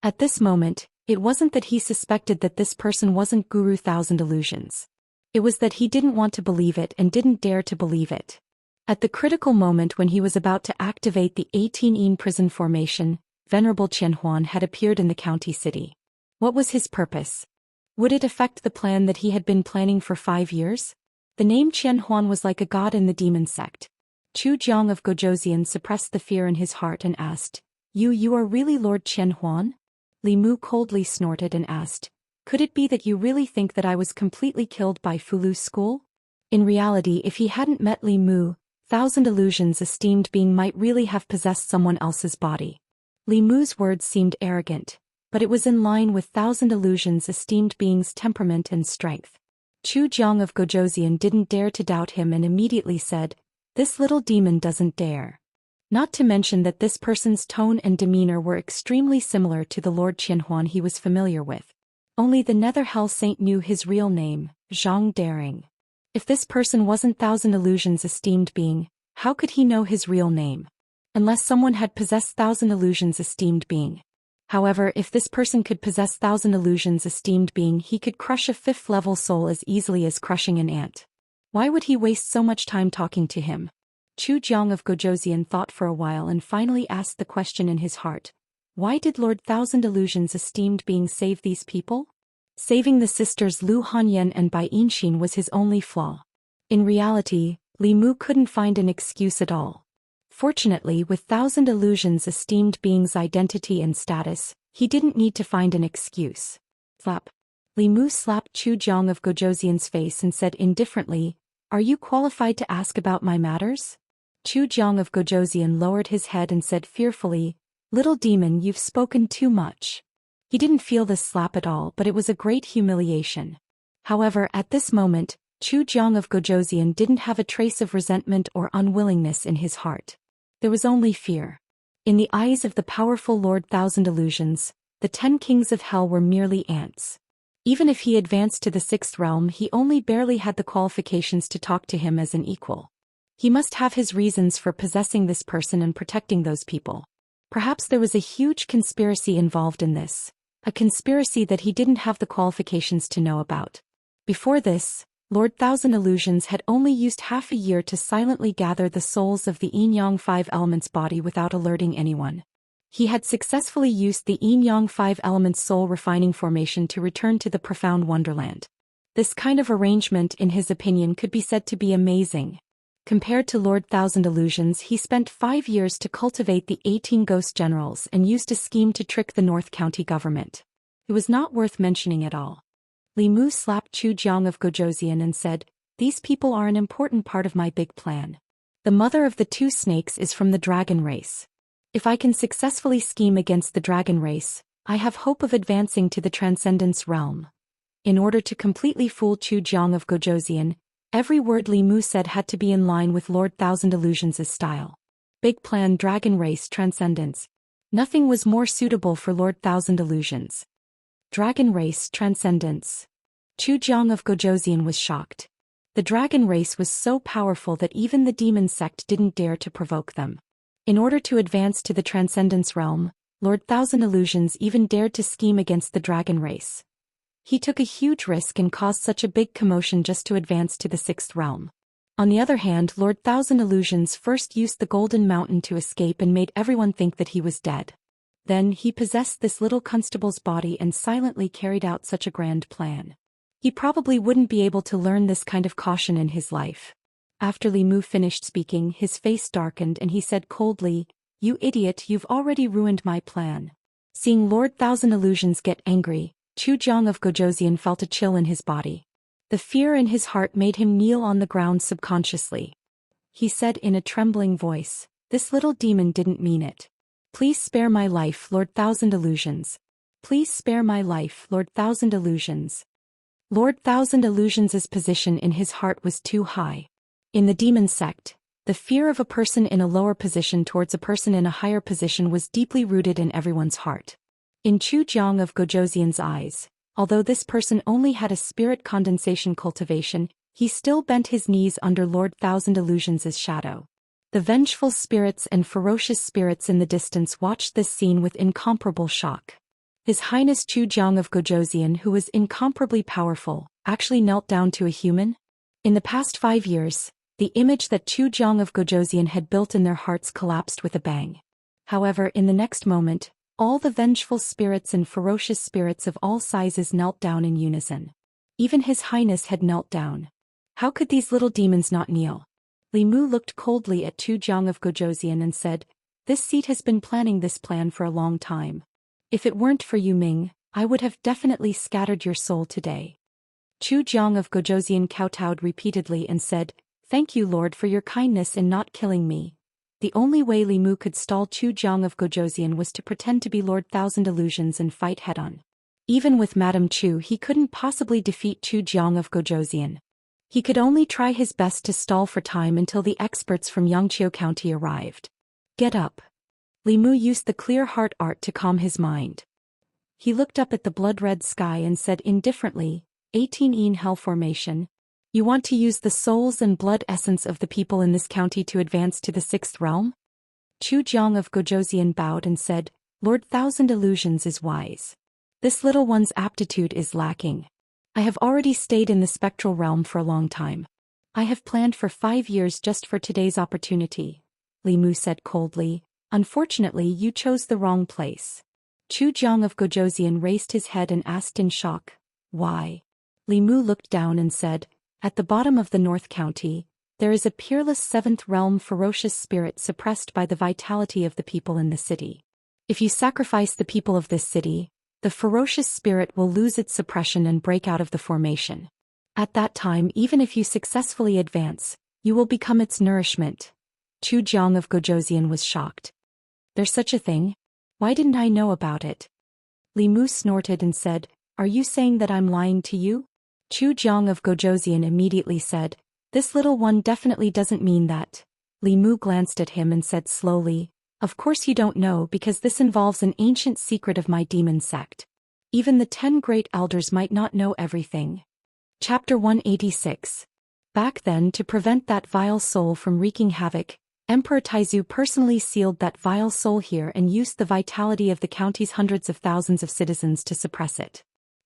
At this moment, it wasn't that he suspected that this person wasn't Guru Thousand Illusions. It was that he didn't want to believe it and didn't dare to believe it. At the critical moment when he was about to activate the 18-yin prison formation, Venerable Qianhuan had appeared in the county city. What was his purpose? Would it affect the plan that he had been planning for 5 years? The name Qianhuan was like a god in the demon sect. Chu Jiang of Gojoseon suppressed the fear in his heart and asked, You are really Lord Qianhuan? Li Mu coldly snorted and asked, Could it be that you really think that I was completely killed by Fulu School? In reality, if he hadn't met Li Mu, Thousand Illusions esteemed being might really have possessed someone else's body. Li Mu's words seemed arrogant, but it was in line with Thousand Illusions esteemed being's temperament and strength. Chu Jiang of Gojoseon didn't dare to doubt him and immediately said, This little demon doesn't dare. Not to mention that this person's tone and demeanor were extremely similar to the Lord Qianhuan he was familiar with. Only the Nether Hell Saint knew his real name, Zhang Daring. If this person wasn't Thousand Illusions esteemed being, how could he know his real name? Unless someone had possessed Thousand Illusions esteemed being. However, if this person could possess Thousand Illusions esteemed being, he could crush a 5th level soul as easily as crushing an ant. Why would he waste so much time talking to him? Chu Jiang of Gojoseon thought for a while and finally asked the question in his heart. Why did Lord Thousand Illusions esteemed being save these people? Saving the sisters Lu Hanyan and Bai Yinshin was his only flaw. In reality, Li Mu couldn't find an excuse at all. Fortunately, with Thousand Illusions esteemed being's identity and status, he didn't need to find an excuse. Slap. Li Mu slapped Chu Jiang of Gojoseon's face and said indifferently, Are you qualified to ask about my matters? Chu Jiang of Gojoseon lowered his head and said fearfully, Little demon, you've spoken too much. He didn't feel this slap at all, but it was a great humiliation. However, at this moment, Chu Jiang of Gojoseon didn't have a trace of resentment or unwillingness in his heart. There was only fear. In the eyes of the powerful Lord Thousand Illusions, the 10 kings of hell were merely ants. Even if he advanced to the sixth realm, he only barely had the qualifications to talk to him as an equal. He must have his reasons for possessing this person and protecting those people. Perhaps there was a huge conspiracy involved in this, a conspiracy that he didn't have the qualifications to know about. Before this, Lord Thousand Illusions had only used half a year to silently gather the souls of the Yin-Yang 5 Elements body without alerting anyone. He had successfully used the Yin-Yang 5 Elements soul refining formation to return to the profound wonderland. This kind of arrangement, in his opinion, could be said to be amazing. Compared to Lord Thousand Illusions, he spent 5 years to cultivate the 18 ghost generals and used a scheme to trick the North County government. It was not worth mentioning at all. Li Mu slapped Chu Jiang of Gojosian and said, "These people are an important part of my big plan. The mother of the two snakes is from the dragon race. If I can successfully scheme against the dragon race, I have hope of advancing to the transcendence realm." In order to completely fool Chu Jiang of Gojosian, every word Li Mu said had to be in line with Lord Thousand Illusions' style. Big plan, dragon race, transcendence. Nothing was more suitable for Lord Thousand Illusions. Dragon race, transcendence. Chu Jiang of Gojosian was shocked. The dragon race was so powerful that even the demon sect didn't dare to provoke them. In order to advance to the transcendence realm, Lord Thousand Illusions even dared to scheme against the dragon race. He took a huge risk and caused such a big commotion just to advance to the sixth realm. On the other hand, Lord Thousand Illusions first used the Golden Mountain to escape and made everyone think that he was dead. Then he possessed this little constable's body and silently carried out such a grand plan. He probably wouldn't be able to learn this kind of caution in his life. After Li Mu finished speaking, his face darkened and he said coldly, "You idiot, you've already ruined my plan." Seeing Lord Thousand Illusions get angry, Chu Jiang of Gojosian felt a chill in his body. The fear in his heart made him kneel on the ground subconsciously. He said in a trembling voice, "This little demon didn't mean it. Please spare my life, Lord Thousand Illusions. Please spare my life, Lord Thousand Illusions." Lord Thousand Illusions' position in his heart was too high. In the demon sect, the fear of a person in a lower position towards a person in a higher position was deeply rooted in everyone's heart. In Chu Jiang of Gojosian's eyes, although this person only had a spirit condensation cultivation, he still bent his knees under Lord Thousand Illusions' shadow. The vengeful spirits and ferocious spirits in the distance watched this scene with incomparable shock. His Highness Chu Jiang of Gojosian, who was incomparably powerful, actually knelt down to a human? In the past 5 years, the image that Chu Jiang of Gojosian had built in their hearts collapsed with a bang. However, in the next moment, all the vengeful spirits and ferocious spirits of all sizes knelt down in unison. Even His Highness had knelt down. How could these little demons not kneel? Li Mu looked coldly at Chu Jiang of Gojosian and said, "This seat has been planning this plan for a long time. If it weren't for you, Ming, I would have definitely scattered your soul today." Chu Jiang of Gojosian kowtowed repeatedly and said, "Thank you, Lord, for your kindness in not killing me." The only way Li Mu could stall Chu Jiang of Gojosian was to pretend to be Lord Thousand Illusions and fight head-on. Even with Madame Chu, he couldn't possibly defeat Chu Jiang of Gojosian. He could only try his best to stall for time until the experts from Yangqiu County arrived. "Get up." Li Mu used the clear heart art to calm his mind. He looked up at the blood-red sky and said indifferently, 18 Hell Formation. "You want to use the souls and blood essence of the people in this county to advance to the sixth realm?" Chu Jiang of Gojosian bowed and said, "Lord Thousand Illusions is wise. This little one's aptitude is lacking. I have already stayed in the spectral realm for a long time. I have planned for 5 years just for today's opportunity." Li Mu said coldly, "Unfortunately, you chose the wrong place." Chu Jiang of Gojosian raised his head and asked in shock, "Why?" Li Mu looked down and said, "At the bottom of the North County, there is a peerless seventh realm ferocious spirit suppressed by the vitality of the people in the city. If you sacrifice the people of this city, the ferocious spirit will lose its suppression and break out of the formation. At that time, even if you successfully advance, you will become its nourishment." Chu Jiang of Gojosian was shocked. "There's such a thing? Why didn't I know about it?" Li Mu snorted and said, "Are you saying that I'm lying to you?" Chu Jiang of Gojosian immediately said, "This little one definitely doesn't mean that." Li Mu glanced at him and said slowly, "Of course you don't know because this involves an ancient secret of my demon sect. Even the 10 great elders might not know everything. Chapter 186. Back then, to prevent that vile soul from wreaking havoc, Emperor Taizu personally sealed that vile soul here and used the vitality of the county's hundreds of thousands of citizens to suppress it.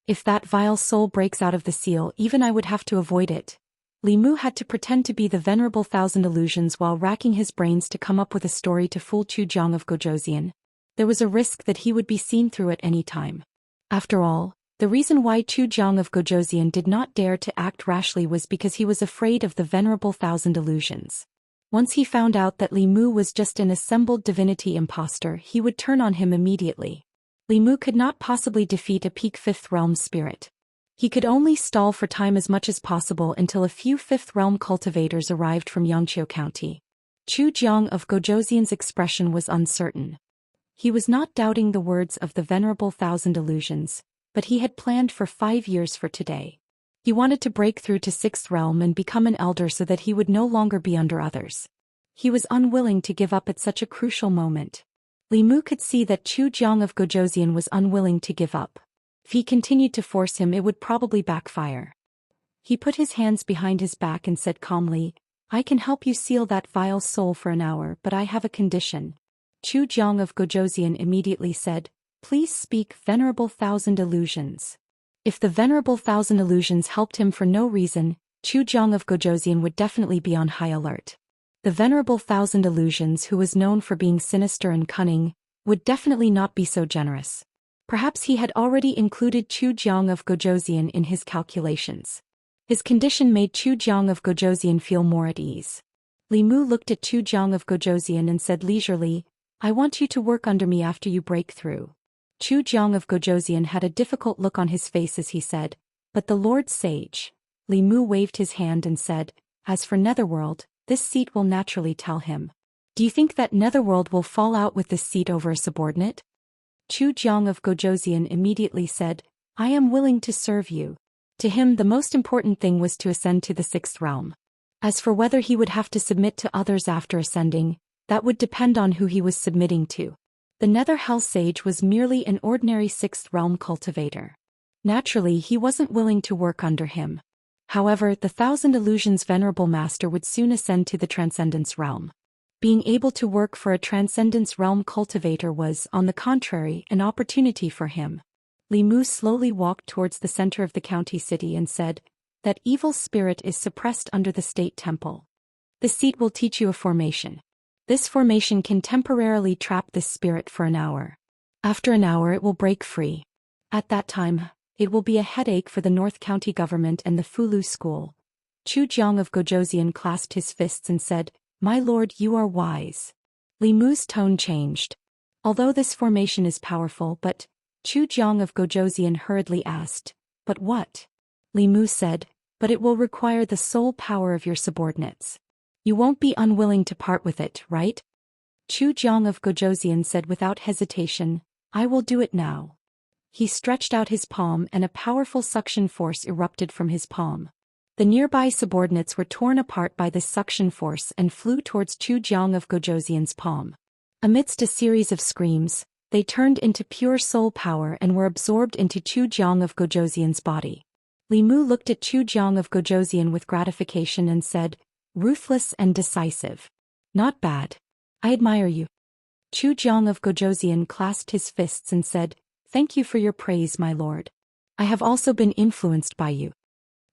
If that vile soul breaks out of the seal, even I would have to avoid it. Li Mu had to pretend to be the venerable thousand illusions while racking his brains to come up with a story to fool Chu Jiang of Gozhouzian. There was a risk that he would be seen through at any time. After all, the reason why Chu Jiang of Gozhouzian did not dare to act rashly was because he was afraid of the venerable thousand illusions. Once he found out that Li Mu was just an assembled divinity impostor, he would turn on him immediately. Li Mu could not possibly defeat a peak Fifth Realm spirit. He could only stall for time as much as possible until a few Fifth Realm cultivators arrived from Xianxia County. Chu Jiang of Gozhouzian's expression was uncertain. He was not doubting the words of the venerable thousand illusions, but he had planned for 5 years for today. He wanted to break through to Sixth Realm and become an elder so that he would no longer be under others. He was unwilling to give up at such a crucial moment. Li Mu could see that Chu Jiang of Gozhouzian was unwilling to give up. If he continued to force him, it would probably backfire. He put his hands behind his back and said calmly, "I can help you seal that vile soul for an hour, but I have a condition." Chu Jiang of Gozhouzian immediately said, "Please speak, venerable thousand illusions." If the venerable thousand illusions helped him for no reason, Chu Jiang of Gozhouzian would definitely be on high alert. The venerable thousand illusions, who was known for being sinister and cunning, would definitely not be so generous. Perhaps he had already included Chu Jiang of Gozhouzian in his calculations. His condition made Chu Jiang of Gozhouzian feel more at ease. Li Mu looked at Chu Jiang of Gozhouzian and said leisurely, "I want you to work under me after you break through." Chu Jiang of Gozhouzian had a difficult look on his face as he said, "But the Lord Sage." Li Mu waved his hand and said, "As for Netherworld, this seat will naturally tell him." "Do you think that Netherworld will fall out with this seat over a subordinate?" Chu Jiang of Gozhouzian immediately said, "I am willing to serve you." To him, the most important thing was to ascend to the Sixth Realm. As for whether he would have to submit to others after ascending, that would depend on who he was submitting to. The Nether Hell Sage was merely an ordinary Sixth Realm cultivator. Naturally, he wasn't willing to work under him. However, the Thousand Illusions Venerable Master would soon ascend to the Transcendence Realm. Being able to work for a Transcendence Realm cultivator was, on the contrary, an opportunity for him. Li Mu slowly walked towards the center of the county city and said, "That evil spirit is suppressed under the state temple. The seat will teach you a formation. This formation can temporarily trap this spirit for an hour. After an hour it will break free. At that time, it will be a headache for the North County government and the Fulu school." Chu Jiang of Gozhouzian clasped his fists and said, "My lord, you are wise." Li Mu's tone changed. "Although this formation is powerful, but..." Chu Jiang of Gozhouzian hurriedly asked, "But what?" Li Mu said, "But it will require the sole power of your subordinates. You won't be unwilling to part with it, right?" Chu Jiang of Gozhouzian said without hesitation, "I will do it now." He stretched out his palm and a powerful suction force erupted from his palm. The nearby subordinates were torn apart by this suction force and flew towards Chu Jiang of Gozhouzian's palm. Amidst a series of screams, they turned into pure soul power and were absorbed into Chu Jiang of Gozhouzian's body. Li Mu looked at Chu Jiang of Gozhouzian with gratification and said, "Ruthless and decisive. Not bad. I admire you." Chu Jiang of Gozhouzian clasped his fists and said, "Thank you for your praise, my lord. I have also been influenced by you."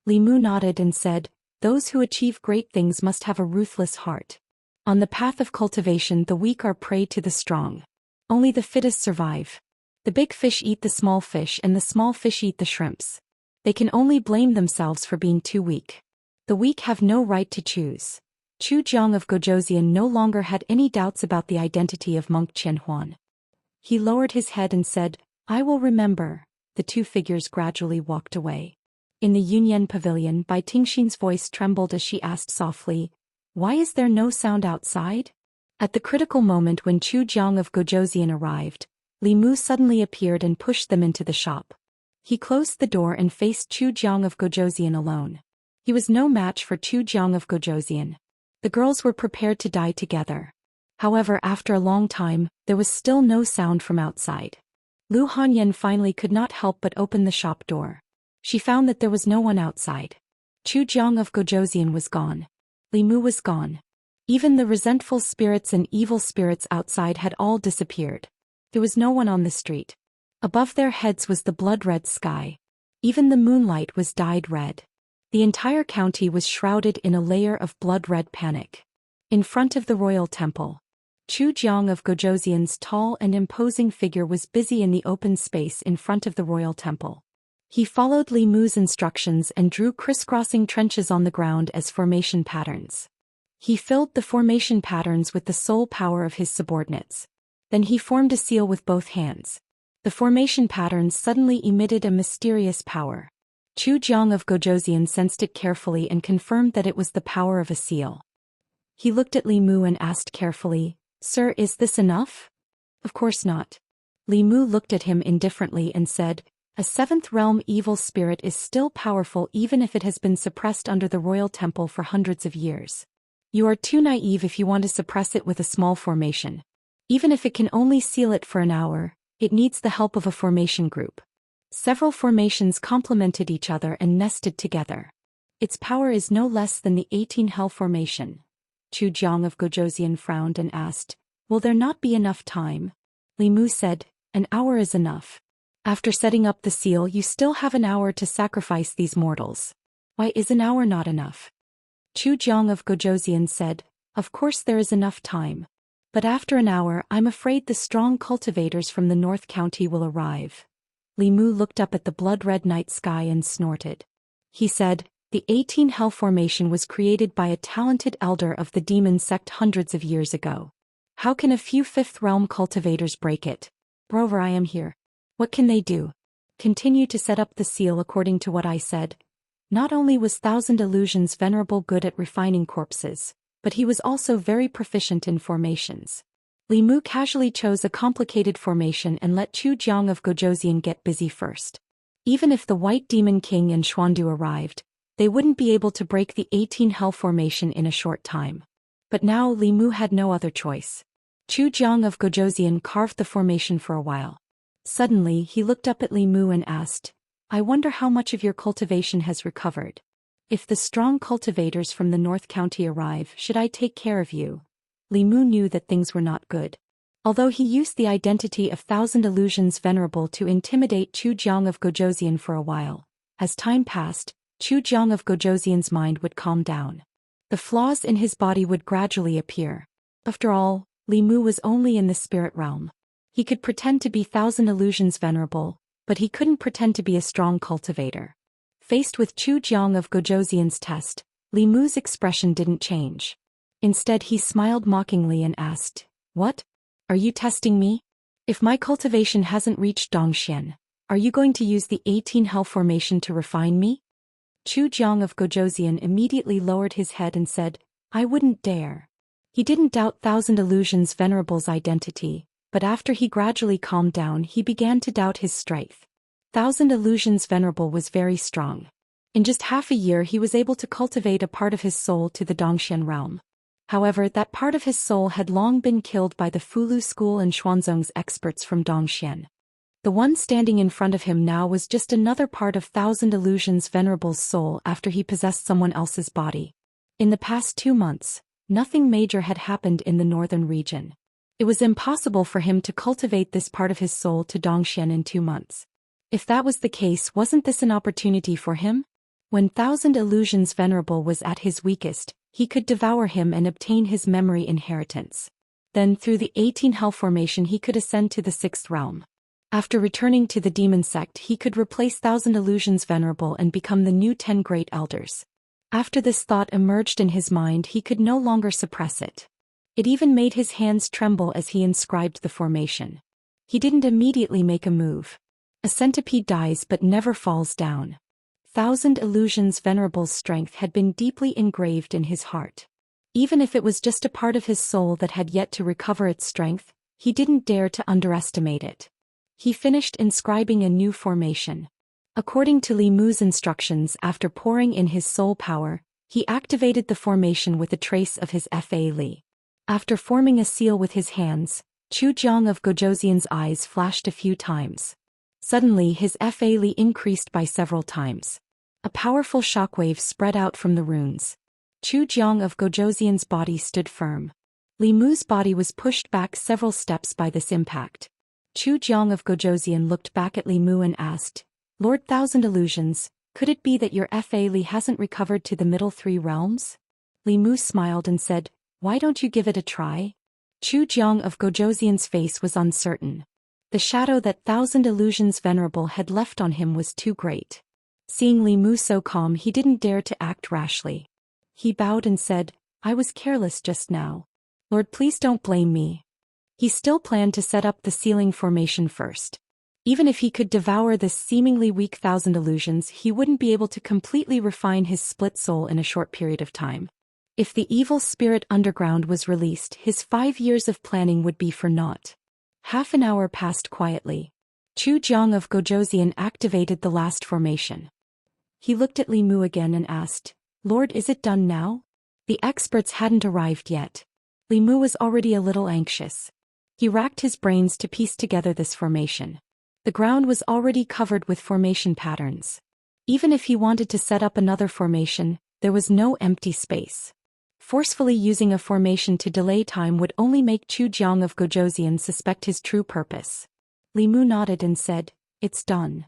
Li Mu nodded and said, "Those who achieve great things must have a ruthless heart. On the path of cultivation, the weak are prey to the strong. Only the fittest survive. The big fish eat the small fish and the small fish eat the shrimps. They can only blame themselves for being too weak. The weak have no right to choose." Chu Jiang of Gozhouzian no longer had any doubts about the identity of monk Qian Huan. He lowered his head and said, "I will remember." The two figures gradually walked away. In the Yunyan Pavilion, Bai Tingxin's voice trembled as she asked softly, "Why is there no sound outside?" At the critical moment when Chu Jiang of Gozhouzian arrived, Li Mu suddenly appeared and pushed them into the shop. He closed the door and faced Chu Jiang of Gozhouzian alone. He was no match for Chu Jiang of Gozhouzian. The girls were prepared to die together. However, after a long time, there was still no sound from outside. Lu Hanyan finally could not help but open the shop door. She found that there was no one outside. Chu Jiang of Gozhouzian was gone. Li Mu was gone. Even the resentful spirits and evil spirits outside had all disappeared. There was no one on the street. Above their heads was the blood-red sky. Even the moonlight was dyed red. The entire county was shrouded in a layer of blood-red panic. In front of the royal temple, Chu Jiang of Gozhouzian's tall and imposing figure was busy in the open space in front of the royal temple. He followed Li Mu's instructions and drew crisscrossing trenches on the ground as formation patterns. He filled the formation patterns with the soul power of his subordinates. Then he formed a seal with both hands. The formation patterns suddenly emitted a mysterious power. Chu Jiang of Gozhouzian sensed it carefully and confirmed that it was the power of a seal. He looked at Li Mu and asked carefully, "Sir, is this enough?" "Of course not." Li Mu looked at him indifferently and said, "A seventh realm evil spirit is still powerful even if it has been suppressed under the royal temple for hundreds of years. You are too naive if you want to suppress it with a small formation. Even if it can only seal it for an hour, it needs the help of a formation group." Several formations complemented each other and nested together. Its power is no less than the 18 Hell formation. Chu Jiang of Gozhouzian frowned and asked, "Will there not be enough time?" Li Mu said, "An hour is enough. After setting up the seal you still have an hour to sacrifice these mortals. Why is an hour not enough?" Chu Jiang of Gozhouzian said, "Of course there is enough time. But after an hour I'm afraid the strong cultivators from the North County will arrive." Li Mu looked up at the blood-red night sky and snorted. He said, "The 18 Hell formation was created by a talented elder of the demon sect hundreds of years ago. How can a few fifth realm cultivators break it? Moreover, I am here. What can they do? Continue to set up the seal according to what I said." Not only was Thousand Illusions Venerable good at refining corpses, but he was also very proficient in formations. Li Mu casually chose a complicated formation and let Chu Jiang of Gozhouzian get busy first. Even if the White Demon King and Xuandu arrived, they wouldn't be able to break the 18 Hell formation in a short time. But now Li Mu had no other choice. Chu Jiang of Gozhouzian carved the formation for a while. Suddenly he looked up at Li Mu and asked, "I wonder how much of your cultivation has recovered. If the strong cultivators from the North County arrive, should I take care of you?" Li Mu knew that things were not good. Although he used the identity of Thousand Illusions Venerable to intimidate Chu Jiang of Gozhouzian for a while, as time passed, Chu Jiang of Gozhouzian's mind would calm down. The flaws in his body would gradually appear. After all, Li Mu was only in the spirit realm. He could pretend to be Thousand Illusions Venerable, but he couldn't pretend to be a strong cultivator. Faced with Chu Jiang of Gozhouzian's test, Li Mu's expression didn't change. Instead he smiled mockingly and asked, "What? Are you testing me? If my cultivation hasn't reached Dongxian, are you going to use the 18 Hell formation to refine me?" Chu Jiang of Gozhouzian immediately lowered his head and said, "I wouldn't dare." He didn't doubt Thousand Illusions Venerable's identity, but after he gradually calmed down he began to doubt his strength. Thousand Illusions Venerable was very strong. In just half a year he was able to cultivate a part of his soul to the Dongxian realm. However, that part of his soul had long been killed by the Fulu school and Xuanzong's experts from Dongxian. The one standing in front of him now was just another part of Thousand Illusions Venerable's soul after he possessed someone else's body. In the past 2 months, nothing major had happened in the northern region. It was impossible for him to cultivate this part of his soul to Dongxian in 2 months. If that was the case, wasn't this an opportunity for him? When Thousand Illusions Venerable was at his weakest, he could devour him and obtain his memory inheritance. Then through the 18 Hell formation he could ascend to the 6th realm. After returning to the demon sect he could replace Thousand Illusions Venerable and become the new 10 Great Elders. After this thought emerged in his mind he could no longer suppress it. It even made his hands tremble as he inscribed the formation. He didn't immediately make a move. A centipede dies but never falls down. Thousand Illusions Venerable's strength had been deeply engraved in his heart. Even if it was just a part of his soul that had yet to recover its strength, he didn't dare to underestimate it. He finished inscribing a new formation. According to Li Mu's instructions, after pouring in his soul power, he activated the formation with a trace of his Fa Li. After forming a seal with his hands, Chu Jiang of Gojoseon's eyes flashed a few times. Suddenly his Fa increased by several times. A powerful shockwave spread out from the runes. Chu Jiang of Gojoseon's body stood firm. Li Mu's body was pushed back several steps by this impact. Chu Jiang of Gojoseon looked back at Li Mu and asked, Lord Thousand Illusions, could it be that your Fa Li hasn't recovered to the middle three realms? Li Mu smiled and said, why don't you give it a try? Chu Jiang of Gojoseon's face was uncertain. The shadow that Thousand Illusions Venerable had left on him was too great. Seeing Li Mu so calm, he didn't dare to act rashly. He bowed and said, I was careless just now. Lord, please don't blame me. He still planned to set up the ceiling formation first. Even if he could devour this seemingly weak Thousand Illusions, he wouldn't be able to completely refine his split soul in a short period of time. If the evil spirit underground was released, his 5 years of planning would be for naught. Half an hour passed quietly. Chu Jiang of Gojoseon activated the last formation. He looked at Li Mu again and asked, Lord, is it done now? The experts hadn't arrived yet. Li Mu was already a little anxious. He racked his brains to piece together this formation. The ground was already covered with formation patterns. Even if he wanted to set up another formation, there was no empty space. Forcefully using a formation to delay time would only make Chu Jiang of Gojoseon suspect his true purpose. Li Mu nodded and said, it's done.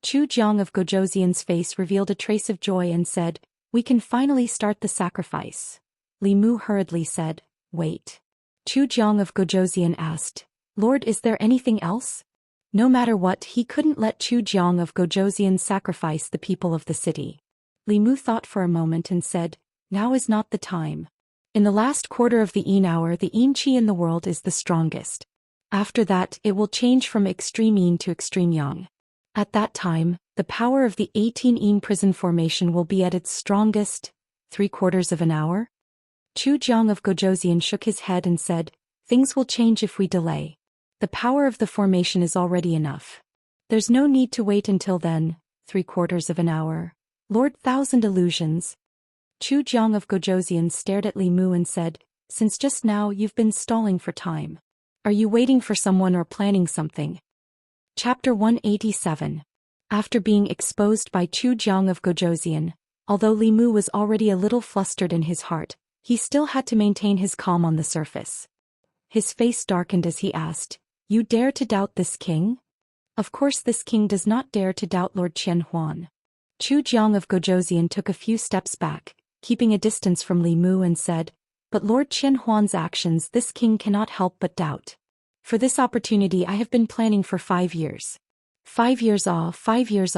Chu Jiang of Gojoseon's face revealed a trace of joy and said, we can finally start the sacrifice. Li Mu hurriedly said, wait. Chu Jiang of Gojoseon asked, Lord, is there anything else? No matter what, he couldn't let Chu Jiang of Gojoseon sacrifice the people of the city. Li Mu thought for a moment and said, now is not the time. In the last quarter of the Yin hour, the Yin Qi in the world is the strongest. After that, it will change from extreme Yin to extreme Yang. At that time, the power of the 18 Yin prison formation will be at its strongest. 3/4 of an hour? Chu Jiang of Gojoseon shook his head and said, things will change if we delay. The power of the formation is already enough. There's no need to wait until then. 3/4 of an hour. Lord Thousand Illusions. Chu Jiang of Gojoseon stared at Li Mu and said, since just now you've been stalling for time. Are you waiting for someone or planning something? Chapter 187. After being exposed by Chu Jiang of Gojoseon, although Li Mu was already a little flustered in his heart, he still had to maintain his calm on the surface. His face darkened as he asked, you dare to doubt this king? Of course this king does not dare to doubt Lord Qianhuan. Chu Jiang of Gojoseon took a few steps back, keeping a distance from Li Mu and said, but Lord Qianhuan's actions this king cannot help but doubt. For this opportunity I have been planning for 5 years. 5 years 5 years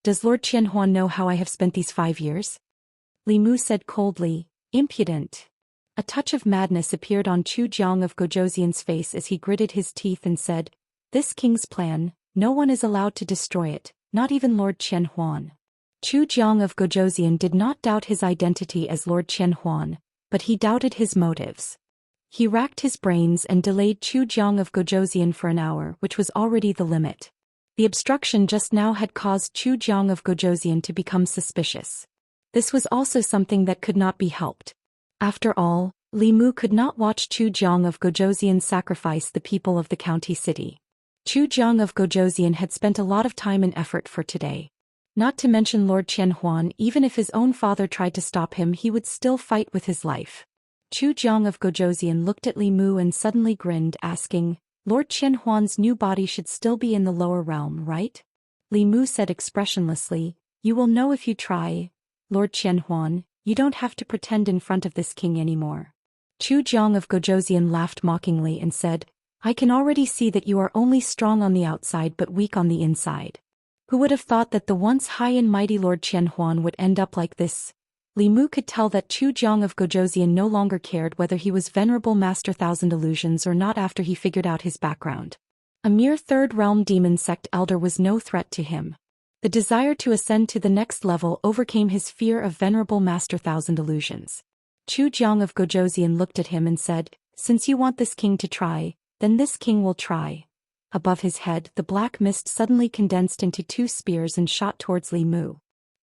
Does Lord Qianhuan know how I have spent these 5 years? Li Mu said coldly, impudent. A touch of madness appeared on Chu Jiang of Gojoseon's face as he gritted his teeth and said, this king's plan, no one is allowed to destroy it, not even Lord Qianhuan. Chu Jiang of Gojoseon did not doubt his identity as Lord Qianhuan, but he doubted his motives. He racked his brains and delayed Chu Jiang of Gojoseon for an hour, which was already the limit. The obstruction just now had caused Chu Jiang of Gojoseon to become suspicious. This was also something that could not be helped. After all, Li Mu could not watch Chu Jiang of Gojoseon sacrifice the people of the county city. Chu Jiang of Gojoseon had spent a lot of time and effort for today. Not to mention Lord Qianhuan, even if his own father tried to stop him, he would still fight with his life. Chu Jiang of Gojoseon looked at Li Mu and suddenly grinned, asking, Lord Qianhuan's new body should still be in the lower realm, right? Li Mu said expressionlessly, you will know if you try. Lord Qianhuan, you don't have to pretend in front of this king anymore. Chu Jiang of Gojoseon laughed mockingly and said, I can already see that you are only strong on the outside but weak on the inside. Who would have thought that the once high and mighty Lord Qianhuan would end up like this? Li Mu could tell that Chu Jiang of Gojoseon no longer cared whether he was Venerable Master Thousand Illusions or not after he figured out his background. A mere third realm demon sect elder was no threat to him. The desire to ascend to the next level overcame his fear of Venerable Master Thousand Illusions. Chu Jiang of Gojoseon looked at him and said, since you want this king to try, then this king will try. Above his head, the black mist suddenly condensed into 2 spears and shot towards Li Mu.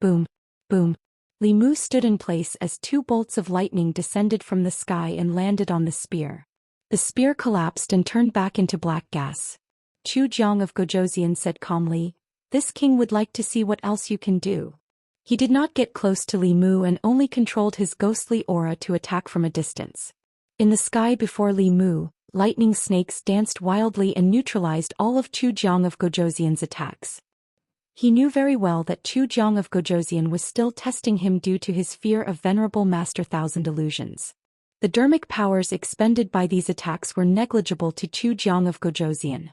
Boom! Boom! Li Mu stood in place as 2 bolts of lightning descended from the sky and landed on the spear. The spear collapsed and turned back into black gas. Chu Jiang of Gojoseon said calmly, "This king would like to see what else you can do." He did not get close to Li Mu and only controlled his ghostly aura to attack from a distance. In the sky before Li Mu, lightning snakes danced wildly and neutralized all of Chu Jiang of Gojoseon's attacks. He knew very well that Chu Jiang of Gojoseon was still testing him due to his fear of Venerable Master Thousand Illusions. The dermic powers expended by these attacks were negligible to Chu Jiang of Gojoseon.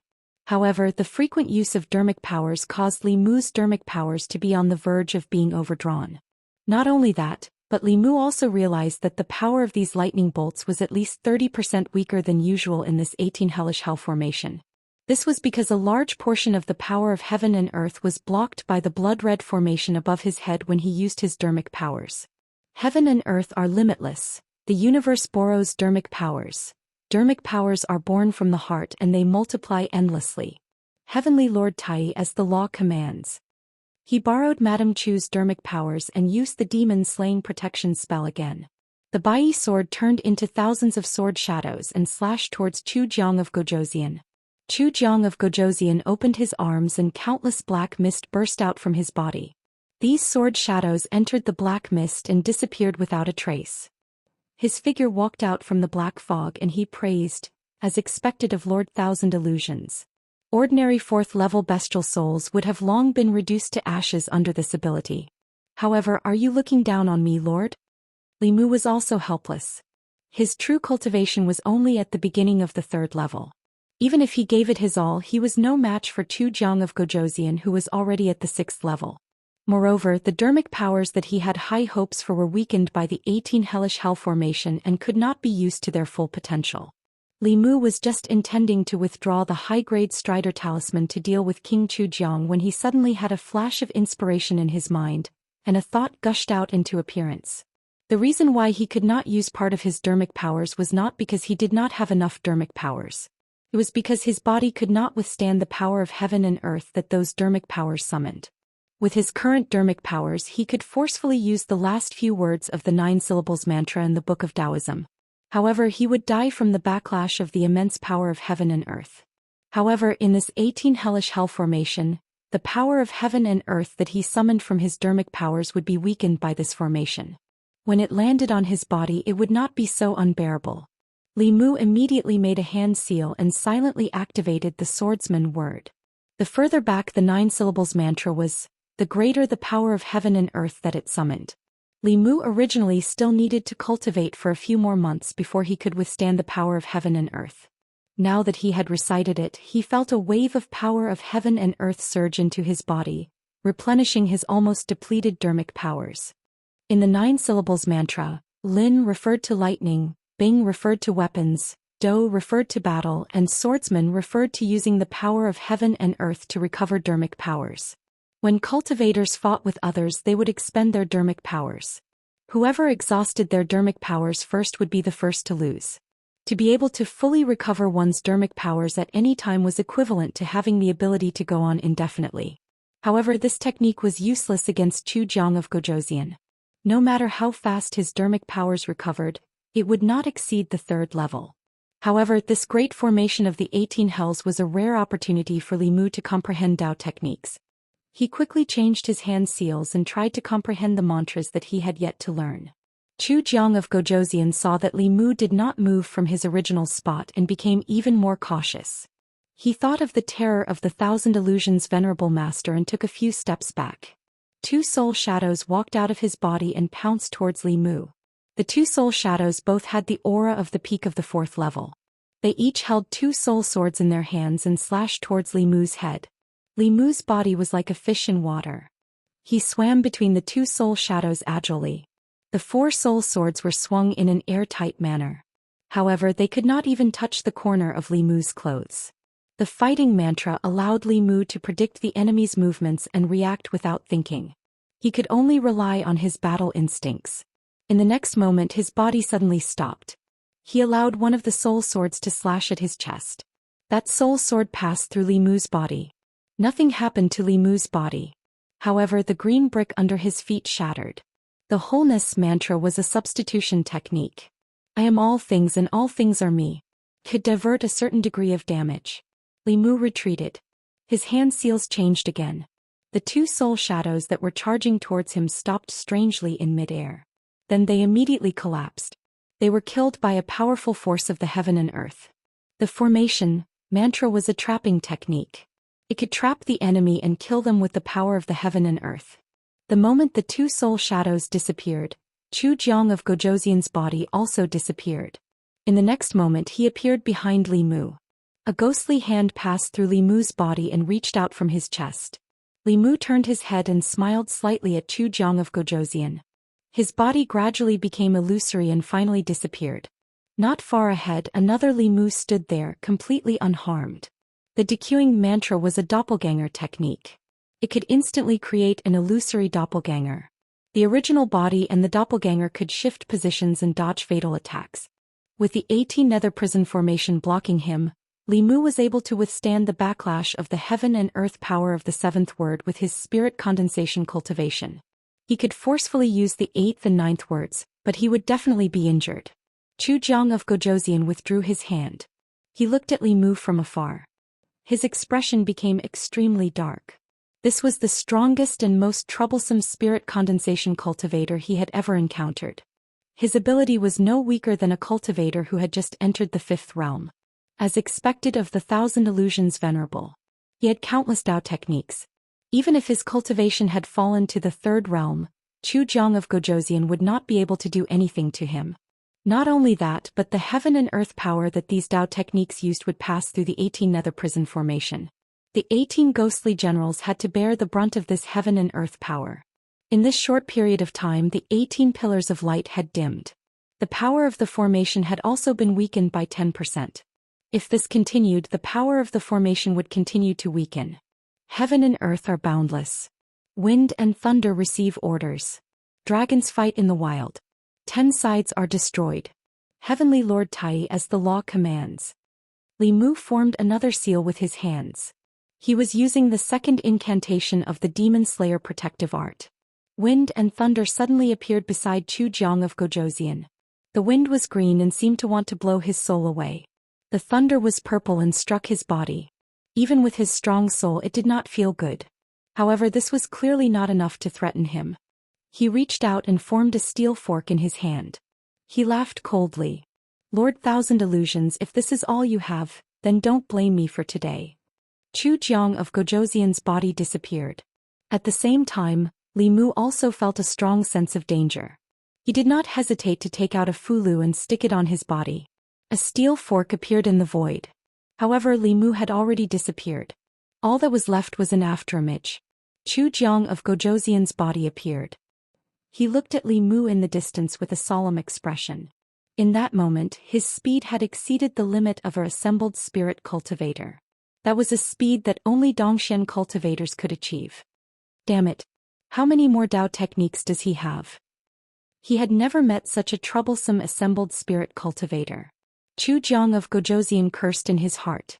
However, the frequent use of dermic powers caused Li Mu's dermic powers to be on the verge of being overdrawn. Not only that, but Li Mu also realized that the power of these lightning bolts was at least 30% weaker than usual in this 18 hellish hell formation. This was because a large portion of the power of heaven and earth was blocked by the blood-red formation above his head when he used his dermic powers. Heaven and earth are limitless. The universe borrows dermic powers. Dermic powers are born from the heart and they multiply endlessly. Heavenly Lord Tai as the law commands. He borrowed Madame Chu's dermic powers and used the demon-slaying protection spell again. The Bai sword turned into thousands of sword shadows and slashed towards Chu Jiang of Gojoseon. Chu Jiang of Gojoseon opened his arms and countless black mist burst out from his body. These sword shadows entered the black mist and disappeared without a trace. His figure walked out from the black fog and he praised, as expected of Lord Thousand Illusions. Ordinary 4th-level bestial souls would have long been reduced to ashes under this ability. However, are you looking down on me, Lord? Li Mu was also helpless. His true cultivation was only at the beginning of the 3rd level. Even if he gave it his all, he was no match for Chu Jiang of Gojoseon, who was already at the 6th level. Moreover, the dermic powers that he had high hopes for were weakened by the 18 hellish hell formation and could not be used to their full potential. Li Mu was just intending to withdraw the high-grade Strider talisman to deal with King Chu Jiang when he suddenly had a flash of inspiration in his mind, and a thought gushed out into appearance. The reason why he could not use part of his dermic powers was not because he did not have enough dermic powers. It was because his body could not withstand the power of heaven and earth that those dermic powers summoned. With his current dermic powers, he could forcefully use the last few words of the 9 syllables mantra in the Book of Taoism. However, he would die from the backlash of the immense power of heaven and earth. However, in this 18 hellish hell formation, the power of heaven and earth that he summoned from his dermic powers would be weakened by this formation. When it landed on his body, it would not be so unbearable. Li Mu immediately made a hand seal and silently activated the swordsman word. The further back the 9 syllables mantra was, the greater the power of heaven and earth that it summoned. Li Mu originally still needed to cultivate for a few more months before he could withstand the power of heaven and earth. Now that he had recited it, he felt a wave of power of heaven and earth surge into his body, replenishing his almost depleted dermic powers. In the 9 syllables mantra, Lin referred to lightning, Bing referred to weapons, Do referred to battle, and swordsman referred to using the power of heaven and earth to recover dermic powers. When cultivators fought with others, they would expend their dermic powers. Whoever exhausted their dermic powers first would be the first to lose. To be able to fully recover one's dermic powers at any time was equivalent to having the ability to go on indefinitely. However, this technique was useless against Chu Jiang of Gojoseon. No matter how fast his dermic powers recovered, it would not exceed the 3rd level. However, this great formation of the 18 hells was a rare opportunity for Li Mu to comprehend Dao techniques. He quickly changed his hand seals and tried to comprehend the mantras that he had yet to learn. Chu Jiang of Gojoseon saw that Li Mu did not move from his original spot and became even more cautious. He thought of the terror of the Thousand Illusions' venerable master and took a few steps back. 2 soul shadows walked out of his body and pounced towards Li Mu. The 2 soul shadows both had the aura of the peak of the 4th level. They each held 2 soul swords in their hands and slashed towards Li Mu's head. Li Mu's body was like a fish in water. He swam between the 2 soul shadows agilely. The 4 soul swords were swung in an airtight manner. However, they could not even touch the corner of Li Mu's clothes. The fighting mantra allowed Li Mu to predict the enemy's movements and react without thinking. He could only rely on his battle instincts. In the next moment, his body suddenly stopped. He allowed one of the soul swords to slash at his chest. That soul sword passed through Li Mu's body. Nothing happened to Li Mu's body. However, the green brick under his feet shattered. The wholeness mantra was a substitution technique. I am all things and all things are me. could divert a certain degree of damage. Li Mu retreated. His hand seals changed again. The two soul shadows that were charging towards him stopped strangely in midair. Then they immediately collapsed. They were killed by a powerful force of the heaven and earth. The formation mantra was a trapping technique. It could trap the enemy and kill them with the power of the heaven and earth. The moment the two soul shadows disappeared, Zhu Xian of Gojoseon's body also disappeared. In the next moment he appeared behind Li Mu. A ghostly hand passed through Li Mu's body and reached out from his chest. Li Mu turned his head and smiled slightly at Zhu Xian of Gojoseon. His body gradually became illusory and finally disappeared. Not far ahead, another Li Mu stood there, completely unharmed. The decueing mantra was a doppelganger technique. It could instantly create an illusory doppelganger. The original body and the doppelganger could shift positions and dodge fatal attacks. With the 18 nether prison formation blocking him, Li Mu was able to withstand the backlash of the heaven and earth power of the seventh word with his spirit condensation cultivation. He could forcefully use the 8th and 9th words, but he would definitely be injured. Zhu Xian of Gojoseon withdrew his hand. He looked at Li Mu from afar. His expression became extremely dark. This was the strongest and most troublesome spirit condensation cultivator he had ever encountered. His ability was no weaker than a cultivator who had just entered the 5th realm. As expected of the 1,000 illusions venerable, he had countless Dao techniques. Even if his cultivation had fallen to the 3rd realm, Zhu Xian of Gojoseon would not be able to do anything to him. Not only that, but the heaven and earth power that these Dao techniques used would pass through the 18 nether prison formation. The 18 ghostly generals had to bear the brunt of this heaven and earth power. In this short period of time, the 18 pillars of light had dimmed. The power of the formation had also been weakened by 10%. If this continued, the power of the formation would continue to weaken. Heaven and earth are boundless. Wind and thunder receive orders. Dragons fight in the wild. 10 sides are destroyed. Heavenly Lord Tai as the law commands. Li Mu formed another seal with his hands. He was using the 2nd incantation of the Demon Slayer protective art. Wind and thunder suddenly appeared beside Zhu Xian of Gojoseon. The wind was green and seemed to want to blow his soul away. The thunder was purple and struck his body. Even with his strong soul, it did not feel good. However, this was clearly not enough to threaten him. He reached out and formed a steel fork in his hand. He laughed coldly. Lord Thousand Illusions, if this is all you have, then don't blame me for today. Zhu Xian of Gojoseon's body disappeared. At the same time, Li Mu also felt a strong sense of danger. He did not hesitate to take out a fulu and stick it on his body. A steel fork appeared in the void. However, Li Mu had already disappeared. All that was left was an afterimage. Zhu Xian of Gojoseon's body appeared. He looked at Li Mu in the distance with a solemn expression. In that moment, his speed had exceeded the limit of our assembled spirit cultivator. That was a speed that only Dongxian cultivators could achieve. Damn it! How many more Dao techniques does he have? He had never met such a troublesome assembled spirit cultivator. Zhu Xian of Gojoseon cursed in his heart.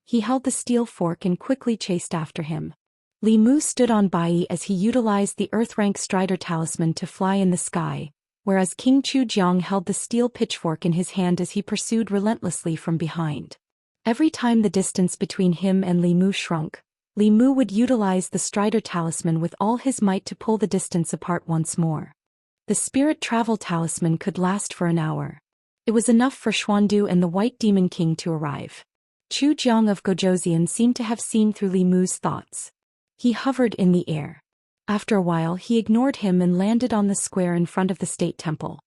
He held the steel fork and quickly chased after him. Li Mu stood on Bai as he utilized the Earth-rank Strider talisman to fly in the sky, whereas King Zhu Xiang held the steel pitchfork in his hand as he pursued relentlessly from behind. Every time the distance between him and Li Mu shrunk, Li Mu would utilize the Strider talisman with all his might to pull the distance apart once more. The Spirit Travel talisman could last for an hour. It was enough for Xuandu and the White Demon King to arrive. Zhu Xiang of Gojoseon seemed to have seen through Li Mu's thoughts. He hovered in the air. After a while he ignored him and landed on the square in front of the state temple.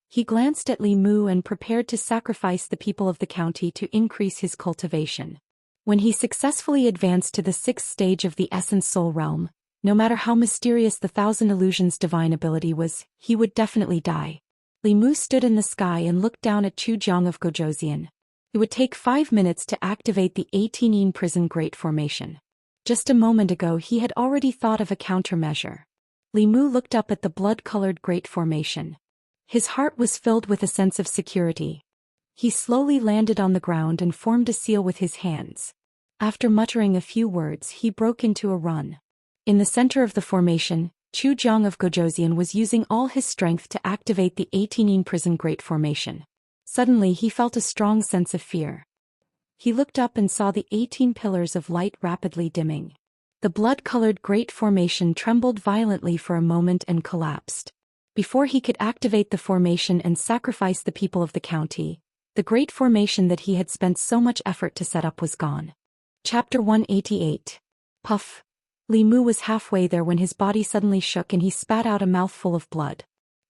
He glanced at Li Mu and prepared to sacrifice the people of the county to increase his cultivation. When he successfully advanced to the 6th stage of the Essence Soul Realm, no matter how mysterious the 1,000 Illusions divine ability was, he would definitely die. Li Mu stood in the sky and looked down at Zhu Xiang of Gojoseon. It would take 5 minutes to activate the 18 Prison Great Formation. Just a moment ago he had already thought of a countermeasure. Li Mu looked up at the blood-colored Great Formation. His heart was filled with a sense of security. He slowly landed on the ground and formed a seal with his hands. After muttering a few words, he broke into a run. In the center of the formation, Zhu Xiang of Gojoseon was using all his strength to activate the 18 Prison Great Formation. Suddenly he felt a strong sense of fear. He looked up and saw the 18 pillars of light rapidly dimming. The blood-colored Great Formation trembled violently for a moment and collapsed. Before he could activate the formation and sacrifice the people of the county, the Great Formation that he had spent so much effort to set up was gone. Chapter 188. Puff. Li Mu was halfway there when his body suddenly shook and he spat out a mouthful of blood.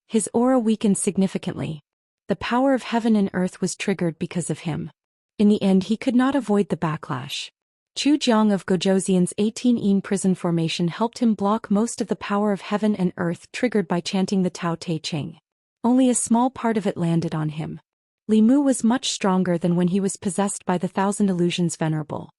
His aura weakened significantly. The power of heaven and earth was triggered because of him. In the end he could not avoid the backlash. Chu Jiang of Gozhouxian's 18 prison formation helped him block most of the power of heaven and earth triggered by chanting the Tao Te Ching. Only a small part of it landed on him. Li Mu was much stronger than when he was possessed by the Thousand Illusions Venerable.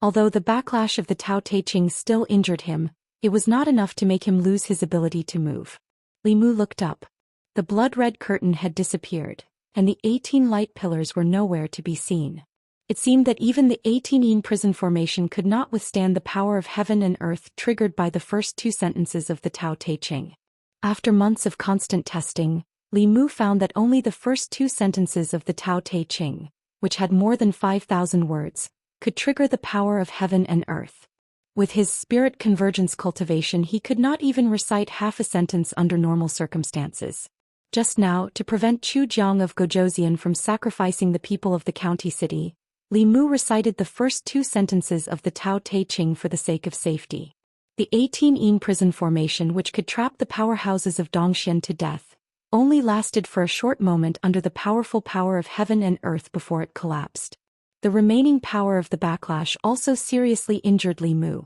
Although the backlash of the Tao Te Ching still injured him, it was not enough to make him lose his ability to move. Li Mu looked up. The blood-red curtain had disappeared, and the 18 light pillars were nowhere to be seen. It seemed that even the 18 prison formation could not withstand the power of heaven and earth triggered by the first 2 sentences of the Tao Te Ching. After months of constant testing, Li Mu found that only the first 2 sentences of the Tao Te Ching, which had more than 5,000 words, could trigger the power of heaven and earth. With his spirit convergence cultivation he could not even recite half a sentence under normal circumstances. Just now, to prevent Chu Jiang of Gozhouxian from sacrificing the people of the county city, Li Mu recited the first 2 sentences of the Tao Te Ching for the sake of safety. The 18 prison formation, which could trap the powerhouses of Zhou Xian to death, only lasted for a short moment under the powerful power of heaven and earth before it collapsed. The remaining power of the backlash also seriously injured Li Mu.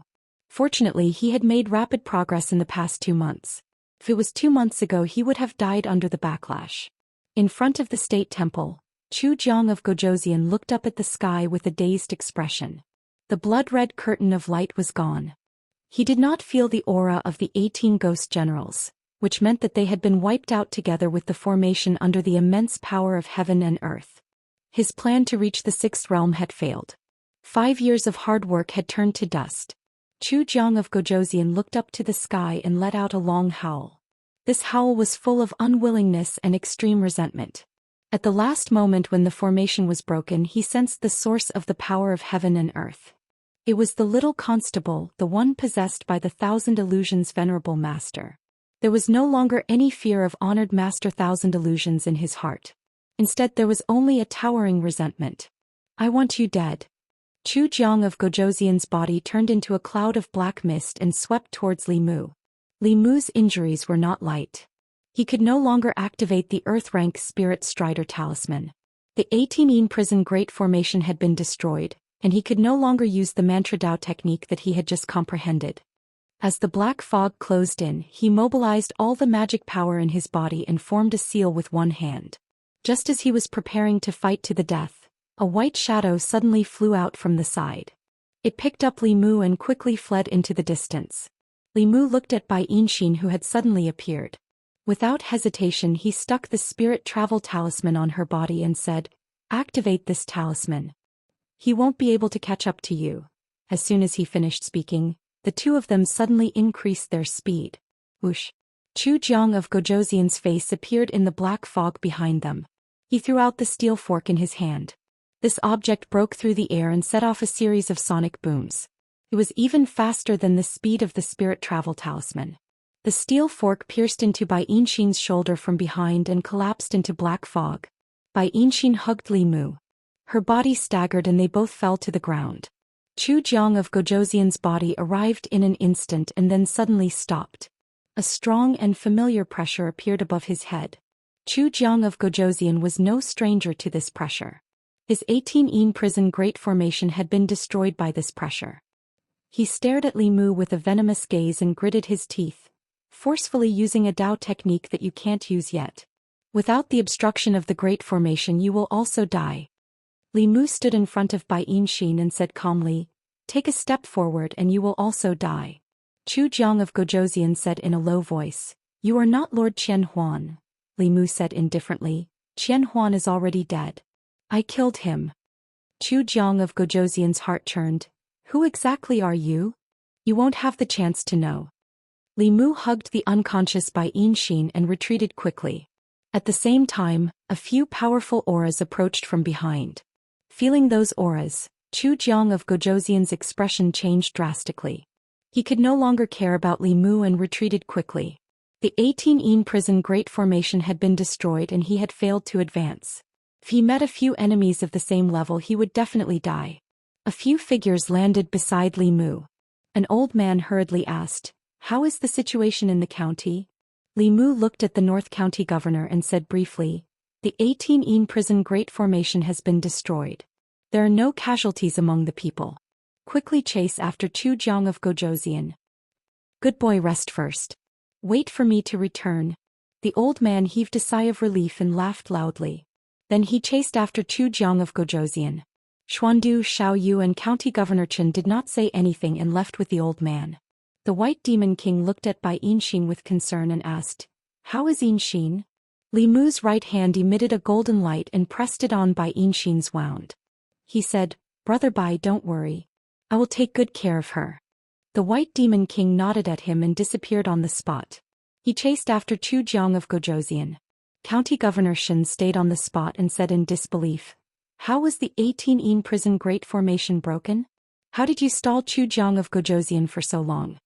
Fortunately he had made rapid progress in the past 2 months. If it was 2 months ago he would have died under the backlash. In front of the state temple, Chu Jiang of Gozhouxian looked up at the sky with a dazed expression. The blood-red curtain of light was gone. He did not feel the aura of the 18 ghost generals, which meant that they had been wiped out together with the formation under the immense power of heaven and earth. His plan to reach the 6th realm had failed. 5 years of hard work had turned to dust. Chu Jiang of Gozhouxian looked up to the sky and let out a long howl. This howl was full of unwillingness and extreme resentment. At the last moment when the formation was broken he sensed the source of the power of heaven and earth. It was the little constable, the one possessed by the Thousand Illusions Venerable Master. There was no longer any fear of honored Master Thousand Illusions in his heart. Instead there was only a towering resentment. I want you dead. Chu Jiang of Gozhouxian's body turned into a cloud of black mist and swept towards Li Mu. Li Mu's injuries were not light. He could no longer activate the Earth-rank Spirit Strider Talisman. The 18 prison Great Formation had been destroyed, and he could no longer use the Mantra Dao technique that he had just comprehended. As the black fog closed in, he mobilized all the magic power in his body and formed a seal with one hand. Just as he was preparing to fight to the death, a white shadow suddenly flew out from the side. It picked up Li Mu and quickly fled into the distance. Li Mu looked at Bai Yinxin who had suddenly appeared. Without hesitation he stuck the spirit travel talisman on her body and said, "Activate this talisman. He won't be able to catch up to you." As soon as he finished speaking, the 2 of them suddenly increased their speed. Whoosh! Chu Jiang of Gozhouxian's face appeared in the black fog behind them. He threw out the steel fork in his hand. This object broke through the air and set off a series of sonic booms. It was even faster than the speed of the spirit travel talisman. The steel fork pierced into Bai Yinxin's shoulder from behind and collapsed into black fog. Bai Yinxin hugged Li Mu. Her body staggered and they both fell to the ground. Chu Jiang of Gozhouxian's body arrived in an instant and then suddenly stopped. A strong and familiar pressure appeared above his head. Chu Jiang of Gozhouxian was no stranger to this pressure. His 18 prison Great Formation had been destroyed by this pressure. He stared at Li Mu with a venomous gaze and gritted his teeth, forcefully using a Dao technique that you can't use yet. Without the obstruction of the Great Formation you will also die. Li Mu stood in front of Bai Yinxin and said calmly, "Take a step forward and you will also die." Chu Jiang of Gozhouxian said in a low voice, "You are not Lord Qian Huan." Li Mu said indifferently, "Qian Huan is already dead. I killed him." Chu Jiang of Gozhouxian's heart churned. "Who exactly are you? You won't have the chance to know." Li Mu hugged the unconscious Bai Yinxin and retreated quickly. At the same time, a few powerful auras approached from behind. Feeling those auras, Chu Jiang of Gojosian's expression changed drastically. He could no longer care about Li Mu and retreated quickly. The 18-een prison Great Formation had been destroyed and he had failed to advance. If he met a few enemies of the same level he would definitely die. A few figures landed beside Li Mu. An old man hurriedly asked, "How is the situation in the county?" Li Mu looked at the North County governor and said briefly, "The 18-een prison Great Formation has been destroyed. There are no casualties among the people. Quickly chase after Chu Jiang of Gojosian. Good boy, rest first. Wait for me to return." The old man heaved a sigh of relief and laughed loudly. Then he chased after Chu Jiang of Gojosian. Xuandu, Xiaoyu and County Governor Chen did not say anything and left with the old man. The White Demon King looked at Bai Yinxin with concern and asked, "How is Yinxin?" Li Mu's right hand emitted a golden light and pressed it on Bai Yinxin's wound. He said, "Brother Bai, don't worry. I will take good care of her." The White Demon King nodded at him and disappeared on the spot. He chased after Chu Jiang of Gojosian. County Governor Shen stayed on the spot and said in disbelief, "How was the 18-een prison Great Formation broken? How did you stall Chu Jiang of Gojosian for so long?"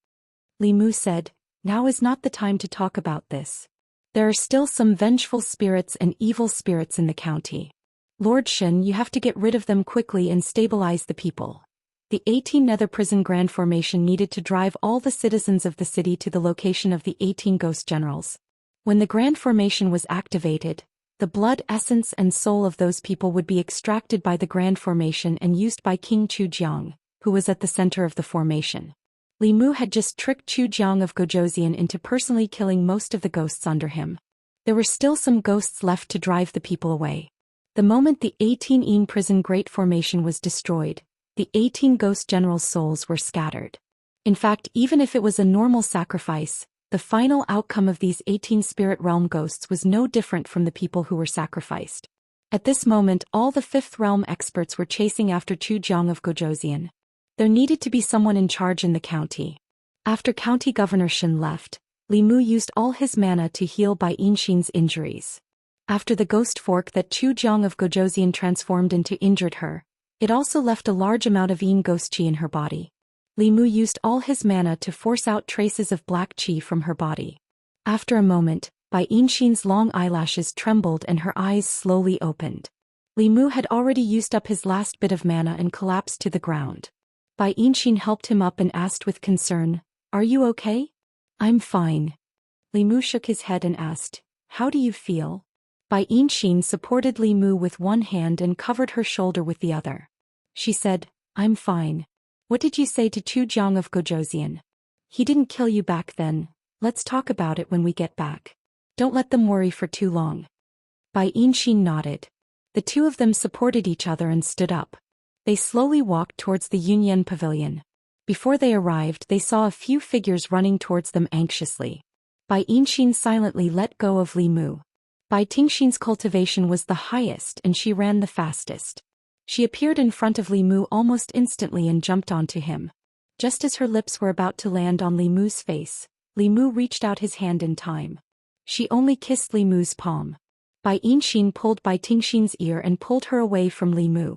Li Mu said, "Now is not the time to talk about this. There are still some vengeful spirits and evil spirits in the county. Lord Shen, you have to get rid of them quickly and stabilize the people." The 18 Nether Prison Grand Formation needed to drive all the citizens of the city to the location of the 18 Ghost Generals. When the Grand Formation was activated, the blood, essence and soul of those people would be extracted by the Grand Formation and used by King Chu Jiang, who was at the center of the formation. Li Mu had just tricked Chu Jiang of Gojosian into personally killing most of the ghosts under him. There were still some ghosts left to drive the people away. The moment the 18-een prison Great Formation was destroyed, the 18 Ghost Generals' souls were scattered. In fact, even if it was a normal sacrifice, the final outcome of these 18 Spirit Realm ghosts was no different from the people who were sacrificed. At this moment, all the 5th Realm experts were chasing after Chu Jiang of Gojosian. There needed to be someone in charge in the county. After County Governor Shen left, Li Mu used all his mana to heal Bai Yinxin's injuries. After the ghost fork that Chu Jiang of Gojosian transformed into injured her, it also left a large amount of Yin ghost chi in her body. Li Mu used all his mana to force out traces of black chi from her body. After a moment, Bai Yinxin's long eyelashes trembled and her eyes slowly opened. Li Mu had already used up his last bit of mana and collapsed to the ground. Bai Yinxin helped him up and asked with concern, "Are you okay?" "I'm fine." Li Mu shook his head and asked, "How do you feel?" Bai Yinxin supported Li Mu with one hand and covered her shoulder with the other. She said, "I'm fine. What did you say to Chu Jiang of Gojosian? He didn't kill you back then. Let's talk about it when we get back. Don't let them worry for too long." Bai Yinxin nodded. The two of them supported each other and stood up. They slowly walked towards the Yunyan Pavilion. Before they arrived, they saw a few figures running towards them anxiously. Bai Yinxin silently let go of Li Mu. Bai Tingxin's cultivation was the highest and she ran the fastest. She appeared in front of Li Mu almost instantly and jumped onto him. Just as her lips were about to land on Li Mu's face, Li Mu reached out his hand in time. She only kissed Li Mu's palm. Bai Yinxin pulled Bai Tingxin's ear and pulled her away from Li Mu.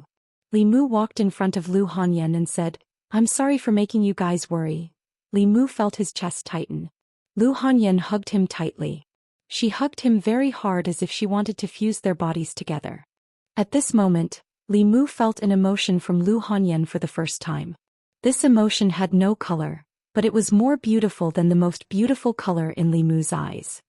Li Mu walked in front of Lu Hanyan and said, "I'm sorry for making you guys worry." Li Mu felt his chest tighten. Lu Hanyan hugged him tightly. She hugged him very hard as if she wanted to fuse their bodies together. At this moment, Li Mu felt an emotion from Lu Hanyan for the first time. This emotion had no color, but it was more beautiful than the most beautiful color in Li Mu's eyes.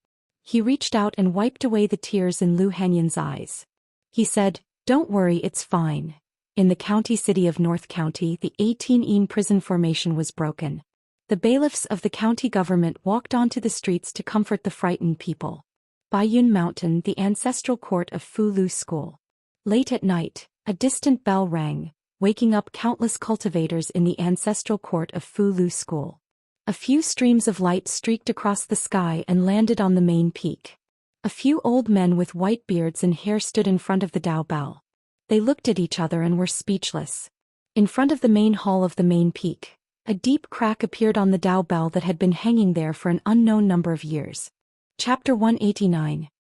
He reached out and wiped away the tears in Lu Hanyan's eyes. He said, "Don't worry, it's fine." In the county city of North County, the 18-een prison formation was broken. The bailiffs of the county government walked onto the streets to comfort the frightened people. Baiyun Mountain, the ancestral court of Fu Lu School. Late at night, a distant bell rang, waking up countless cultivators in the ancestral court of Fu Lu School. A few streams of light streaked across the sky and landed on the main peak. A few old men with white beards and hair stood in front of the Dao Bell. They looked at each other and were speechless. In front of the main hall of the main peak, a deep crack appeared on the Dao Bell that had been hanging there for an unknown number of years. Chapter 189.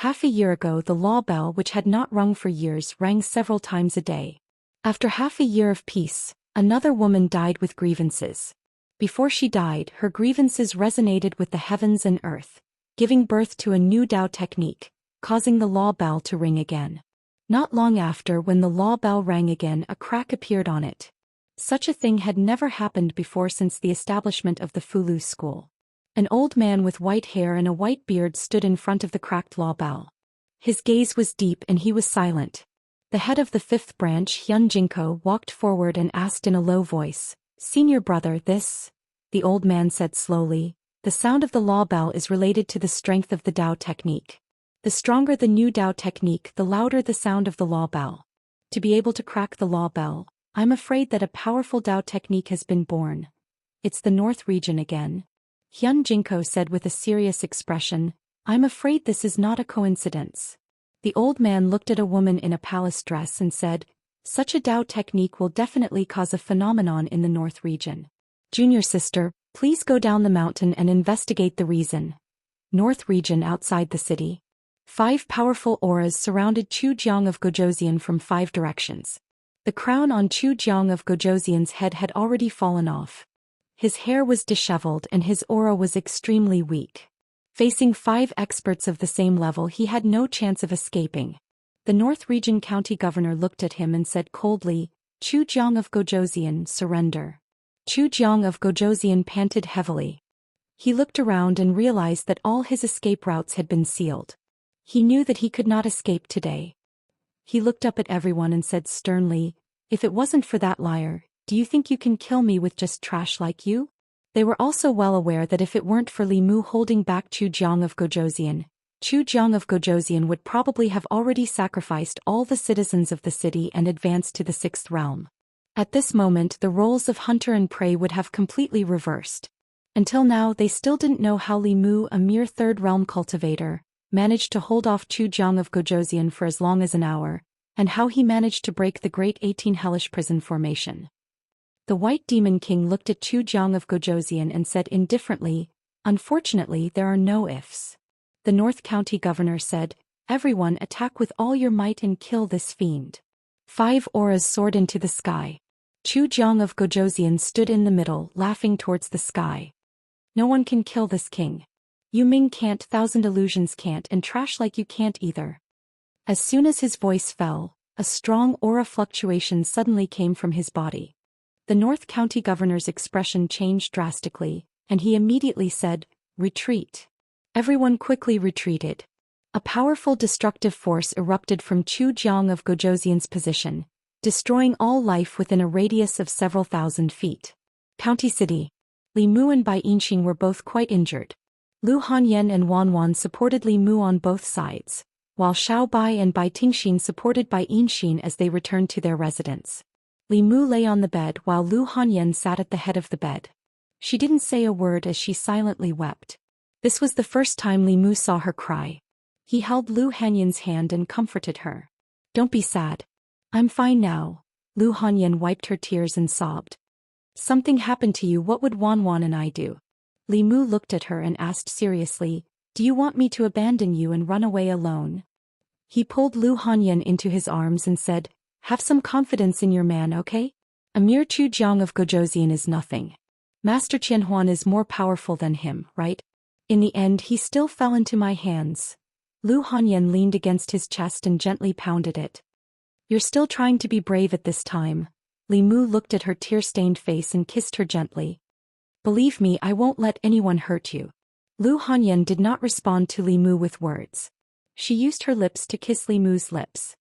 Half a year ago the law bell, which had not rung for years, rang several times a day. After half a year of peace, another woman died with grievances. Before she died, her grievances resonated with the heavens and earth, giving birth to a new Dao technique, causing the law bell to ring again. Not long after, when the law bell rang again, a crack appeared on it. Such a thing had never happened before since the establishment of the Fulu school. An old man with white hair and a white beard stood in front of the cracked law bell. His gaze was deep and he was silent. The head of the fifth branch, Hyun Jinko, walked forward and asked in a low voice, "Senior brother, this?" The old man said slowly, "The sound of the law bell is related to the strength of the Dao technique. The stronger the new Dao technique, the louder the sound of the law bell. To be able to crack the law bell, I'm afraid that a powerful Dao technique has been born. It's the North region again." Hyun Jinko said with a serious expression, "I'm afraid this is not a coincidence." The old man looked at a woman in a palace dress and said, "Such a Dao technique will definitely cause a phenomenon in the North region. Junior sister, please go down the mountain and investigate the reason." North region outside the city. 5 powerful auras surrounded Chu Jiang of Gojoseon from 5 directions. The crown on Chu Jiang of Gojoseon's head had already fallen off. His hair was disheveled and his aura was extremely weak. Facing 5 experts of the same level, he had no chance of escaping. The North Region County Governor looked at him and said coldly, "Chu Jiang of Gojoseon, surrender." Chu Jiang of Gojoseon panted heavily. He looked around and realized that all his escape routes had been sealed. He knew that he could not escape today. He looked up at everyone and said sternly, "If it wasn't for that liar, do you think you can kill me with just trash like you?" They were also well aware that if it weren't for Li Mu holding back Chu Jiang of Gojoseon, Chu Jiang of Gojoseon would probably have already sacrificed all the citizens of the city and advanced to the 6th realm. At this moment the roles of hunter and prey would have completely reversed. Until now they still didn't know how Li Mu, a mere 3rd realm cultivator, managed to hold off Chu Jiang of Gojoseon for as long as an hour, and how he managed to break the Great 18 Hellish Prison formation. The White Demon King looked at Chu Jiang of Gojoseon and said indifferently, "Unfortunately there are no ifs." The North County Governor said, "Everyone attack with all your might and kill this fiend." 5 auras soared into the sky. Chu Jiang of Gojoseon stood in the middle, laughing towards the sky. "No one can kill this king. Yu Ming can't, Thousand Illusions can't, and trash like you can't either." As soon as his voice fell, a strong aura fluctuation suddenly came from his body. The North County Governor's expression changed drastically, and he immediately said, "Retreat." Everyone quickly retreated. A powerful destructive force erupted from Chu Jiang of Gojoseon's position, destroying all life within a radius of several thousand feet. County City. Li Mu and Bai Yinxin were both quite injured. Lu Hanyan and Wan Wan supported Li Mu on both sides, while Xiao Bai and Bai Tingxin supported Bai Yinxin as they returned to their residence. Li Mu lay on the bed while Lu Hanyan sat at the head of the bed. She didn't say a word as she silently wept. This was the first time Li Mu saw her cry. He held Lu Hanyan's hand and comforted her. "Don't be sad. I'm fine now." Lu Hanyan wiped her tears and sobbed. "Something happened to you. What would Wan Wan and I do?" Li Mu looked at her and asked seriously, "Do you want me to abandon you and run away alone?" He pulled Lu Hanyan into his arms and said, "Have some confidence in your man, okay? A mere Chu Jiang of Gojoseon is nothing. Master Qianhuan is more powerful than him, right? In the end he still fell into my hands." Lu Hanyan leaned against his chest and gently pounded it. "You're still trying to be brave at this time." Li Mu looked at her tear-stained face and kissed her gently. "Believe me, I won't let anyone hurt you." Lu Hanyan did not respond to Li Mu with words. She used her lips to kiss Li Mu's lips.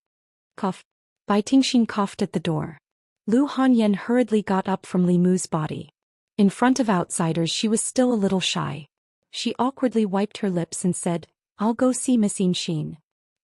Cough. Bai Tingxin coughed at the door. Lu Hanyan hurriedly got up from Li Mu's body. In front of outsiders she was still a little shy. She awkwardly wiped her lips and said, "I'll go see Miss Yinxin."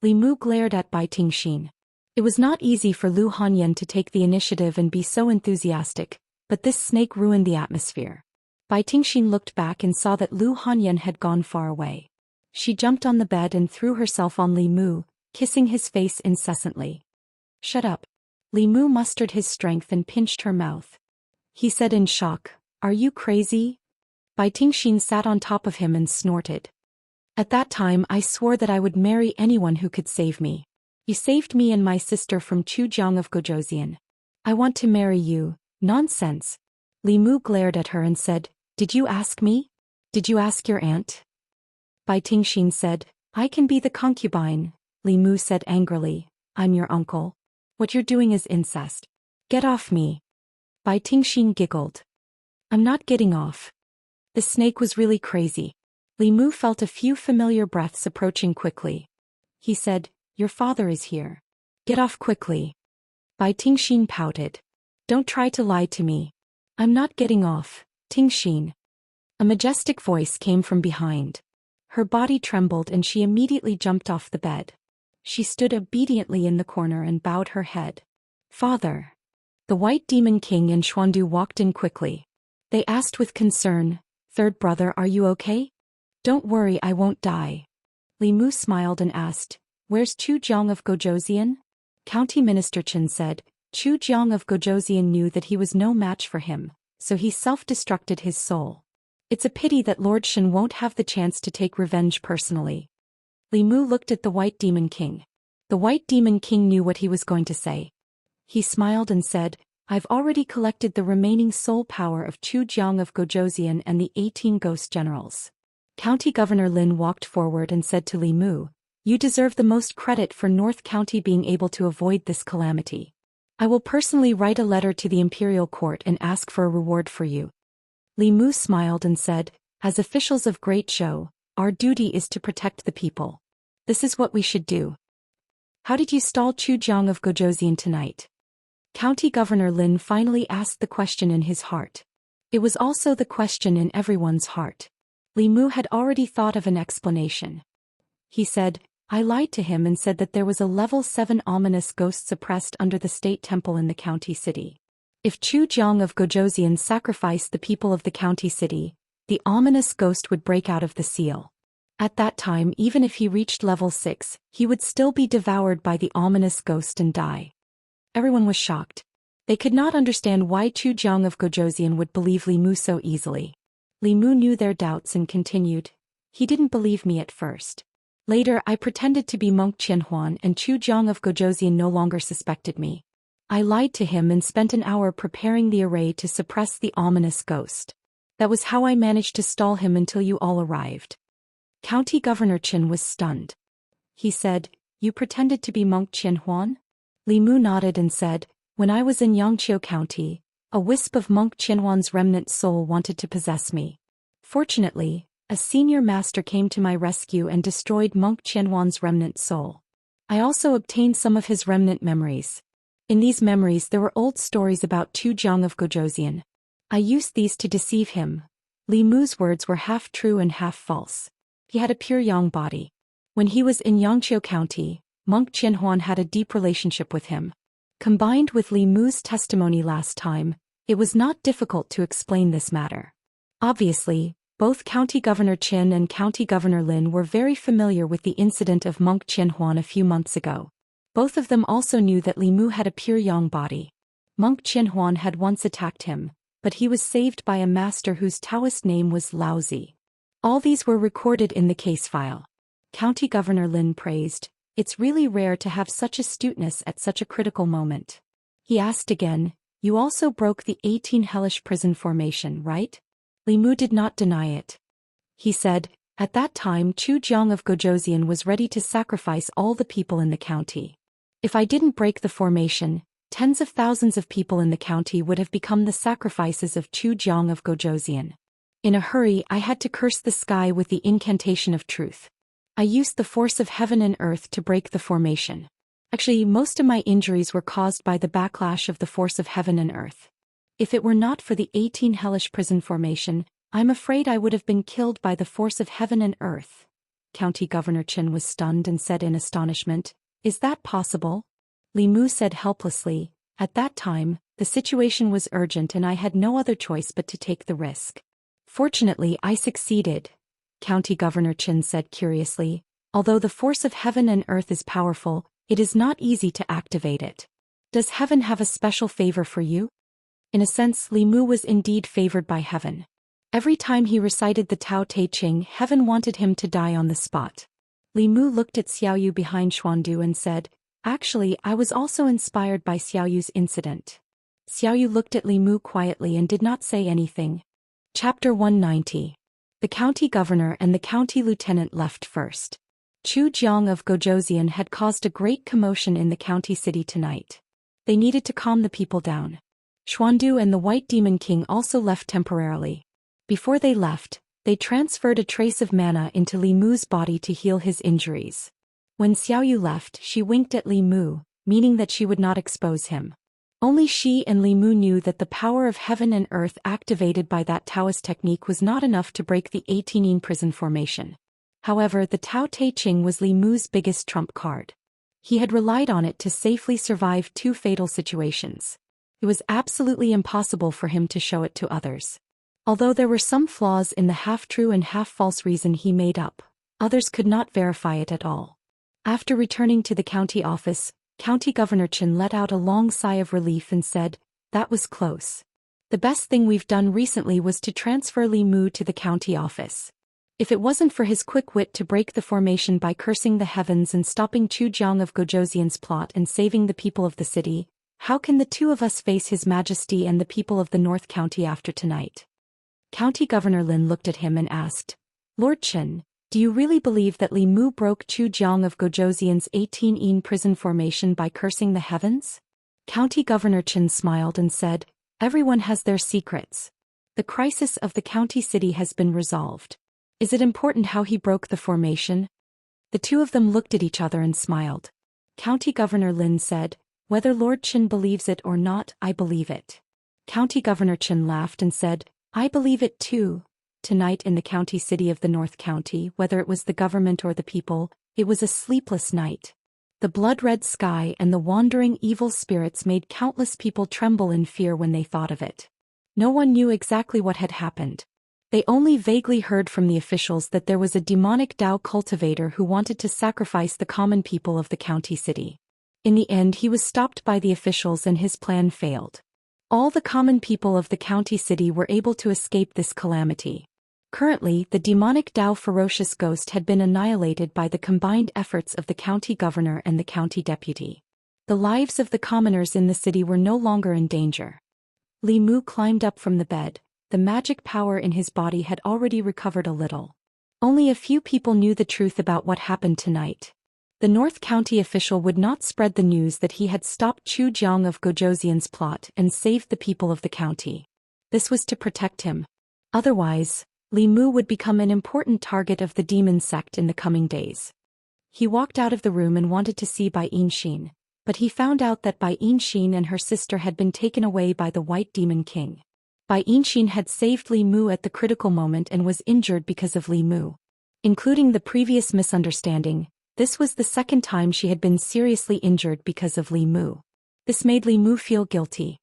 Li Mu glared at Bai Tingxin. It was not easy for Lu Hanyan to take the initiative and be so enthusiastic, but this snake ruined the atmosphere. Bai Tingxin looked back and saw that Lu Hanyan had gone far away. She jumped on the bed and threw herself on Li Mu, kissing his face incessantly. "Shut up." Li Mu mustered his strength and pinched her mouth. He said in shock, "Are you crazy?" Bai Tingxin sat on top of him and snorted. At that time I swore that I would marry anyone who could save me. You saved me and my sister from Chujiang of Gojosian. I want to marry you." "Nonsense." Li Mu glared at her and said, "Did you ask me? Did you ask your aunt?" Bai Tingxin said, "I can be the concubine." Li Mu said angrily, "I'm your uncle. What you're doing is incest. Get off me." Bai Tingxin giggled. "I'm not getting off." The snake was really crazy. Li Mu felt a few familiar breaths approaching quickly. He said, "Your father is here. Get off quickly." Bai Tingxin pouted. "Don't try to lie to me. I'm not getting off, Tingxin." A majestic voice came from behind. Her body trembled and she immediately jumped off the bed. She stood obediently in the corner and bowed her head. "Father." The White Demon King and Xuandu walked in quickly. They asked with concern, "Third brother, are you okay?" "Don't worry, I won't die." Li Mu smiled and asked, "Where's Chu Jiang of Gojosian?" County Minister Chen said, "Chu Jiang of Gojosian knew that he was no match for him, so he self-destructed his soul. It's a pity that Lord Shen won't have the chance to take revenge personally." Li Mu looked at the White Demon King. The White Demon King knew what he was going to say. He smiled and said, "I've already collected the remaining soul power of Chu Jiang of Gojosian and the 18 ghost generals." County Governor Lin walked forward and said to Li Mu, "You deserve the most credit for North County being able to avoid this calamity. I will personally write a letter to the Imperial Court and ask for a reward for you." Li Mu smiled and said, "As officials of Great Zhou, our duty is to protect the people. This is what we should do." "How did you stall Chu Jiang of Gojosian tonight?" County Governor Lin finally asked the question in his heart. It was also the question in everyone's heart. Li Mu had already thought of an explanation. He said, "I lied to him and said that there was a level 7 ominous ghost suppressed under the state temple in the county city. If Chu Jiang of Gojosian sacrificed the people of the county city, the ominous ghost would break out of the seal. At that time, even if he reached level 6, he would still be devoured by the ominous ghost and die." Everyone was shocked. They could not understand why Chu Jiang of Gojosian would believe Li Mu so easily. Li Mu knew their doubts and continued, "He didn't believe me at first. Later I pretended to be Monk Qianhuan and Chu Jiang of Gojosian no longer suspected me. I lied to him and spent an hour preparing the array to suppress the ominous ghost. That was how I managed to stall him until you all arrived." County Governor Qin was stunned. He said, "You pretended to be Monk Qianhuan?" Li Mu nodded and said, "When I was in Yangqiu County, a wisp of Monk Qianhuan's remnant soul wanted to possess me. Fortunately, a senior master came to my rescue and destroyed Monk Qianhuan's remnant soul. I also obtained some of his remnant memories. In these memories there were old stories about Chu Jiang of Gojosian. I used these to deceive him." Li Mu's words were half true and half false. He had a pure yang body. When he was in Yangqiu County, Monk Qianhuan had a deep relationship with him. Combined with Li Mu's testimony last time, it was not difficult to explain this matter. Obviously, both County Governor Qin and County Governor Lin were very familiar with the incident of Monk Qianhuan a few months ago. Both of them also knew that Li Mu had a pure yang body. Monk Qianhuan had once attacked him, but he was saved by a master whose Taoist name was Laozi. All these were recorded in the case file. County Governor Lin praised, "It's really rare to have such astuteness at such a critical moment." He asked again, "You also broke the 18 hellish prison formation, right?" Li Mu did not deny it. He said, "At that time Chu Jiang of Gojosian was ready to sacrifice all the people in the county. If I didn't break the formation, tens of thousands of people in the county would have become the sacrifices of Chu Jiang of Gojosian. In a hurry I had to curse the sky with the incantation of truth. I used the force of heaven and earth to break the formation. Actually, most of my injuries were caused by the backlash of the force of heaven and earth. If it were not for the 18 hellish prison formation, I'm afraid I would have been killed by the force of heaven and earth." County Governor Qin was stunned and said in astonishment, "Is that possible?" Li Mu said helplessly, "At that time, the situation was urgent and I had no other choice but to take the risk. Fortunately, I succeeded." County Governor Qin said curiously, "Although the force of heaven and earth is powerful, it is not easy to activate it. Does heaven have a special favor for you?" In a sense, Li Mu was indeed favored by heaven. Every time he recited the Tao Te Ching, heaven wanted him to die on the spot. Li Mu looked at Xiaoyu behind Xuandu and said, "Actually, I was also inspired by Xiaoyu's incident." Xiaoyu looked at Li Mu quietly and did not say anything. Chapter 190. The county governor and the county lieutenant left first. Chu Jiang of Gozhouzian had caused a great commotion in the county city tonight. They needed to calm the people down. Xuandu and the White Demon King also left temporarily. Before they left, they transferred a trace of mana into Li Mu's body to heal his injuries. When Xiaoyu left, she winked at Li Mu, meaning that she would not expose him. Only she and Li Mu knew that the power of heaven and earth activated by that Taoist technique was not enough to break the 18-yin prison formation. However, the Tao Te Ching was Li Mu's biggest trump card. He had relied on it to safely survive 2 fatal situations. It was absolutely impossible for him to show it to others. Although there were some flaws in the half-true and half-false reason he made up, others could not verify it at all. After returning to the county office, County Governor Chen let out a long sigh of relief and said, "That was close. The best thing we've done recently was to transfer Li Mu to the county office. If it wasn't for his quick wit to break the formation by cursing the heavens and stopping Chu Jiang of Gozhouzian's plot and saving the people of the city, how can the 2 of us face His Majesty and the people of the North County after tonight?" County Governor Lin looked at him and asked, "Lord Chen, do you really believe that Li Mu broke Chu Jiang of Gozhouzian's 18-yin prison formation by cursing the heavens?" County Governor Chen smiled and said, "Everyone has their secrets. The crisis of the county city has been resolved. Is it important how he broke the formation?" The 2 of them looked at each other and smiled. County Governor Lin said, "Whether Lord Chen believes it or not, I believe it." County Governor Chen laughed and said, "I believe it too." Tonight in the county city of the North County, whether it was the government or the people, it was a sleepless night. The blood-red sky and the wandering evil spirits made countless people tremble in fear when they thought of it. No one knew exactly what had happened. They only vaguely heard from the officials that there was a demonic Dao cultivator who wanted to sacrifice the common people of the county city. In the end, he was stopped by the officials and his plan failed. All the common people of the county city were able to escape this calamity. Currently, the demonic Dao ferocious ghost had been annihilated by the combined efforts of the county governor and the county deputy. The lives of the commoners in the city were no longer in danger. Li Mu climbed up from the bed. The magic power in his body had already recovered a little. Only a few people knew the truth about what happened tonight. The North County official would not spread the news that he had stopped Chu Jiang of Gozhouzian's plot and saved the people of the county. This was to protect him. Otherwise, Li Mu would become an important target of the demon sect in the coming days. He walked out of the room and wanted to see Bai Yinxin, but he found out that Bai Yinxin and her sister had been taken away by the White Demon King. Bai Yinxin had saved Li Mu at the critical moment and was injured because of Li Mu. Including the previous misunderstanding, this was the second time she had been seriously injured because of Li Mu. This made Li Mu feel guilty.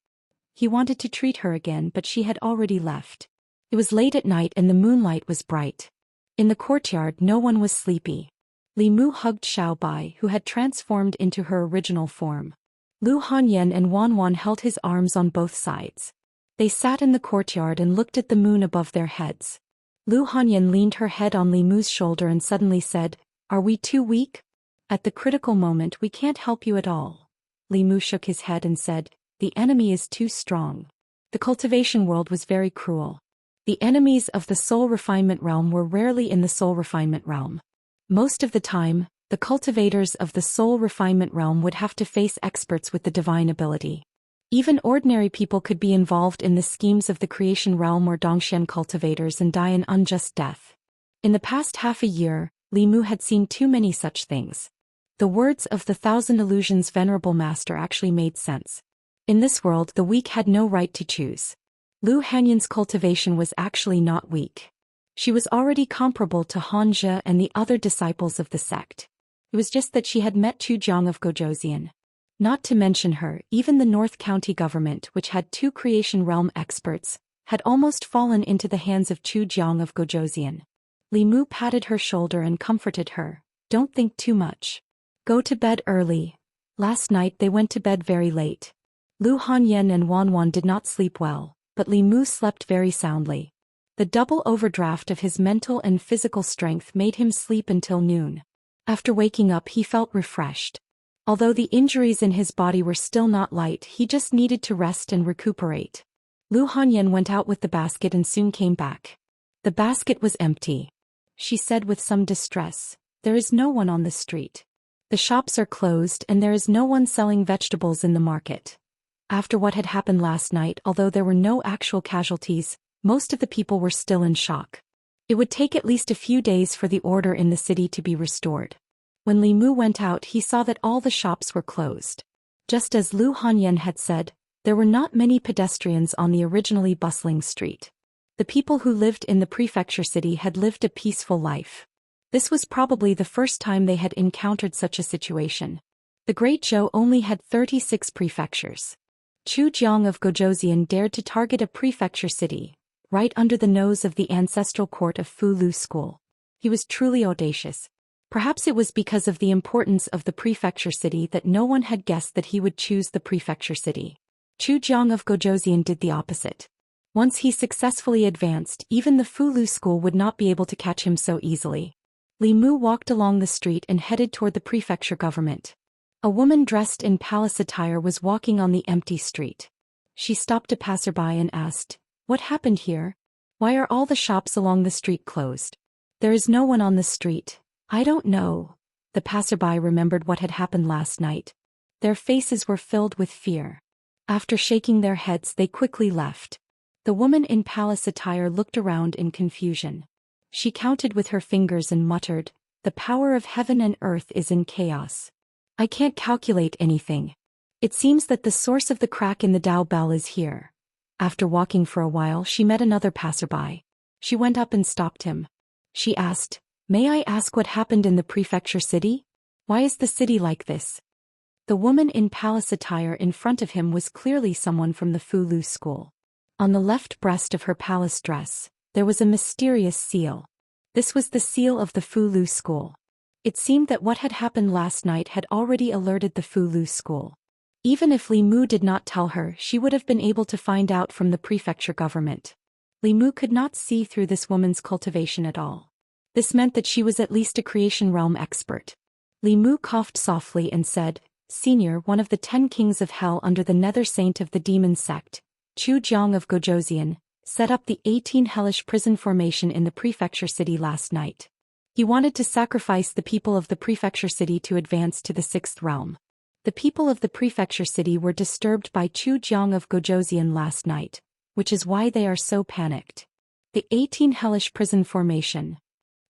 He wanted to treat her again, but she had already left. It was late at night and the moonlight was bright. In the courtyard, no one was sleepy. Li Mu hugged Xiao Bai, who had transformed into her original form. Lu Hanyan and Wan Wan held his arms on both sides. They sat in the courtyard and looked at the moon above their heads. Lu Hanyan leaned her head on Li Mu's shoulder and suddenly said, "Are we too weak? At the critical moment we can't help you at all." Li Mu shook his head and said, "The enemy is too strong." The cultivation world was very cruel. The enemies of the soul refinement realm were rarely in the soul refinement realm. Most of the time, the cultivators of the soul refinement realm would have to face experts with the divine ability. Even ordinary people could be involved in the schemes of the creation realm or Dongxian cultivators and die an unjust death. In the past half a year, Li Mu had seen too many such things. The words of the Thousand Illusions Venerable Master actually made sense. In this world, the weak had no right to choose. Lu Hanyan's cultivation was actually not weak. She was already comparable to Han Zhe and the other disciples of the sect. It was just that she had met Chu Jiang of Gozhouzian. Not to mention her, even the North County government, which had 2 creation realm experts, had almost fallen into the hands of Chu Jiang of Gozhouzian. Li Mu patted her shoulder and comforted her. "Don't think too much. Go to bed early." Last night they went to bed very late. Lu Hanyan and Wan Wan did not sleep well, but Li Mu slept very soundly. The double overdraft of his mental and physical strength made him sleep until noon. After waking up he felt refreshed. Although the injuries in his body were still not light, he just needed to rest and recuperate. Lu Hanyan went out with the basket and soon came back. The basket was empty. She said with some distress, "There is no one on the street. The shops are closed and there is no one selling vegetables in the market." After what had happened last night, although there were no actual casualties, most of the people were still in shock. It would take at least a few days for the order in the city to be restored. When Li Mu went out, he saw that all the shops were closed. Just as Lu Hanyan had said, there were not many pedestrians on the originally bustling street. The people who lived in the prefecture city had lived a peaceful life. This was probably the first time they had encountered such a situation. The Great Zhou only had 36 prefectures. Chu Jiang of Gozhouzian dared to target a prefecture city, right under the nose of the ancestral court of Fu Lu School. He was truly audacious. Perhaps it was because of the importance of the prefecture city that no one had guessed that he would choose the prefecture city. Chu Jiang of Gozhouzian did the opposite. Once he successfully advanced, even the Fu Lu School would not be able to catch him so easily. Li Mu walked along the street and headed toward the prefecture government. A woman dressed in palace attire was walking on the empty street. She stopped a passerby and asked, "What happened here? Why are all the shops along the street closed? There is no one on the street." "I don't know." The passerby remembered what had happened last night. Their faces were filled with fear. After shaking their heads, they quickly left. The woman in palace attire looked around in confusion. She counted with her fingers and muttered, "The power of heaven and earth is in chaos. I can't calculate anything. It seems that the source of the crack in the Dao bell is here." After walking for a while, she met another passerby. She went up and stopped him. She asked, "May I ask what happened in the prefecture city? Why is the city like this?" The woman in palace attire in front of him was clearly someone from the Fu Lu School. On the left breast of her palace dress, there was a mysterious seal. This was the seal of the Fu Lu School. It seemed that what had happened last night had already alerted the Fu Lu School. Even if Li Mu did not tell her, she would have been able to find out from the prefecture government. Li Mu could not see through this woman's cultivation at all. This meant that she was at least a creation realm expert. Li Mu coughed softly and said, "Senior, one of the 10 kings of hell under the nether saint of the demon sect, Chu Jiang of Gozhouzian, set up the 18 hellish prison formation in the prefecture city last night. He wanted to sacrifice the people of the prefecture city to advance to the 6th realm. The people of the prefecture city were disturbed by Chu Jiang of Gozhouzian last night, which is why they are so panicked. The 18 hellish prison formation."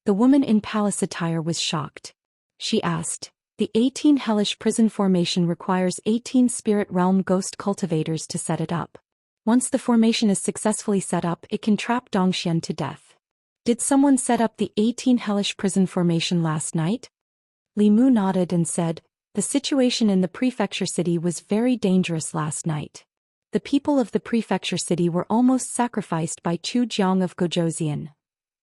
The woman in palace attire was shocked. She asked, "The 18 hellish prison formation requires 18 spirit realm ghost cultivators to set it up. Once the formation is successfully set up, it can trap Zhou Xian to death. Did someone set up the 18 hellish prison formation last night?" Li Mu nodded and said, "The situation in the prefecture city was very dangerous last night. The people of the prefecture city were almost sacrificed by Chu Jiang of Gozhouzian."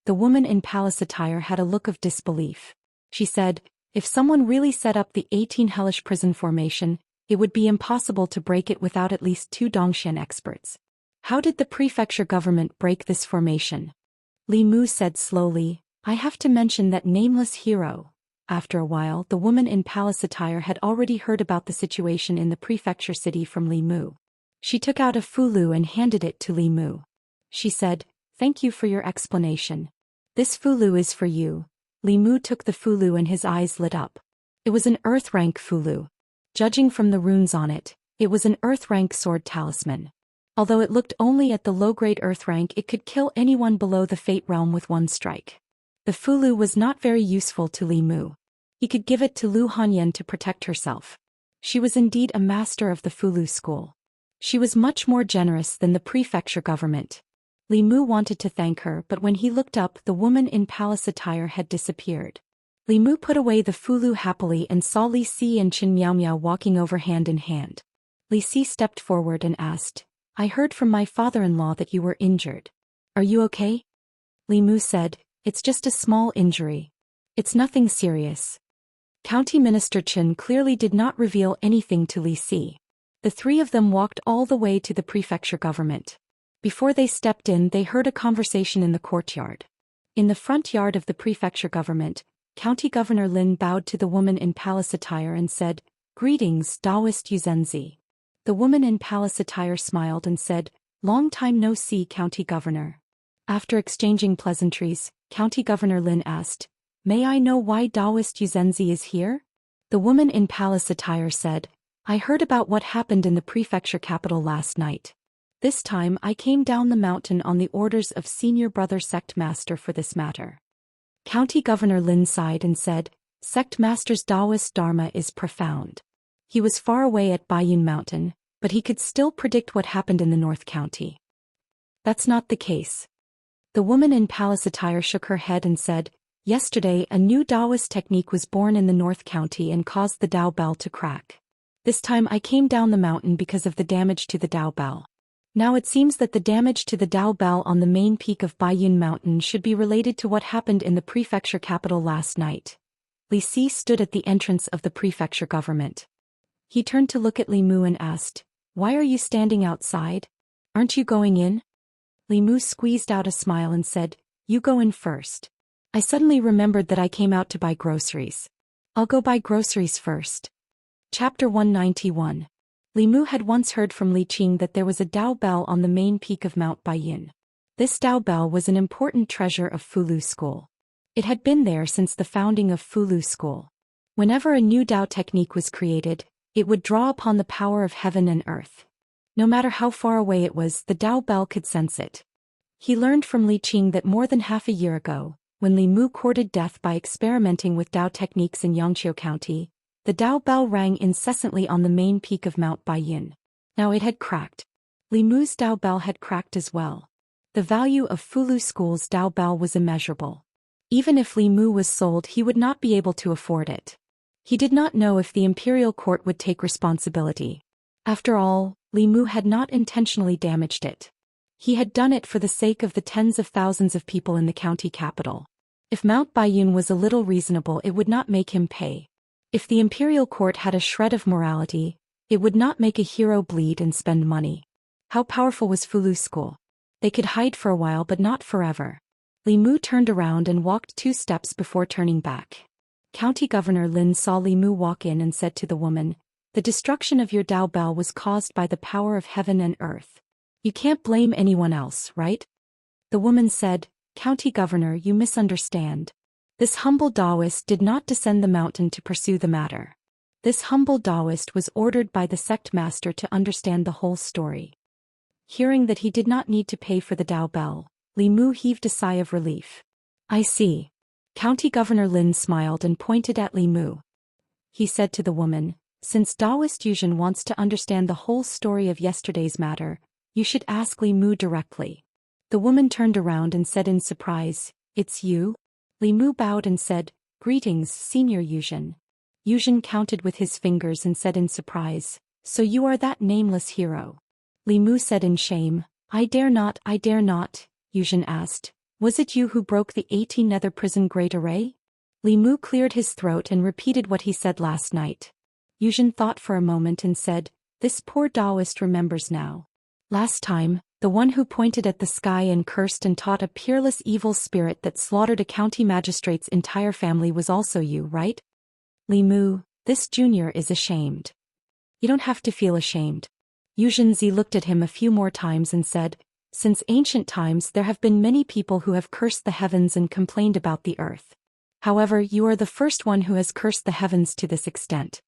The woman in palace attire had a look of disbelief. She said, "If someone really set up the 18 hellish prison formation, it would be impossible to break it without at least 2 Dongshan experts. How did the prefecture government break this formation?" Li Mu said slowly, "I have to mention that nameless hero." After a while, the woman in palace attire had already heard about the situation in the prefecture city from Li Mu. She took out a fulu and handed it to Li Mu. She said, "Thank you for your explanation. This fulu is for you." Li Mu took the fulu and his eyes lit up. It was an earth rank fulu. Judging from the runes on it, it was an earth rank sword talisman. Although it looked only at the low-grade earth rank, it could kill anyone below the fate realm with one strike. The fulu was not very useful to Li Mu. He could give it to Lu Hanyan to protect herself. She was indeed a master of the Fulu school. She was much more generous than the prefecture government. Li Mu wanted to thank her, but when he looked up, the woman in palace attire had disappeared. Li Mu put away the fulu happily and saw Li Si and Chen Miao Miao walking over hand in hand. Li Si stepped forward and asked, "I heard from my father-in-law that you were injured. Are you okay?" Li Mu said, "It's just a small injury. It's nothing serious." County Minister Chen clearly did not reveal anything to Li Si. The three of them walked all the way to the prefecture government. Before they stepped in, they heard a conversation in the courtyard. In the front yard of the prefecture government, County Governor Lin bowed to the woman in palace attire and said, "Greetings, Daoist Yuzenzi." The woman in palace attire smiled and said, "Long time no see, County Governor." After exchanging pleasantries, County Governor Lin asked, "May I know why Daoist Yuzenzi is here?" The woman in palace attire said, "I heard about what happened in the prefecture capital last night. This time I came down the mountain on the orders of Senior Brother Sect Master for this matter." County Governor Lin sighed and said, "Sect Master's Daoist Dharma is profound." He was far away at Baiyun Mountain, but he could still predict what happened in the North County. That's not the case. The woman in palace attire shook her head and said, "Yesterday a new Daoist technique was born in the North County and caused the Dao Bell to crack. This time I came down the mountain because of the damage to the Dao Bell. Now it seems that the damage to the Dao Bell on the main peak of Baiyun Mountain should be related to what happened in the prefecture capital last night." Li Si stood at the entrance of the prefecture government. He turned to look at Li Mu and asked, "Why are you standing outside? Aren't you going in?" Li Mu squeezed out a smile and said, "You go in first. I suddenly remembered that I came out to buy groceries. I'll go buy groceries first." Chapter 191. Li Mu had once heard from Li Qing that there was a Dao Bell on the main peak of Mount Baiyun. This Dao Bell was an important treasure of Fulu School. It had been there since the founding of Fulu School. Whenever a new Dao technique was created, it would draw upon the power of heaven and earth. No matter how far away it was, the Dao Bell could sense it. He learned from Li Qing that more than half a year ago, when Li Mu courted death by experimenting with Dao techniques in Xianxia County, the Dao Bell rang incessantly on the main peak of Mount Baiyun. Now it had cracked. Li Mu's Dao Bell had cracked as well. The value of Fulu School's Dao Bell was immeasurable. Even if Li Mu was sold, he would not be able to afford it. He did not know if the imperial court would take responsibility. After all, Li Mu had not intentionally damaged it. He had done it for the sake of the tens of thousands of people in the county capital. If Mount Baiyun was a little reasonable, it would not make him pay. If the imperial court had a shred of morality, it would not make a hero bleed and spend money. How powerful was Fulu School? They could hide for a while but not forever. Li Mu turned around and walked 2 steps before turning back. County Governor Lin saw Li Mu walk in and said to the woman, "The destruction of your Dao Bell was caused by the power of heaven and earth. You can't blame anyone else, right?" The woman said, "County Governor, you misunderstand. This humble Daoist did not descend the mountain to pursue the matter. This humble Daoist was ordered by the sect master to understand the whole story." Hearing that he did not need to pay for the Dao Bell, Li Mu heaved a sigh of relief. "I see." County Governor Lin smiled and pointed at Li Mu. He said to the woman, "Since Daoist Yuzhen wants to understand the whole story of yesterday's matter, you should ask Li Mu directly." The woman turned around and said in surprise, "It's you?" Li Mu bowed and said, "Greetings, Senior Yuzhen." Yuzhen counted with his fingers and said in surprise, "So you are that nameless hero." Li Mu said in shame, I dare not." Yuzhen asked, "Was it you who broke the 18 nether prison grate array?" Li Mu cleared his throat and repeated what he said last night. Yuzhen thought for a moment and said, "This poor Daoist remembers now. Last time, the one who pointed at the sky and cursed and taught a peerless evil spirit that slaughtered a county magistrate's entire family was also you, right?" Li Mu, this junior is ashamed. "You don't have to feel ashamed." Yuzhenzi looked at him a few more times and said, "Since ancient times there have been many people who have cursed the heavens and complained about the earth. However, you are the first one who has cursed the heavens to this extent."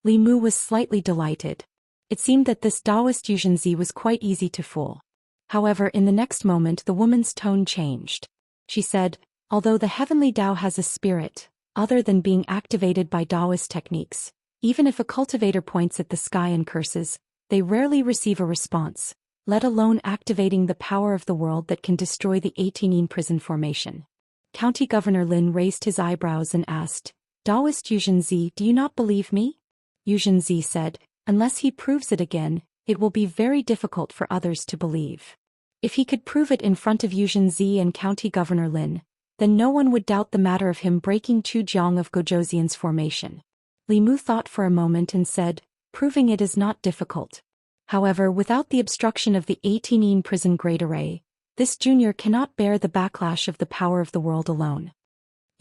Li Mu was slightly delighted. It seemed that this Daoist Yuzhenzi was quite easy to fool. However, in the next moment the woman's tone changed. She said, "Although the heavenly Dao has a spirit, other than being activated by Daoist techniques, even if a cultivator points at the sky and curses, they rarely receive a response, let alone activating the power of the world that can destroy the 18 prison formation." County Governor Lin raised his eyebrows and asked, "Daoist Yuzhenzi, do you not believe me?" Yuzhenzi said, "Unless he proves it again, it will be very difficult for others to believe." If he could prove it in front of Yuzhenzi and County Governor Lin, then no one would doubt the matter of him breaking Chujiang of Gojoseon's formation. Li Mu thought for a moment and said, "Proving it is not difficult. However, without the obstruction of the 18 prison grade array, this junior cannot bear the backlash of the power of the world alone.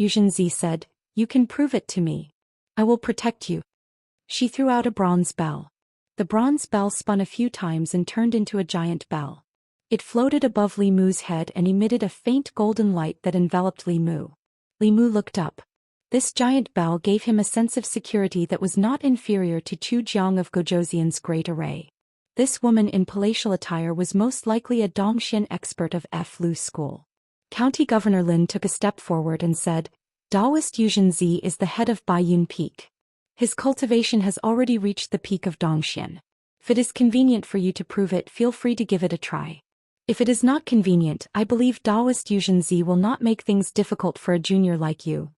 Xianxia said, "You can prove it to me. I will protect you." She threw out a bronze bell. The bronze bell spun a few times and turned into a giant bell. It floated above Li Mu's head and emitted a faint golden light that enveloped Li Mu. Li Mu looked up. This giant bell gave him a sense of security that was not inferior to Chu Jiang of Gojoseon's great array. This woman in palatial attire was most likely a Dongxian expert of Lu school. County Governor Lin took a step forward and said, "Daoist Xianxia is the head of Baiyun Peak. His cultivation has already reached the peak of Dongxian. If it is convenient for you to prove it, feel free to give it a try. If it is not convenient, I believe Daoist Xianxia will not make things difficult for a junior like you."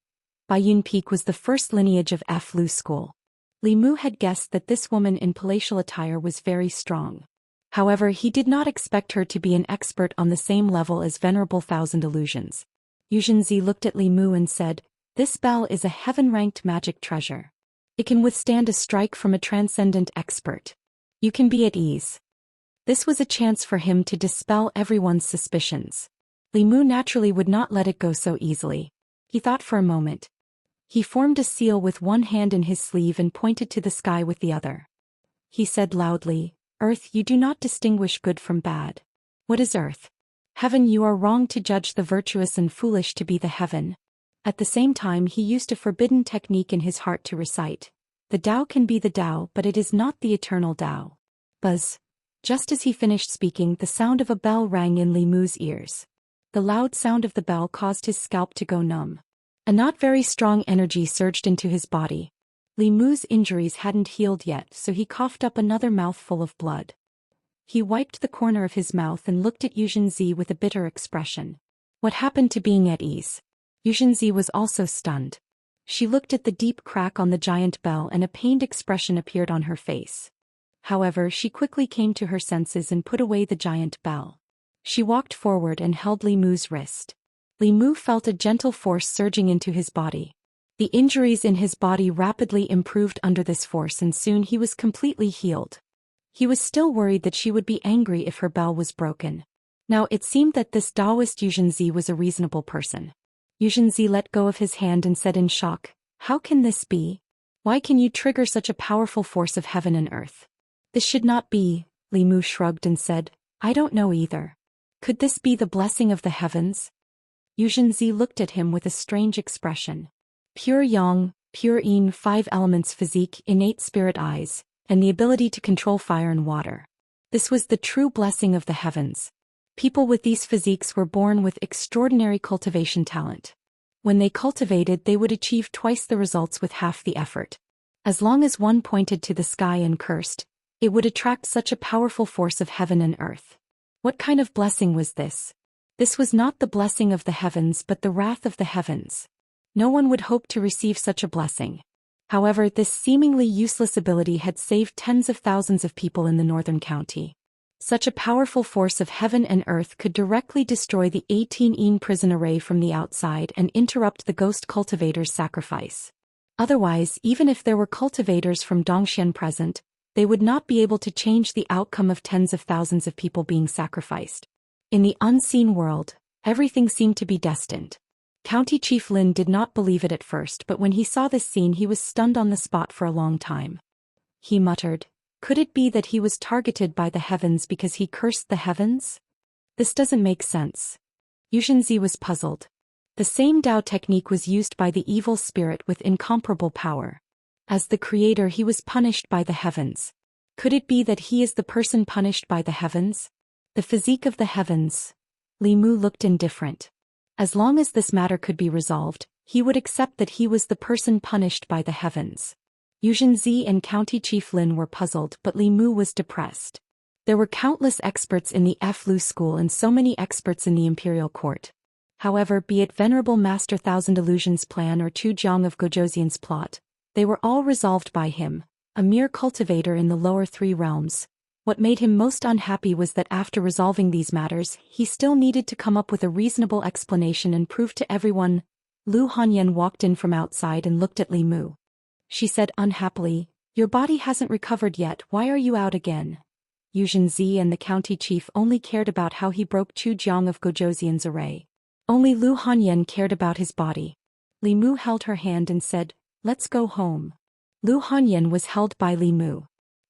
Baiyun Peak was the first lineage of Lu school. Li Mu had guessed that this woman in palatial attire was very strong. However, he did not expect her to be an expert on the same level as Venerable Thousand Illusions. Xianxia looked at Li Mu and said, "This bell is a heaven-ranked magic treasure. It can withstand a strike from a transcendent expert. You can be at ease." This was a chance for him to dispel everyone's suspicions. Li Mu naturally would not let it go so easily. He thought for a moment. He formed a seal with one hand in his sleeve and pointed to the sky with the other. He said loudly, "Earth, you do not distinguish good from bad. What is earth? Heaven, you are wrong to judge the virtuous and foolish to be the heaven." At the same time, he used a forbidden technique in his heart to recite, "The Tao can be the Tao, but it is not the eternal Tao." Buzz. Just as he finished speaking, the sound of a bell rang in Li Mu's ears. The loud sound of the bell caused his scalp to go numb. A not very strong energy surged into his body. Li Mu's injuries hadn't healed yet, so he coughed up another mouthful of blood. He wiped the corner of his mouth and looked at Xianxia with a bitter expression. What happened to being at ease? Xianxia was also stunned. She looked at the deep crack on the giant bell and a pained expression appeared on her face. However, she quickly came to her senses and put away the giant bell. She walked forward and held Li Mu's wrist. Li Mu felt a gentle force surging into his body. The injuries in his body rapidly improved under this force and soon he was completely healed. He was still worried that she would be angry if her bell was broken. Now it seemed that this Daoist Xianxia was a reasonable person. Xianxia let go of his hand and said in shock, "How can this be? Why can you trigger such a powerful force of heaven and earth?" "This should not be," Li Mu shrugged and said, "I don't know either. Could this be the blessing of the heavens?" Xianxia looked at him with a strange expression. Pure yang, pure yin, 5 elements physique, innate spirit eyes, and the ability to control fire and water. This was the true blessing of the heavens. People with these physiques were born with extraordinary cultivation talent. When they cultivated, they would achieve twice the results with half the effort. As long as one pointed to the sky and cursed, it would attract such a powerful force of heaven and earth. What kind of blessing was this? This was not the blessing of the heavens but the wrath of the heavens. No one would hope to receive such a blessing. However, this seemingly useless ability had saved tens of thousands of people in the northern county. Such a powerful force of heaven and earth could directly destroy the 18 prison array from the outside and interrupt the ghost cultivator's sacrifice. Otherwise, even if there were cultivators from Dongxian present, they would not be able to change the outcome of tens of thousands of people being sacrificed. In the unseen world, everything seemed to be destined. County Chief Lin did not believe it at first, but when he saw this scene he was stunned on the spot for a long time. He muttered, "Could it be that he was targeted by the heavens because he cursed the heavens? This doesn't make sense." Xianxia was puzzled. The same Tao technique was used by the evil spirit with incomparable power. As the creator, he was punished by the heavens. Could it be that he is the person punished by the heavens? The physique of the heavens. Li Mu looked indifferent. As long as this matter could be resolved, he would accept that he was the person punished by the heavens. Xianxia and County Chief Lin were puzzled, but Li Mu was depressed. There were countless experts in the Lu school and so many experts in the imperial court. However, be it Venerable Master Thousand Illusions' plan or Chu Jiang of Gojoseon's plot, they were all resolved by him, a mere cultivator in the lower 3 realms. What made him most unhappy was that after resolving these matters, he still needed to come up with a reasonable explanation and prove to everyone. Lu Hanyan walked in from outside and looked at Li Mu. She said unhappily, "Your body hasn't recovered yet, why are you out again?" Xianxia and the county chief only cared about how he broke Zhou Xian of Gozhouxian's array. Only Lu Hanyan cared about his body. Li Mu held her hand and said, "Let's go home." Lu Hanyan was held by Li Mu.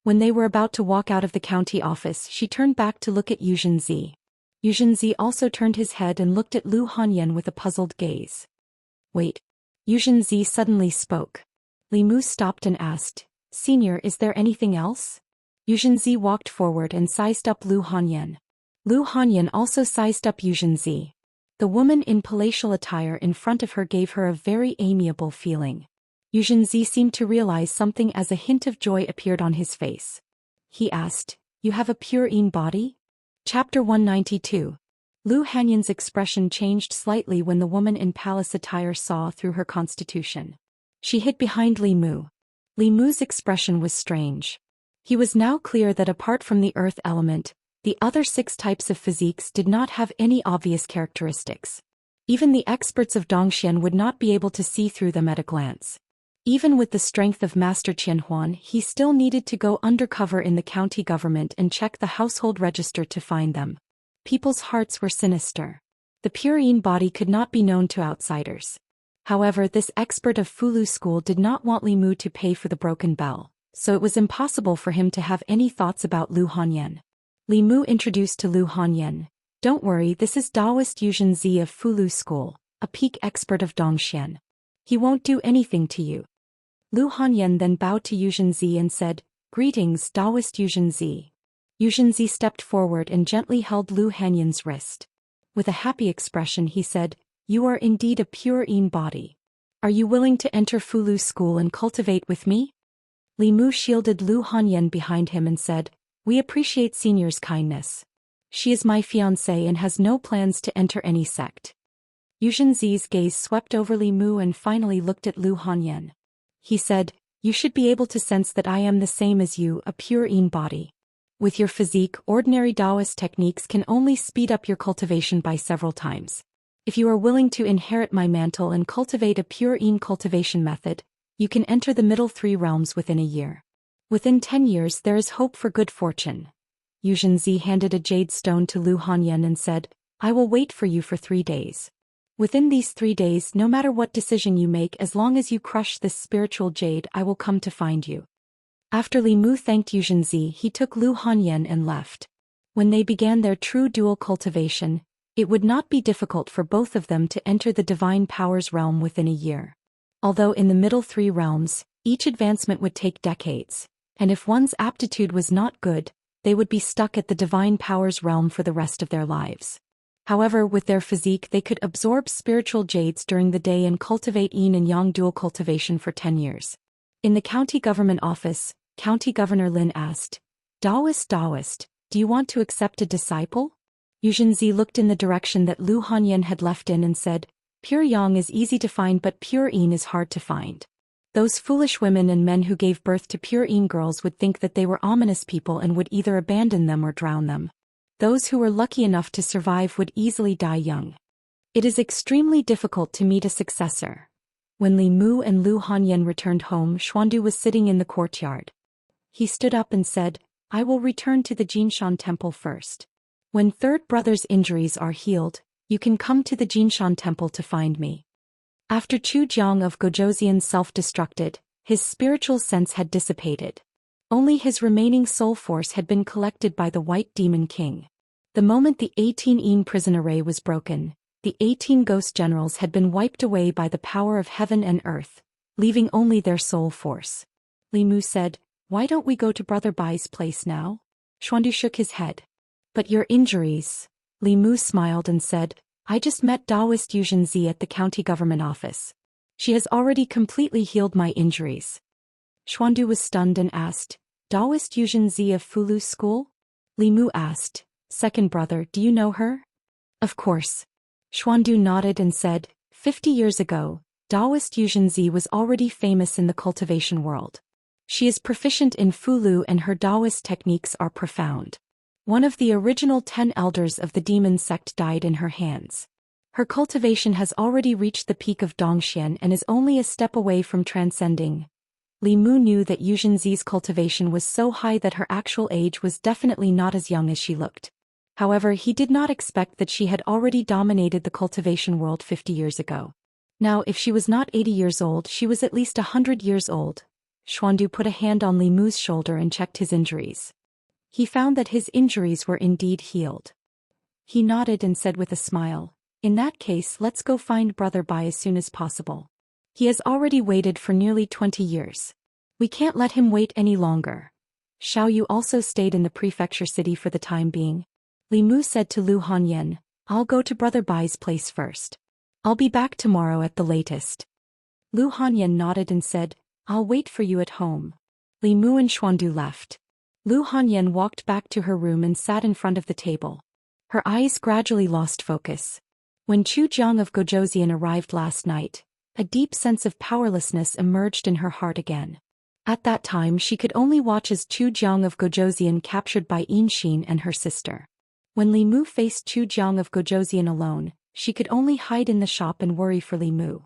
When they were about to walk out of the county office, she turned back to look at Xianxia. Xianxia also turned his head and looked at Lu Hanyan with a puzzled gaze. "Wait." Xianxia suddenly spoke. Li Mu stopped and asked, "Senior, is there anything else?" Xianxia walked forward and sized up Lu Hanyan. Lu Hanyan also sized up Xianxia. The woman in palatial attire in front of her gave her a very amiable feeling. Xianxia seemed to realize something as a hint of joy appeared on his face. He asked, "You have a pure Yin body?" Chapter 192. Lu Hanyan's expression changed slightly when the woman in palace attire saw through her constitution. She hid behind Li Mu. Li Mu's expression was strange. He was now clear that apart from the earth element, the other 6 types of physiques did not have any obvious characteristics. Even the experts of Zhou Xian would not be able to see through them at a glance. Even with the strength of Master Qianhuan, he still needed to go undercover in the county government and check the household register to find them. People's hearts were sinister. The pure Yin body could not be known to outsiders. However, this expert of Fulu school did not want Li Mu to pay for the broken bell, so it was impossible for him to have any thoughts about Lu Hanyan. Li Mu introduced to Lu Hanyan, "Don't worry, this is Daoist Xianxia of Fulu school, a peak expert of Zhou Xian. He won't do anything to you." Lu Hanyan then bowed to Xianxia and said, "Greetings, Daoist Xianxia." Xianxia stepped forward and gently held Lu Hanyan's wrist. With a happy expression he said, "You are indeed a pure Yin body. Are you willing to enter Fulu school and cultivate with me?" Li Mu shielded Lu Hanyan behind him and said, "We appreciate Senior's kindness. She is my fiancée and has no plans to enter any sect." Xianxia's gaze swept over Li Mu and finally looked at Lu Hanyan. He said, "You should be able to sense that I am the same as you, a pure Yin body. With your physique, ordinary Daoist techniques can only speed up your cultivation by several times. If you are willing to inherit my mantle and cultivate a pure Yin cultivation method, you can enter the middle 3 realms within a year. Within 10 years there is hope for good fortune." Xianxia handed a jade stone to Lu Hanyan and said, "I will wait for you for 3 days. Within these 3 days, no matter what decision you make, as long as you crush this spiritual jade, I will come to find you." After Li Mu thanked Xianxia, he took Lu Hanyan and left. When they began their true dual cultivation, it would not be difficult for both of them to enter the divine powers realm within a year. Although in the middle 3 realms, each advancement would take decades, and if one's aptitude was not good, they would be stuck at the divine powers realm for the rest of their lives. However, with their physique they could absorb spiritual jades during the day and cultivate Yin and Yang dual cultivation for 10 years. In the county government office, County Governor Lin asked, Daoist, do you want to accept a disciple?" Xianxia looked in the direction that Lu Hanyan had left in and said, "Pure Yang is easy to find but pure Yin is hard to find. Those foolish women and men who gave birth to pure Yin girls would think that they were ominous people and would either abandon them or drown them. Those who were lucky enough to survive would easily die young. It is extremely difficult to meet a successor." When Li Mu and Lu Hanyan returned home, Xuandu was sitting in the courtyard. He stood up and said, "I will return to the Jinshan temple first. When third brother's injuries are healed, you can come to the Jinshan temple to find me." After Zhu Jiang of Gozhouxian self-destructed, his spiritual sense had dissipated. Only his remaining soul force had been collected by the White Demon King. The moment the 18 Yin prison array was broken, the 18 ghost generals had been wiped away by the power of heaven and earth, leaving only their soul force. Li Mu said, "Why don't we go to Brother Bai's place now?" Xuandu shook his head. "But your injuries?" Li Mu smiled and said, "I just met Daoist Xianxia at the county government office. She has already completely healed my injuries." Xuandu was stunned and asked, "Daoist Xianxia of Fulu school?" Li Mu asked, "Second brother, do you know her?" "Of course." Xuandu nodded and said, 50 years ago, Daoist Xianxia was already famous in the cultivation world. She is proficient in Fulu and her Daoist techniques are profound. One of the original 10 elders of the demon sect died in her hands. Her cultivation has already reached the peak of Zhou Xian and is only a step away from transcending. Li Mu knew that Yu Zhenzi's cultivation was so high that her actual age was definitely not as young as she looked. However, he did not expect that she had already dominated the cultivation world 50 years ago. Now, if she was not 80 years old, she was at least 100 years old. Xuandu put a hand on Li Mu's shoulder and checked his injuries. He found that his injuries were indeed healed. He nodded and said with a smile, "In that case, let's go find Brother Bai as soon as possible. He has already waited for nearly 20 years. We can't let him wait any longer." Xiao Yu also stayed in the prefecture city for the time being. Li Mu said to Lu Hanyan, "I'll go to Brother Bai's place first. I'll be back tomorrow at the latest." Lu Hanyan nodded and said, "I'll wait for you at home." Li Mu and Xuandu left. Lu Hanyan walked back to her room and sat in front of the table. Her eyes gradually lost focus. When Chu Jiang of Gojouxian arrived last night, a deep sense of powerlessness emerged in her heart again. At that time she could only watch as Chu Jiang of Gojouxian captured by Xin and her sister. When Li Mu faced Chu Jiang of Gojouxian alone, she could only hide in the shop and worry for Li Mu.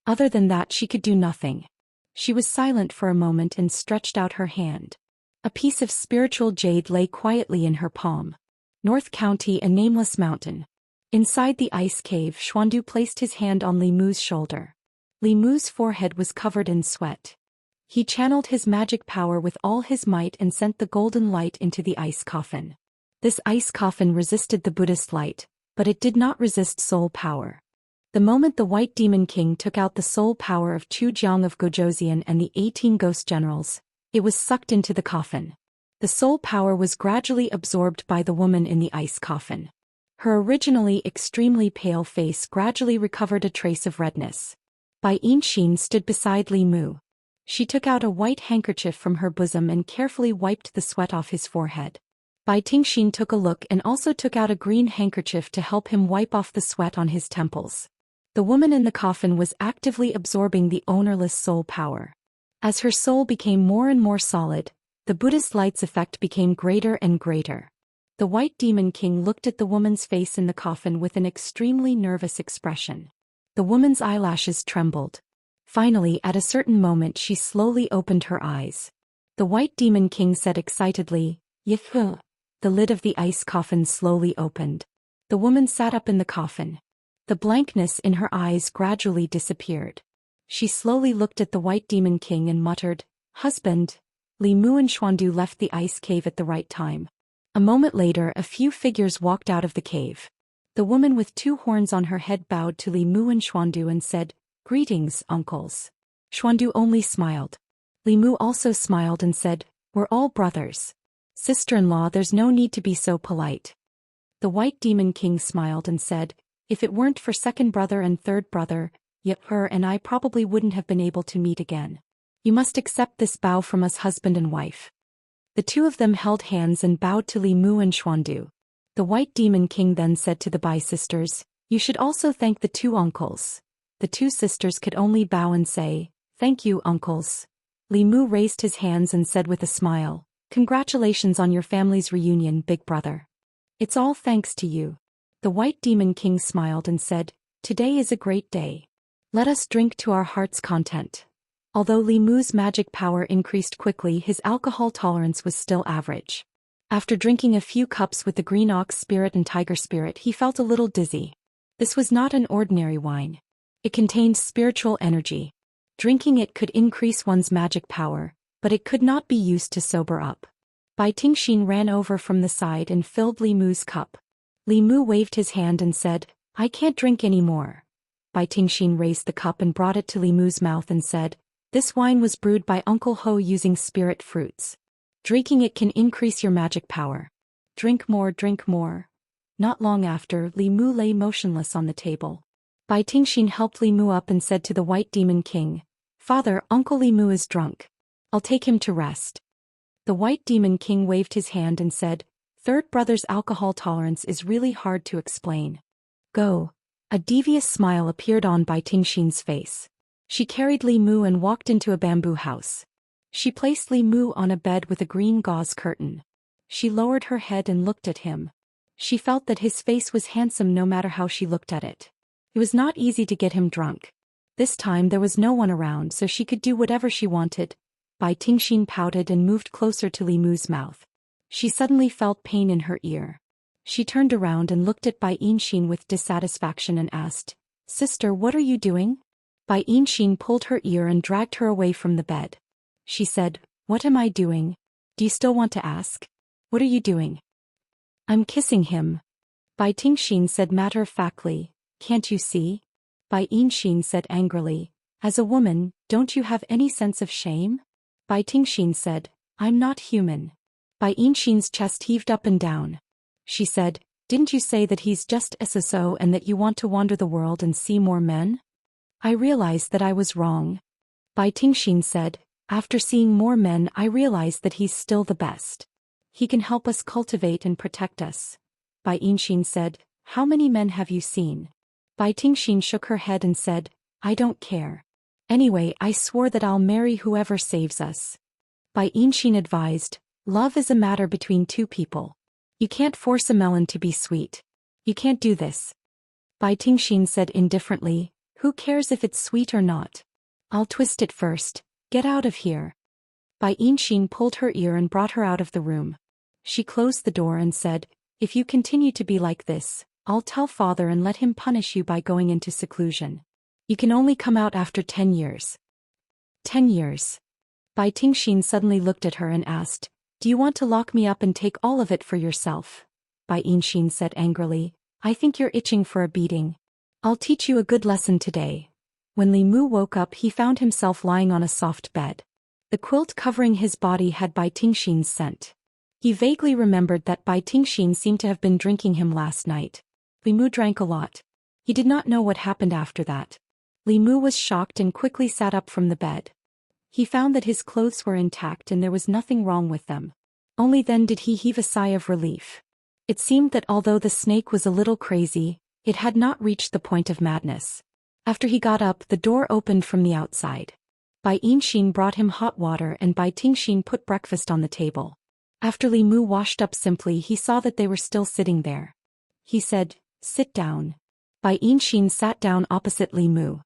Other than that she could do nothing. She was silent for a moment and stretched out her hand. A piece of spiritual jade lay quietly in her palm. North County, a nameless mountain. Inside the ice cave, Xuandu placed his hand on Li Mu's shoulder. Li Mu's forehead was covered in sweat. He channeled his magic power with all his might and sent the golden light into the ice coffin. This ice coffin resisted the Buddhist light, but it did not resist soul power. The moment the White Demon King took out the soul power of Chu Jiang of Gojouxian and the 18 ghost generals, it was sucked into the coffin. The soul power was gradually absorbed by the woman in the ice coffin. Her originally extremely pale face gradually recovered a trace of redness. Bai Xin stood beside Li Mu. She took out a white handkerchief from her bosom and carefully wiped the sweat off his forehead. Bai Xin took a look and also took out a green handkerchief to help him wipe off the sweat on his temples. The woman in the coffin was actively absorbing the ownerless soul power. As her soul became more and more solid, the Buddhist light's effect became greater and greater. The White Demon King looked at the woman's face in the coffin with an extremely nervous expression. The woman's eyelashes trembled. Finally, at a certain moment she slowly opened her eyes. The White Demon King said excitedly, "Yifu." The lid of the ice coffin slowly opened. The woman sat up in the coffin. The blankness in her eyes gradually disappeared. She slowly looked at the White Demon King and muttered, "Husband." Li Mu and Xuandu left the ice cave at the right time. A moment later, a few figures walked out of the cave. The woman with 2 horns on her head bowed to Li Mu and Xuandu and said, "Greetings, uncles." Xuandu only smiled. Li Mu also smiled and said, "We're all brothers. Sister-in-law, there's no need to be so polite." The White Demon King smiled and said, "If it weren't for second brother and third brother, yet her and I probably wouldn't have been able to meet again. You must accept this bow from us husband and wife." The two of them held hands and bowed to Li Mu and Xuandu. The White Demon King then said to the Bai sisters, "You should also thank the 2 uncles." The 2 sisters could only bow and say, "Thank you, uncles." Li Mu raised his hands and said with a smile, "Congratulations on your family's reunion, big brother. It's all thanks to you." The White Demon King smiled and said, "Today is a great day. Let us drink to our heart's content." Although Li Mu's magic power increased quickly, his alcohol tolerance was still average. After drinking a few cups with the green ox spirit and tiger spirit, he felt a little dizzy. This was not an ordinary wine. It contained spiritual energy. Drinking it could increase one's magic power, but it could not be used to sober up. Bai Xin ran over from the side and filled Li Mu's cup. Li Mu waved his hand and said, "I can't drink any more." Bai Xin raised the cup and brought it to Li Mu's mouth and said, "This wine was brewed by Uncle Ho using spirit fruits. Drinking it can increase your magic power. Drink more, drink more." Not long after, Li Mu lay motionless on the table. Bai Xin helped Li Mu up and said to the White Demon King, "Father, Uncle Li Mu is drunk. I'll take him to rest." The White Demon King waved his hand and said, "Third brother's alcohol tolerance is really hard to explain. Go." A devious smile appeared on Bai Xin's face. She carried Li Mu and walked into a bamboo house. She placed Li Mu on a bed with a green gauze curtain. She lowered her head and looked at him. She felt that his face was handsome no matter how she looked at it. It was not easy to get him drunk. This time there was no one around, so she could do whatever she wanted. Bai Tingxin pouted and moved closer to Li Mu's mouth. She suddenly felt pain in her ear. She turned around and looked at Bai Yinxin with dissatisfaction and asked, "Sister, what are you doing?" Bai Yinxin pulled her ear and dragged her away from the bed. She said, "What am I doing? Do you still want to ask? What are you doing?" "I'm kissing him." Bai Tingxin said matter-of-factly, "Can't you see?" Bai Yinxin said angrily, "As a woman, don't you have any sense of shame?" Bai Tingxin said, "I'm not human." Bai Yinxin's chest heaved up and down. She said, "Didn't you say that he's just SSO and that you want to wander the world and see more men?" "I realized that I was wrong." Bai Tingxin said, "After seeing more men I realized that he's still the best. He can help us cultivate and protect us." Bai Yinxin said, "How many men have you seen?" Bai Tingxin shook her head and said, "I don't care. Anyway, I swore that I'll marry whoever saves us." Bai Yinxin advised, "Love is a matter between two people. You can't force a melon to be sweet. You can't do this." Bai Tingxin said indifferently, "Who cares if it's sweet or not? I'll twist it first. Get out of here." Bai Yinxin pulled her ear and brought her out of the room. She closed the door and said, "If you continue to be like this, I'll tell father and let him punish you by going into seclusion. You can only come out after 10 years. 10 years. Bai Tingxin suddenly looked at her and asked, "Do you want to lock me up and take all of it for yourself?" Bai Yinxin said angrily, "I think you're itching for a beating. I'll teach you a good lesson today." When Li Mu woke up, he found himself lying on a soft bed. The quilt covering his body had Bai Tingxin's scent. He vaguely remembered that Bai Tingxin seemed to have been drinking him last night. Li Mu drank a lot. He did not know what happened after that. Li Mu was shocked and quickly sat up from the bed. He found that his clothes were intact and there was nothing wrong with them. Only then did he heave a sigh of relief. It seemed that although the snake was a little crazy, it had not reached the point of madness. After he got up, the door opened from the outside. Bai Yinxin brought him hot water and Bai Tingxin put breakfast on the table. After Li Mu washed up simply, he saw that they were still sitting there. He said, "Sit down." Bai Yinxin sat down opposite Li Mu.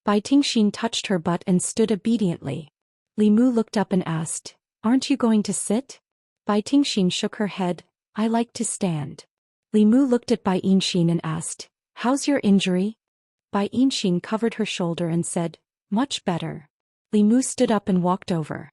Bai Tingxin touched her butt and stood obediently. Li Mu looked up and asked, "Aren't you going to sit?" Bai Tingxin shook her head, "I like to stand." Li Mu looked at Bai Yinxin and asked, "How's your injury?" Bai Yinxin covered her shoulder and said, "Much better." Li Mu stood up and walked over.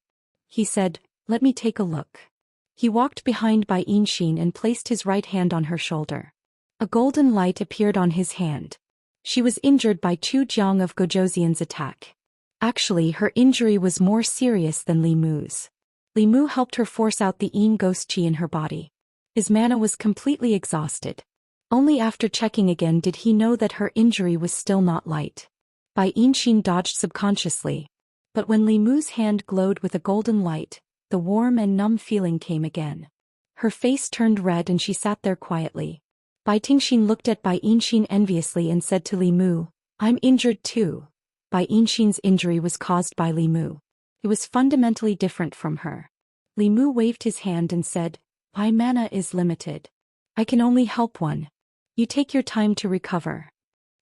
He said, "Let me take a look." He walked behind Bai Yinxin and placed his right hand on her shoulder. A golden light appeared on his hand. She was injured by Chu Jiang of Gojouxian's attack. Actually, her injury was more serious than Li Mu's. Li Mu helped her force out the Yin ghost chi in her body. His mana was completely exhausted. Only after checking again did he know that her injury was still not light. Bai Yinxin dodged subconsciously. But when Li Mu's hand glowed with a golden light, the warm and numb feeling came again. Her face turned red and she sat there quietly. Bai Tingxin looked at Bai Yinxin enviously and said to Li Mu, "I'm injured too." Bai Yinxin's injury was caused by Li Mu. It was fundamentally different from her. Li Mu waved his hand and said, "My mana is limited. I can only help one. You take your time to recover."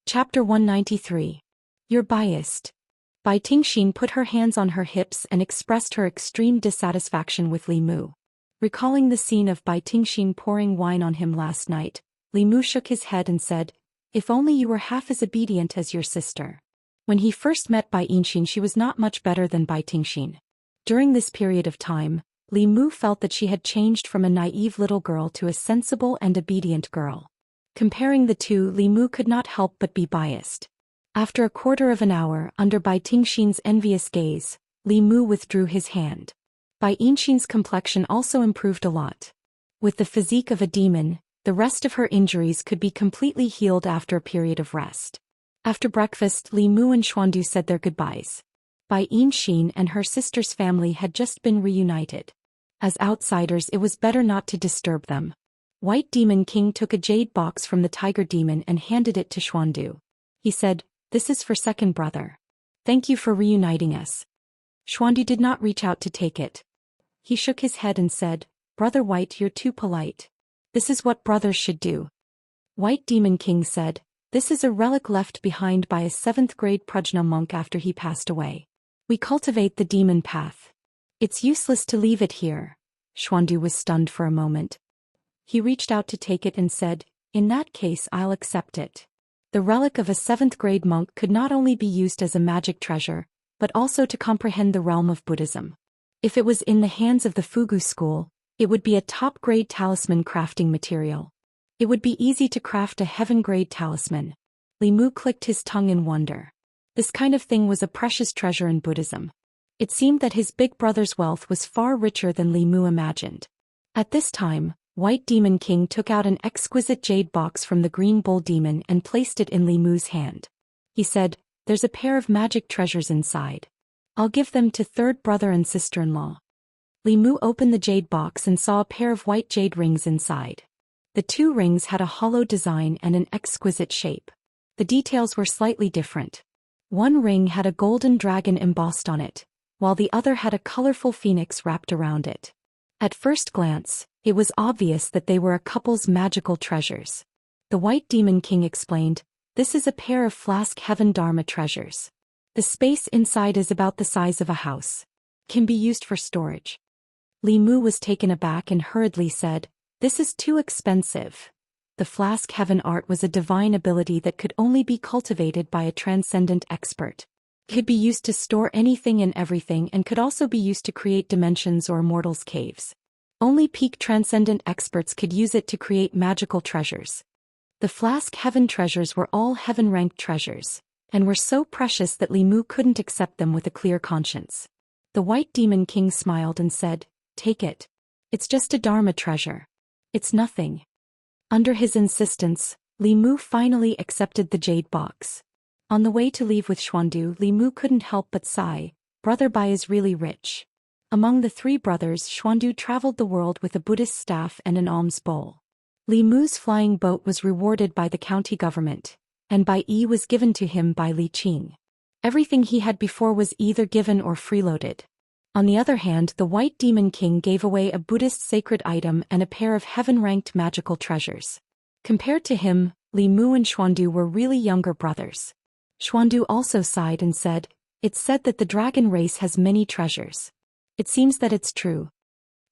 Chapter 193. You're biased. Bai Tingxin put her hands on her hips and expressed her extreme dissatisfaction with Li Mu. Recalling the scene of Bai Tingxin pouring wine on him last night, Li Mu shook his head and said, "If only you were half as obedient as your sister." When he first met Bai Yinxin, she was not much better than Bai Tingxin. During this period of time, Li Mu felt that she had changed from a naive little girl to a sensible and obedient girl. Comparing the two, Li Mu could not help but be biased. After a quarter of an hour, under Bai Tingxin's envious gaze, Li Mu withdrew his hand. Bai Yinxin's complexion also improved a lot. With the physique of a demon, the rest of her injuries could be completely healed after a period of rest. After breakfast, Li Mu and Xuandu said their goodbyes. Bai Yinxin and her sister's family had just been reunited. As outsiders, it was better not to disturb them. White Demon King took a jade box from the Tiger Demon and handed it to Xuandu. He said, "This is for second brother. Thank you for reuniting us." Xuandu did not reach out to take it. He shook his head and said, "Brother White, you're too polite. This is what brothers should do." White Demon King said, "This is a relic left behind by a 7th grade Prajna monk after he passed away. We cultivate the demon path. It's useless to leave it here. Xuandu was stunned for a moment. He reached out to take it and said, in that case I'll accept it. The relic of a 7th-grade monk could not only be used as a magic treasure, but also to comprehend the realm of Buddhism. If it was in the hands of the Fugu school, it would be a top-grade talisman crafting material. It would be easy to craft a heaven-grade talisman. Li Mu clicked his tongue in wonder. This kind of thing was a precious treasure in Buddhism. It seemed that his big brother's wealth was far richer than Li Mu imagined. At this time, White Demon King took out an exquisite jade box from the Green Bull Demon and placed it in Li Mu's hand. He said, there's a pair of magic treasures inside. I'll give them to third brother and sister-in-law. Li Mu opened the jade box and saw a pair of white jade rings inside. The 2 rings had a hollow design and an exquisite shape. The details were slightly different. One ring had a golden dragon embossed on it, while the other had a colorful phoenix wrapped around it. At first glance, it was obvious that they were a couple's magical treasures. The White Demon King explained, this is a pair of Flask Heaven Dharma treasures. The space inside is about the size of a house. Can be used for storage. Li Mu was taken aback and hurriedly said, this is too expensive. The Flask Heaven art was a divine ability that could only be cultivated by a transcendent expert. It could be used to store anything and everything and could also be used to create dimensions or immortals' caves. Only peak transcendent experts could use it to create magical treasures. The Flask Heaven treasures were all heaven-ranked treasures, and were so precious that Li Mu couldn't accept them with a clear conscience. The White Demon King smiled and said, take it. It's just a Dharma treasure. It's nothing. Under his insistence, Li Mu finally accepted the jade box. On the way to leave with Xuandu, Li Mu couldn't help but sigh, Brother Bai is really rich. Among the 3 brothers, Xuandu traveled the world with a Buddhist staff and an alms bowl. Li Mu's flying boat was rewarded by the county government, and Bai Yi was given to him by Li Qing. Everything he had before was either given or freeloaded. On the other hand, the White Demon King gave away a Buddhist sacred item and a pair of heaven-ranked magical treasures. Compared to him, Li Mu and Xuandu were really younger brothers. Xuandu also sighed and said, it's said that the dragon race has many treasures. It seems that it's true.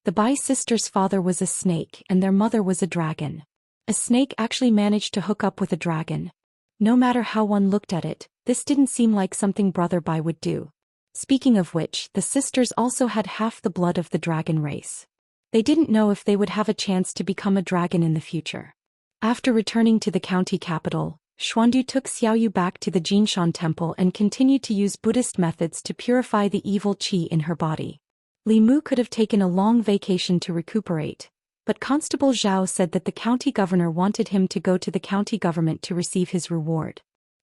The Bai sisters' father was a snake and their mother was a dragon. A snake actually managed to hook up with a dragon. No matter how one looked at it, this didn't seem like something Brother Bai would do. Speaking of which, the sisters also had half the blood of the dragon race. They didn't know if they would have a chance to become a dragon in the future. After returning to the county capital, Xuandu took Xiaoyu back to the Jinshan temple and continued to use Buddhist methods to purify the evil qi in her body. Li Mu could have taken a long vacation to recuperate, but Constable Zhao said that the county governor wanted him to go to the county government to receive his reward.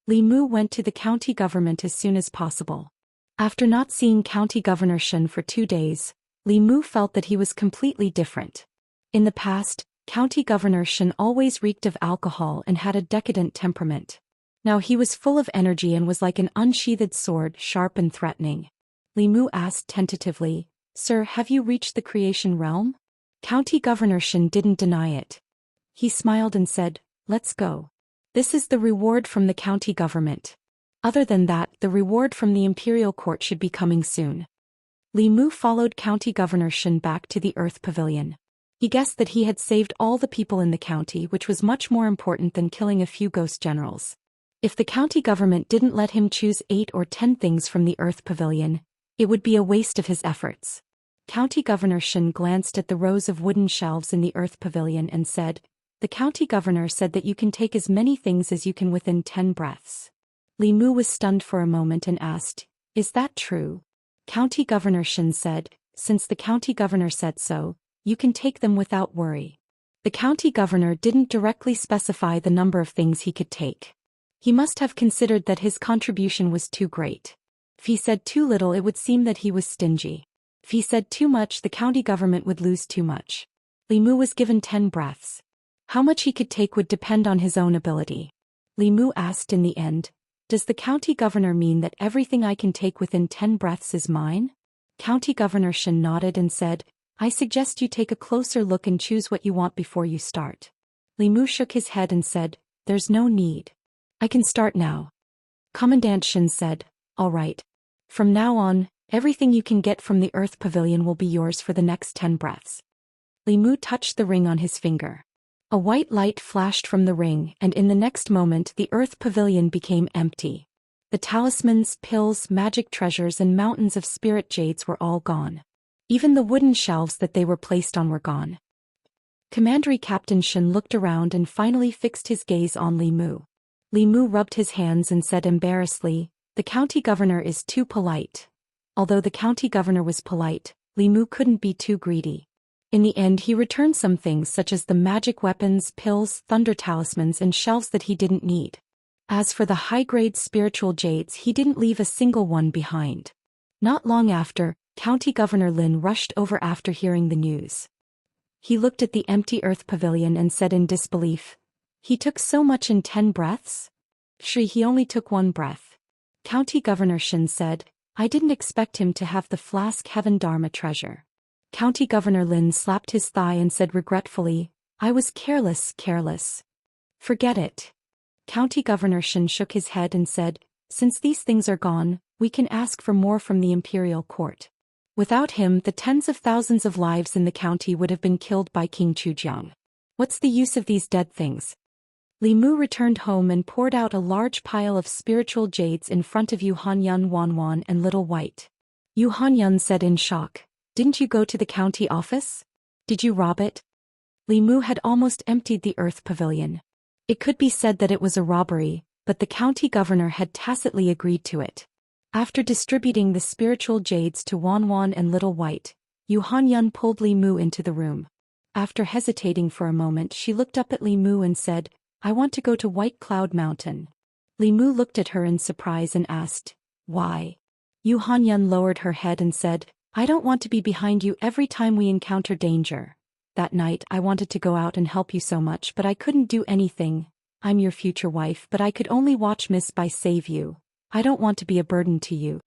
Li Mu went to the county government as soon as possible. After not seeing County Governor Shen for 2 days, Li Mu felt that he was completely different. In the past, County Governor Shen always reeked of alcohol and had a decadent temperament. Now he was full of energy and was like an unsheathed sword, sharp and threatening. Li Mu asked tentatively, Sir, have you reached the creation realm? County Governor Shen didn't deny it. He smiled and said, let's go. This is the reward from the county government. Other than that, the reward from the imperial court should be coming soon. Li Mu followed County Governor Shen back to the Earth Pavilion. He guessed that he had saved all the people in the county, which was much more important than killing a few ghost generals. If the county government didn't let him choose 8 or 10 things from the Earth Pavilion, it would be a waste of his efforts. County Governor Shen glanced at the rows of wooden shelves in the Earth Pavilion and said, the county governor said that you can take as many things as you can within 10 breaths. Li Mu was stunned for a moment and asked, is that true? County Governor Shen said, since the county governor said so, you can take them without worry. The county governor didn't directly specify the number of things he could take. He must have considered that his contribution was too great. If he said too little, it would seem that he was stingy. If he said too much, the county government would lose too much. Li Mu was given 10 breaths. How much he could take would depend on his own ability. Li Mu asked in the end, does the county governor mean that everything I can take within 10 breaths is mine? County Governor Shen nodded and said, I suggest you take a closer look and choose what you want before you start. Li Mu shook his head and said, there's no need. I can start now. Commandant Shen said, all right. From now on, Everything you can get from the Earth Pavilion will be yours for the next 10 breaths. Li Mu touched the ring on his finger. A white light flashed from the ring, and in the next moment the Earth Pavilion became empty. The talismans, pills, magic treasures and mountains of spirit jades were all gone. Even the wooden shelves that they were placed on were gone. Commandery Captain Shen looked around and finally fixed his gaze on Li Mu. Li Mu rubbed his hands and said embarrassedly, "The county governor is too polite." Although the county governor was polite, Li Mu couldn't be too greedy. In the end he returned some things such as the magic weapons, pills, thunder talismans and shelves that he didn't need. As for the high-grade spiritual jades, he didn't leave a single one behind. Not long after, County Governor Lin rushed over after hearing the news. He looked at the empty Earth Pavilion and said in disbelief, "He took so much in 10 breaths? He only took 1 breath." County Governor Shen said, "I didn't expect him to have the flask Heaven Dharma treasure." County Governor Lin slapped his thigh and said regretfully, "I was careless. Forget it." County Governor Shen shook his head and said, "Since these things are gone, we can ask for more from the imperial court." Without him, the tens of thousands of lives in the county would have been killed by King Chujiang. What's the use of these dead things? Li Mu returned home and poured out a large pile of spiritual jades in front of Yu Hanyan, Wanwan and Little White. Yu Hanyan said in shock, "Didn't you go to the county office? Did you rob it?" Li Mu had almost emptied the Earth Pavilion. It could be said that it was a robbery, but the county governor had tacitly agreed to it. After distributing the spiritual jades to Wanwan and Little White, Yu Hanyan pulled Li Mu into the room. After hesitating for a moment, she looked up at Li Mu and said, "I want to go to White Cloud Mountain." Li Mu looked at her in surprise and asked, "Why?" Yu Hanyan lowered her head and said, "I don't want to be behind you every time we encounter danger. That night I wanted to go out and help you so much, but I couldn't do anything. I'm your future wife, but I could only watch Miss Bai save you. I don't want to be a burden to you.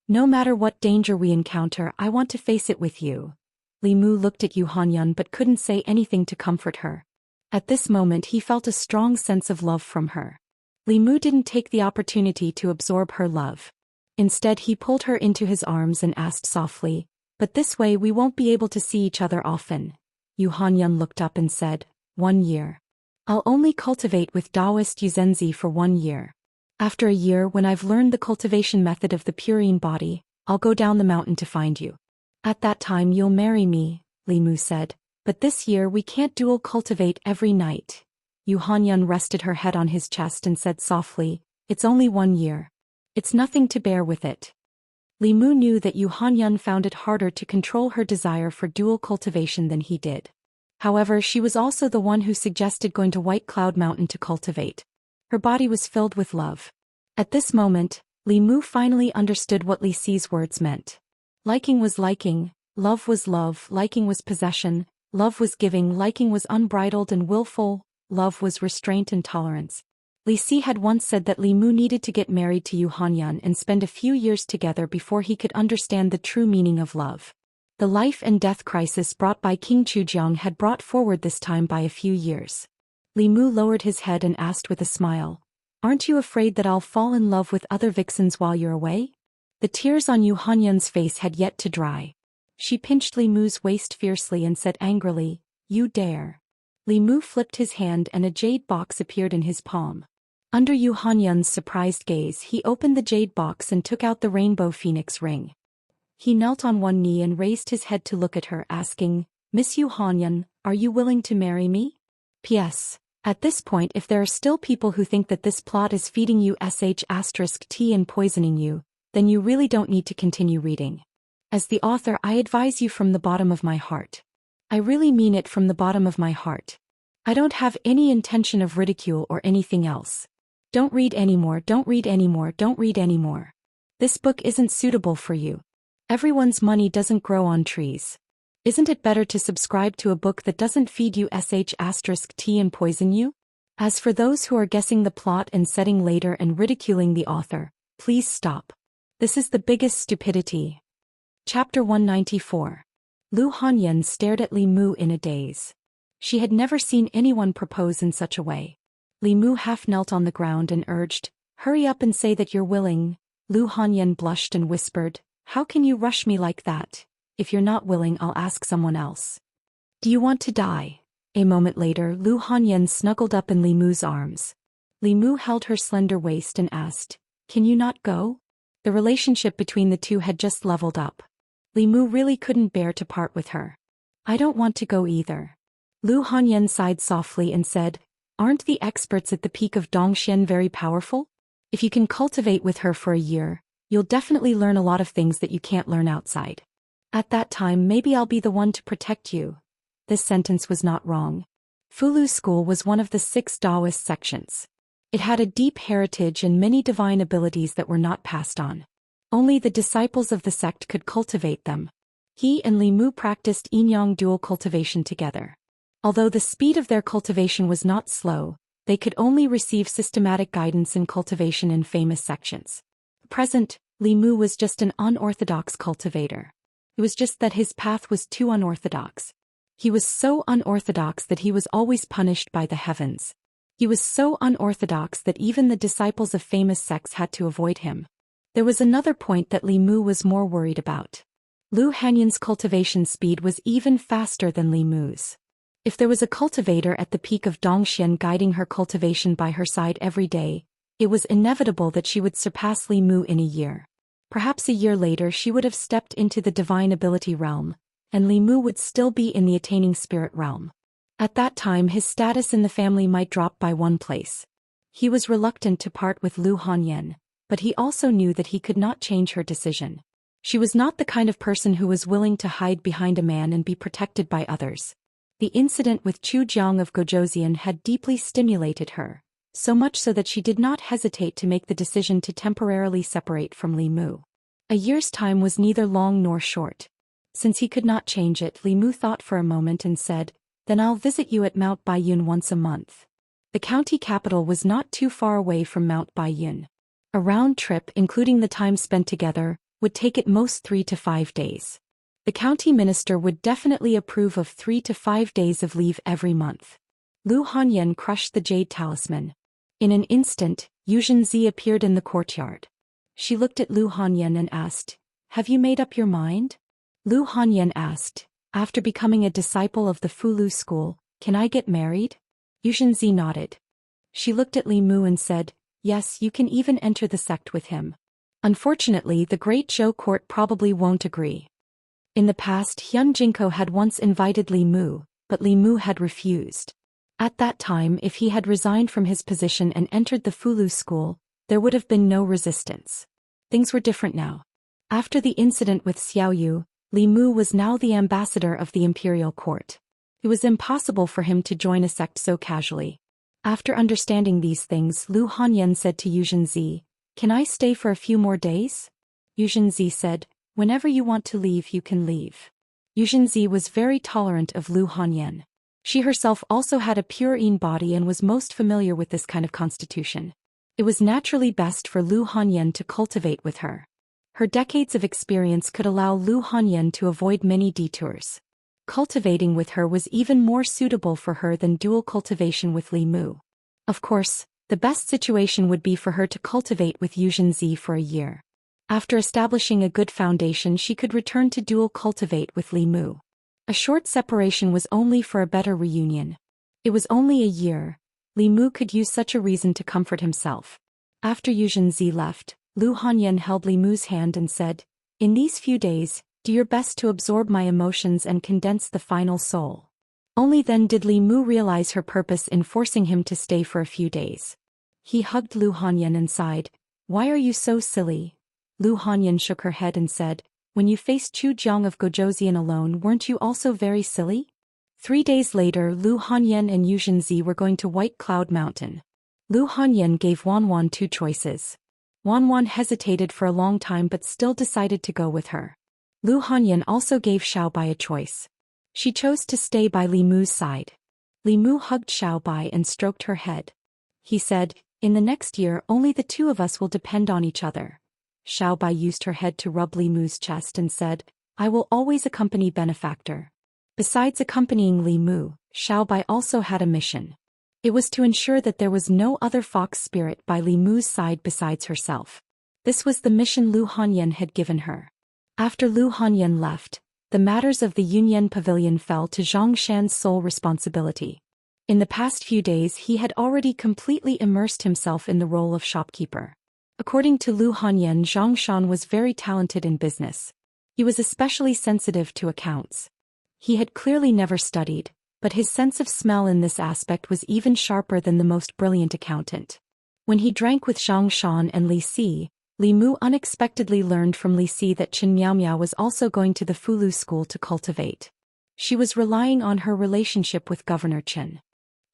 No matter what danger we encounter, I want to face it with you." Li Mu looked at Yu Hanyan but couldn't say anything to comfort her. At this moment he felt a strong sense of love from her. Li Mu didn't take the opportunity to absorb her love. Instead he pulled her into his arms and asked softly, "But this way we won't be able to see each other often." Yu Hanyan looked up and said, "1 year. I'll only cultivate with Daoist Yuzenzi for 1 year. After a year, when I've learned the cultivation method of the purine body, I'll go down the mountain to find you. At that time you'll marry me," Li Mu said. "But this year we can't dual cultivate every night." Yu Hanyan rested her head on his chest and said softly, "It's only 1 year. It's nothing to bear with it." Li Mu knew that Yu Hanyan found it harder to control her desire for dual cultivation than he did. However, she was also the one who suggested going to White Cloud Mountain to cultivate. Her body was filled with love. At this moment, Li Mu finally understood what Li Si's words meant. Liking was liking, love was love, liking was possession, love was giving, liking was unbridled and willful, love was restraint and tolerance. Li Si had once said that Li Mu needed to get married to Yu Hanyan and spend a few years together before he could understand the true meaning of love. The life and death crisis brought by King Chujiang had brought forward this time by a few years. Li Mu lowered his head and asked with a smile, "Aren't you afraid that I'll fall in love with other vixens while you're away?" The tears on Yu Hanyan's face had yet to dry. She pinched Li Mu's waist fiercely and said angrily, "You dare." Li Mu flipped his hand and a jade box appeared in his palm. Under Yu Hanyan's surprised gaze, he opened the jade box and took out the rainbow phoenix ring. He knelt on one knee and raised his head to look at her, asking, "Miss Yu Hanyan, are you willing to marry me?" P.S. At this point, if there are still people who think that this plot is feeding you **T and poisoning you, then you really don't need to continue reading. As the author, I advise you from the bottom of my heart. I really mean it from the bottom of my heart. I don't have any intention of ridicule or anything else. Don't read anymore, don't read anymore, don't read anymore. This book isn't suitable for you. Everyone's money doesn't grow on trees. Isn't it better to subscribe to a book that doesn't feed you **T and poison you? As for those who are guessing the plot and setting later and ridiculing the author, please stop. This is the biggest stupidity. Chapter 194. Lu Hanyan stared at Li Mu in a daze. She had never seen anyone propose in such a way. Li Mu half knelt on the ground and urged, "Hurry up and say that you're willing." Lu Hanyan blushed and whispered, How can you rush me like that? If you're not willing, I'll ask someone else. Do you want to die? A moment later, Lu Hanyan snuggled up in Li Mu's arms. Li Mu held her slender waist and asked, "Can you not go?" The relationship between the two had just leveled up. Li Mu really couldn't bear to part with her. "I don't want to go either." Lu Hanyan sighed softly and said, "Aren't the experts at the peak of Zhou Xian very powerful? If you can cultivate with her for a year, you'll definitely learn a lot of things that you can't learn outside. At that time, maybe I'll be the one to protect you." This sentence was not wrong. Fulu School was one of the 6 Daoist sections. It had a deep heritage and many divine abilities that were not passed on. Only the disciples of the sect could cultivate them. He and Li Mu practiced yin-yang dual cultivation together. Although the speed of their cultivation was not slow, they could only receive systematic guidance in cultivation in famous sections. At present, Li Mu was just an unorthodox cultivator. It was just that his path was too unorthodox. He was so unorthodox that he was always punished by the heavens. He was so unorthodox that even the disciples of famous sects had to avoid him. There was another point that Li Mu was more worried about. Lu Hanyan's cultivation speed was even faster than Li Mu's. If there was a cultivator at the peak of Zhou Xian guiding her cultivation by her side every day, it was inevitable that she would surpass Li Mu in a year. Perhaps a year later she would have stepped into the divine ability realm, and Li Mu would still be in the attaining spirit realm. At that time his status in the family might drop by 1 place. He was reluctant to part with Lu Hanyan, but he also knew that he could not change her decision. She was not the kind of person who was willing to hide behind a man and be protected by others. The incident with Chu Jiang of Gojouxian had deeply stimulated her, so much so that she did not hesitate to make the decision to temporarily separate from Li Mu. A year's time was neither long nor short. Since he could not change it, Li Mu thought for a moment and said, "Then I'll visit you at Mount Baiyun once a month." The county capital was not too far away from Mount Baiyun. A round trip, including the time spent together, would take at most 3 to 5 days. The county minister would definitely approve of 3 to 5 days of leave every month. Lu Hanyan crushed the jade talisman. In an instant, Xianxia appeared in the courtyard. She looked at Lu Hanyan and asked, "Have you made up your mind?" Lu Hanyan asked, "After becoming a disciple of the Fulu school, can I get married?" Xianxia nodded. She looked at Li Mu and said, "Yes, you can even enter the sect with him. Unfortunately, the Great Zhou court probably won't agree." In the past, Hyun Jinko had once invited Li Mu, but Li Mu had refused. At that time, if he had resigned from his position and entered the Fulu school, there would have been no resistance. Things were different now. After the incident with Xiaoyu, Li Mu was now the ambassador of the imperial court. It was impossible for him to join a sect so casually. After understanding these things, Lu Hanyan said to Xianxia, "Can I stay for a few more days?" Xianxia said, "Whenever you want to leave, you can leave." Xianxia was very tolerant of Lu Hanyan. She herself also had a pure yin body and was most familiar with this kind of constitution. It was naturally best for Lu Hanyan to cultivate with her. Her decades of experience could allow Lu Hanyan to avoid many detours. Cultivating with her was even more suitable for her than dual cultivation with Li Mu. Of course, the best situation would be for her to cultivate with Xianxia for a year. After establishing a good foundation, she could return to dual cultivate with Li Mu. A short separation was only for a better reunion. It was only a year. Li Mu could use such a reason to comfort himself. After Xianxia left, Lu Hanyan held Li Mu's hand and said, "In these few days, do your best to absorb my emotions and condense the final soul." Only then did Li Mu realize her purpose in forcing him to stay for a few days. He hugged Lu Hanyan and sighed, "Why are you so silly?" Lu Hanyan shook her head and said, "When you faced Chu Jiang of Gojouxian alone, weren't you also very silly?" 3 days later, Lu Hanyan and Xianxia were going to White Cloud Mountain. Lu Hanyan gave Wanwan 2 choices. Wanwan hesitated for a long time but still decided to go with her. Lu Hanyan also gave Xiaobai a choice. She chose to stay by Li Mu's side. Li Mu hugged Xiaobai and stroked her head. He said, "In the next year, only the 2 of us will depend on each other." Xiaobai used her head to rub Li Mu's chest and said, "I will always accompany benefactor." Besides accompanying Li Mu, Xiaobai also had a mission. It was to ensure that there was no other fox spirit by Li Mu's side besides herself. This was the mission Lu Hanyan had given her. After Lu Hanyan left, the matters of the Yunyan Pavilion fell to Zhou Xian's sole responsibility. In the past few days he had already completely immersed himself in the role of shopkeeper. According to Lu Hanyan, Zhou Xian was very talented in business. He was especially sensitive to accounts. He had clearly never studied, but his sense of smell in this aspect was even sharper than the most brilliant accountant. When he drank with Zhang Shan and Li Si, Li Mu unexpectedly learned from Li Si that Chen Miaomiao was also going to the Fulu school to cultivate. She was relying on her relationship with Governor Chen.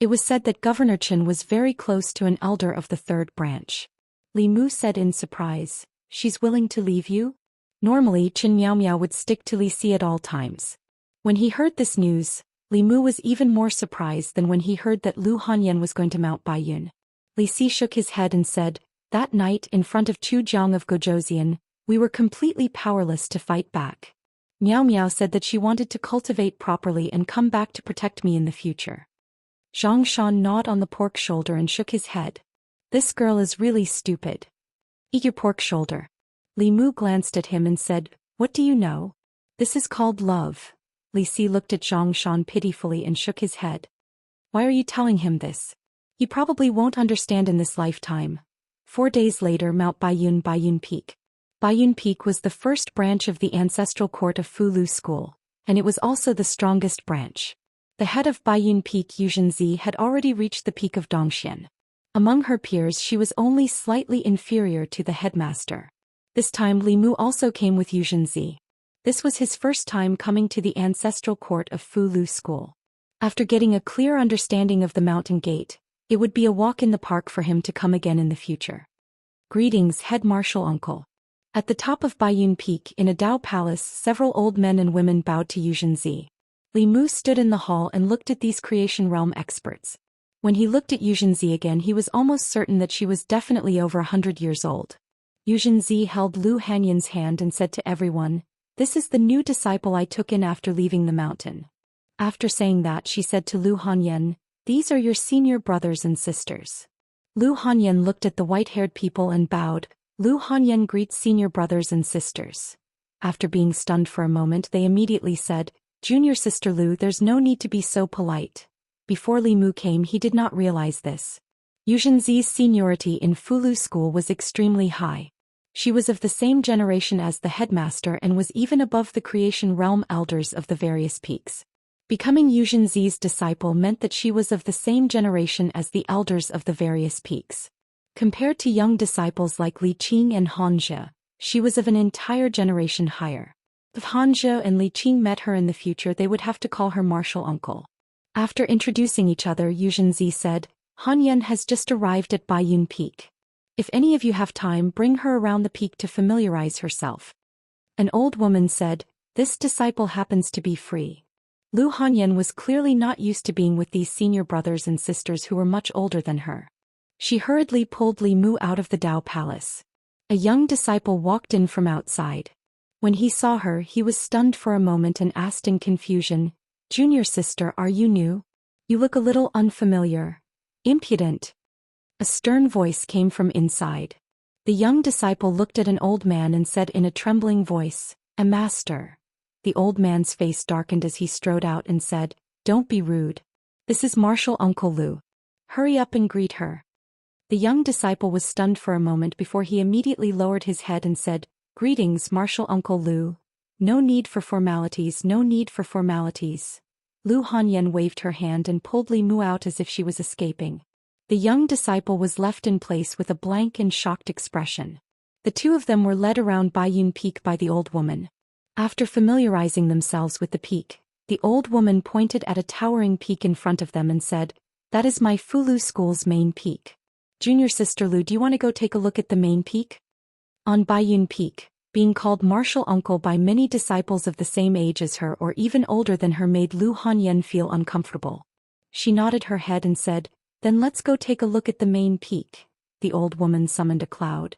It was said that Governor Chen was very close to an elder of the third branch. Li Mu said in surprise, "She's willing to leave you?" Normally Chen Miaomiao would stick to Li Si at all times. When he heard this news, Li Mu was even more surprised than when he heard that Lu Hanyan was going to mount Baiyun. Li Si shook his head and said, "That night in front of Chu Jiang of Gozhouzian, we were completely powerless to fight back. Miao Miao said that she wanted to cultivate properly and come back to protect me in the future." Zhang Shan gnawed on the pork shoulder and shook his head. "This girl is really stupid. Eat your pork shoulder." Li Mu glanced at him and said, "What do you know? This is called love." Li Si looked at Zhang Shan pitifully and shook his head. "Why are you telling him this? He probably won't understand in this lifetime." 4 days later, Mount Baiyun Peak. Baiyun Peak was the first branch of the ancestral court of Fulu School, and it was also the strongest branch. The head of Baiyun Peak, Yu Zhenzi, had already reached the peak of Dongxian. Among her peers she was only slightly inferior to the headmaster. This time Li Mu also came with Yu Zhenzi. This was his first time coming to the ancestral court of Fulu School. After getting a clear understanding of the mountain gate, it would be a walk in the park for him to come again in the future. "Greetings, head marshal uncle." At the top of Baiyun Peak in a Dao palace, several old men and women bowed to Yu Zhenzi. Li Mu stood in the hall and looked at these creation realm experts. When he looked at Yu Zhenzi again, he was almost certain that she was definitely over 100 years old. Yu Zhenzi held Lu Hanyan's hand and said to everyone, "This is the new disciple I took in after leaving the mountain." After saying that, she said to Lu Hanyan, "These are your senior brothers and sisters." Lu Hanyan looked at the white-haired people and bowed. Lu Hanyan greets senior brothers and sisters. After being stunned for a moment, they immediately said, "Junior sister Lu, there's no need to be so polite." Before Li Mu came, he did not realize this. Yu Zhenzi's seniority in Fulu school was extremely high. She was of the same generation as the headmaster and was even above the creation realm elders of the various peaks. Becoming Yu Zhenzi's disciple meant that she was of the same generation as the elders of the various peaks. Compared to young disciples like Li Qing and Han Zhe, she was of an entire generation higher. If Han Zhe and Li Qing met her in the future, they would have to call her marshal uncle. After introducing each other, Yu Zhenzi said, "Han Yan has just arrived at Baiyun Peak. If any of you have time, bring her around the peak to familiarize herself." An old woman said, "This disciple happens to be free." Lu Hanyan was clearly not used to being with these senior brothers and sisters who were much older than her. She hurriedly pulled Li Mu out of the Dao Palace. A young disciple walked in from outside. When he saw her, he was stunned for a moment and asked in confusion, "Junior sister, are you new? You look a little unfamiliar. Impudent." A stern voice came from inside. The young disciple looked at an old man and said in a trembling voice, "A master." The old man's face darkened as he strode out and said, "Don't be rude. This is Marshal Uncle Lu. Hurry up and greet her." The young disciple was stunned for a moment before he immediately lowered his head and said, "Greetings, Marshal Uncle Lu. No need for formalities, no need for formalities." Lu Hanyan waved her hand and pulled Li Mu out as if she was escaping. The young disciple was left in place with a blank and shocked expression. The two of them were led around Baiyun Peak by the old woman. After familiarizing themselves with the peak, the old woman pointed at a towering peak in front of them and said, "That is my Fulu school's main peak. Junior sister Lu, do you want to go take a look at the main peak?" On Baiyun Peak, being called marshal uncle by many disciples of the same age as her or even older than her made Lu Hanyan feel uncomfortable. She nodded her head and said, "Then let's go take a look at the main peak." The old woman summoned a cloud.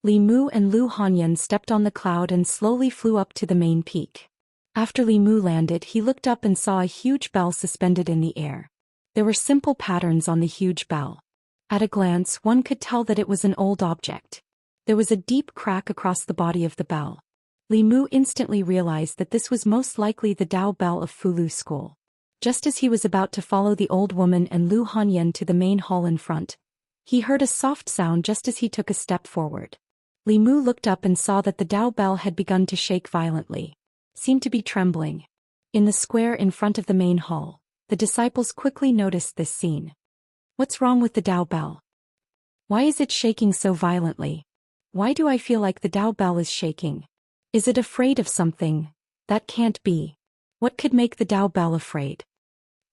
Li Mu and Lu Hanyan stepped on the cloud and slowly flew up to the main peak. After Li Mu landed, he looked up and saw a huge bell suspended in the air. There were simple patterns on the huge bell. At a glance, one could tell that it was an old object. There was a deep crack across the body of the bell. Li Mu instantly realized that this was most likely the Dao Bell of Fulu School. Just as he was about to follow the old woman and Lu Hanyan to the main hall in front, he heard a soft sound just as he took a step forward. Li Mu looked up and saw that the Dao Bell had begun to shake violently. Seemed to be trembling. In the square in front of the main hall, the disciples quickly noticed this scene. What's wrong with the Dao Bell? Why is it shaking so violently? Why do I feel like the Dao Bell is shaking? Is it afraid of something? That can't be. What could make the Dao Bell afraid?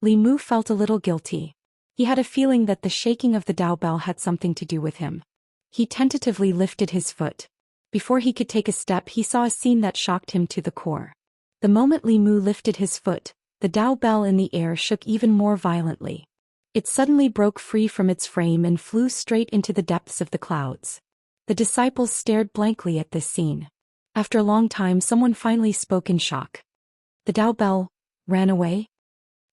Li Mu felt a little guilty. He had a feeling that the shaking of the Dao Bell had something to do with him. He tentatively lifted his foot. Before he could take a step, he saw a scene that shocked him to the core. The moment Li Mu lifted his foot, the Dao Bell in the air shook even more violently. It suddenly broke free from its frame and flew straight into the depths of the clouds. The disciples stared blankly at this scene. After a long time, someone finally spoke in shock. The Dao Bell ran away?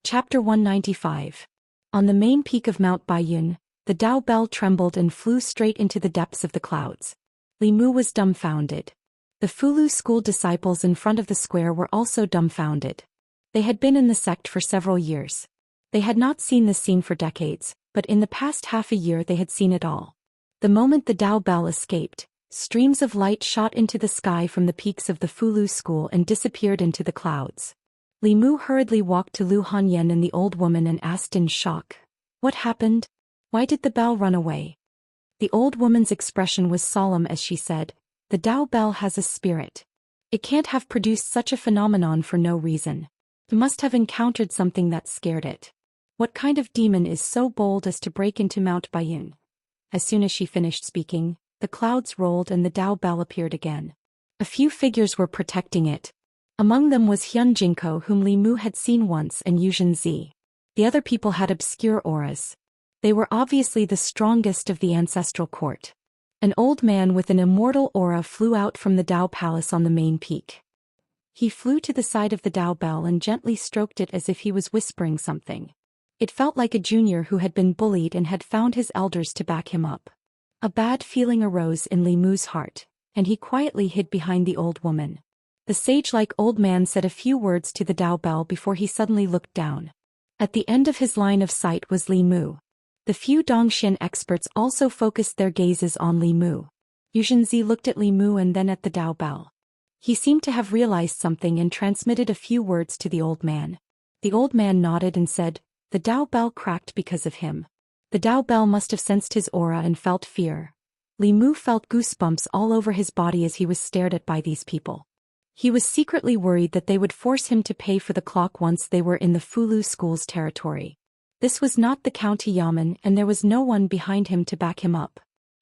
Chapter 195. On the main peak of Mount Baiyun, the Dao Bell trembled and flew straight into the depths of the clouds. Li Mu was dumbfounded. The Fulu School disciples in front of the square were also dumbfounded. They had been in the sect for several years. They had not seen this scene for decades, but in the past half a year they had seen it all. The moment the Dao Bell escaped, streams of light shot into the sky from the peaks of the Fulu School and disappeared into the clouds. Li Mu hurriedly walked to Lu Hanyan and the old woman and asked in shock, "What happened? Why did the bell run away?" The old woman's expression was solemn as she said, "The Dao Bell has a spirit. It can't have produced such a phenomenon for no reason. It must have encountered something that scared it. What kind of demon is so bold as to break into Mount Baiyun?" As soon as she finished speaking, the clouds rolled and the Dao Bell appeared again. A few figures were protecting it. Among them was Hyun Jinko, whom Li Mu had seen once, and Yuzhen Zi. The other people had obscure auras. They were obviously the strongest of the ancestral court. An old man with an immortal aura flew out from the Dao Palace on the main peak. He flew to the side of the Dao Bell and gently stroked it as if he was whispering something. It felt like a junior who had been bullied and had found his elders to back him up. A bad feeling arose in Li Mu's heart, and he quietly hid behind the old woman. The sage-like old man said a few words to the Dao Bell before he suddenly looked down. At the end of his line of sight was Li Mu. The few Dongxian experts also focused their gazes on Li Mu. Yuzhen Zi looked at Li Mu and then at the Dao Bell. He seemed to have realized something and transmitted a few words to the old man. The old man nodded and said, "The Dao Bell cracked because of him." The Dao Bell must have sensed his aura and felt fear. Li Mu felt goosebumps all over his body as he was stared at by these people. He was secretly worried that they would force him to pay for the clock once they were in the Fulu School's territory. This was not the county yamen and there was no one behind him to back him up.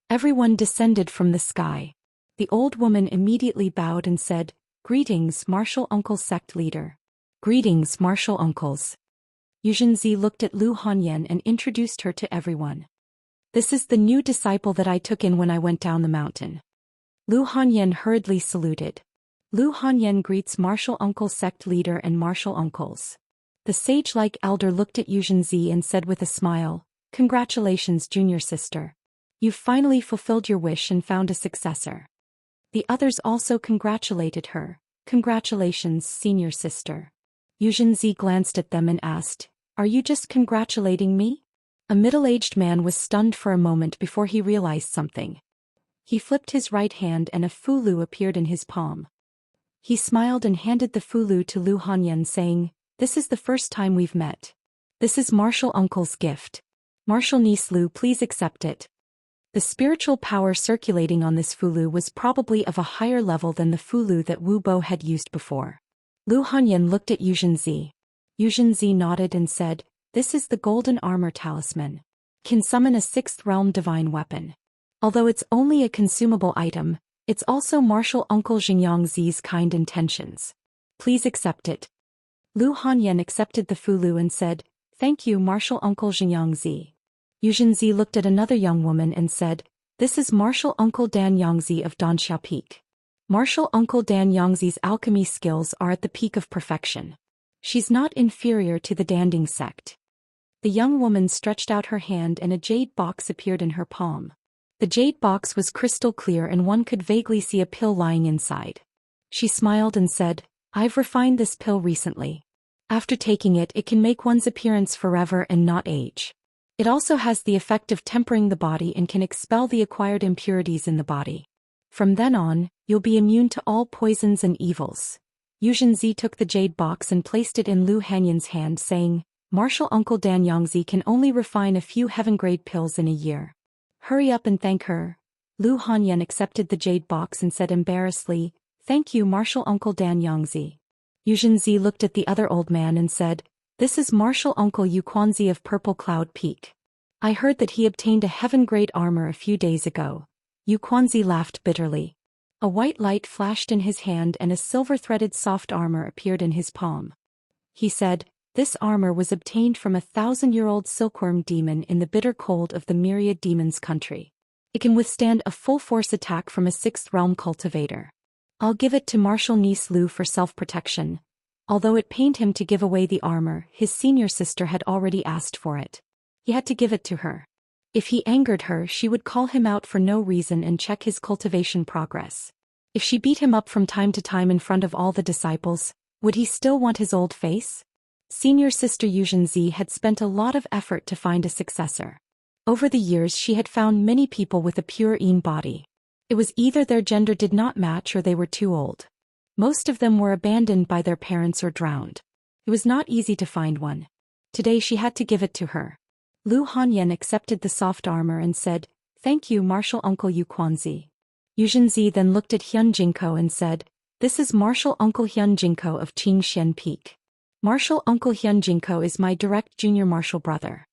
Everyone descended from the sky. The old woman immediately bowed and said, "Greetings, martial uncle sect leader." "Greetings, martial uncles." Yuzhen Zi looked at Lu Hanyan and introduced her to everyone. "This is the new disciple that I took in when I went down the mountain." Lu Hanyan hurriedly saluted. Lu Hanyan greets martial uncle sect leader and martial uncles. The sage-like elder looked at Yuzhen Zi and said with a smile, "Congratulations, junior sister. You've finally fulfilled your wish and found a successor." The others also congratulated her. "Congratulations, senior sister." Yuzhen Zi glanced at them and asked, "Are you just congratulating me?" A middle-aged man was stunned for a moment before he realized something. He flipped his right hand and a fulu appeared in his palm. He smiled and handed the fulu to Lu Hanyan saying, "This is the first time we've met. This is Martial Uncle's gift. Martial niece Lu, please accept it." The spiritual power circulating on this fulu was probably of a higher level than the fulu that Wu Bo had used before. Lu Hanyan looked at Yuzhen Zi. Yuzhen Zi nodded and said, "This is the golden armor talisman. Can summon a sixth realm divine weapon. Although it's only a consumable item, it's also Martial Uncle Xingyang Zi's kind intentions. Please accept it." Lu Hanyan accepted the fulu and said, "Thank you, Martial Uncle Xingyang Zi." Yuzhen Zi looked at another young woman and said, "This is Martial Uncle Dan Yangzi of Danxiao Peak. Martial Uncle Dan Yangzi's alchemy skills are at the peak of perfection. She's not inferior to the Danding sect." The young woman stretched out her hand and a jade box appeared in her palm. The jade box was crystal clear and one could vaguely see a pill lying inside. She smiled and said, I've refined this pill recently. After taking it, it can make one's appearance forever and not age. It also has the effect of tempering the body and can expel the acquired impurities in the body. From then on, you'll be immune to all poisons and evils. Xianxia took the jade box and placed it in Lu Hanyan's hand, saying, Martial Uncle Dan Yangzi can only refine a few heaven-grade pills in a year. Hurry up and thank her. Lu Hanyan accepted the jade box and said embarrassedly, Thank you, Martial Uncle Dan Yangzi. Xianxia looked at the other old man and said, This is Martial Uncle Yu Quanzi of Purple Cloud Peak. I heard that he obtained a heaven-grade armor a few days ago. Yu Quanzi laughed bitterly. A white light flashed in his hand and a silver-threaded soft armor appeared in his palm. He said, This armor was obtained from a 1,000-year-old silkworm demon in the bitter cold of the myriad demons' country. It can withstand a full-force attack from a 6th realm cultivator. I'll give it to Martial Niece Lu for self-protection. Although it pained him to give away the armor, his senior sister had already asked for it. He had to give it to her. If he angered her, she would call him out for no reason and check his cultivation progress. If she beat him up from time to time in front of all the disciples, would he still want his old face? Senior sister Xianxia had spent a lot of effort to find a successor. Over the years she had found many people with a pure Yin body. It was either their gender did not match or they were too old. Most of them were abandoned by their parents or drowned. It was not easy to find one. Today she had to give it to her. Lu Hanyan accepted the soft armor and said, Thank you, Martial Uncle Yu Quanzi. Xianxia then looked at Hyun Jinko and said, This is Martial Uncle Hyun Jinko of Xian Peak. Martial Uncle Hyun Jinko is my direct junior martial brother.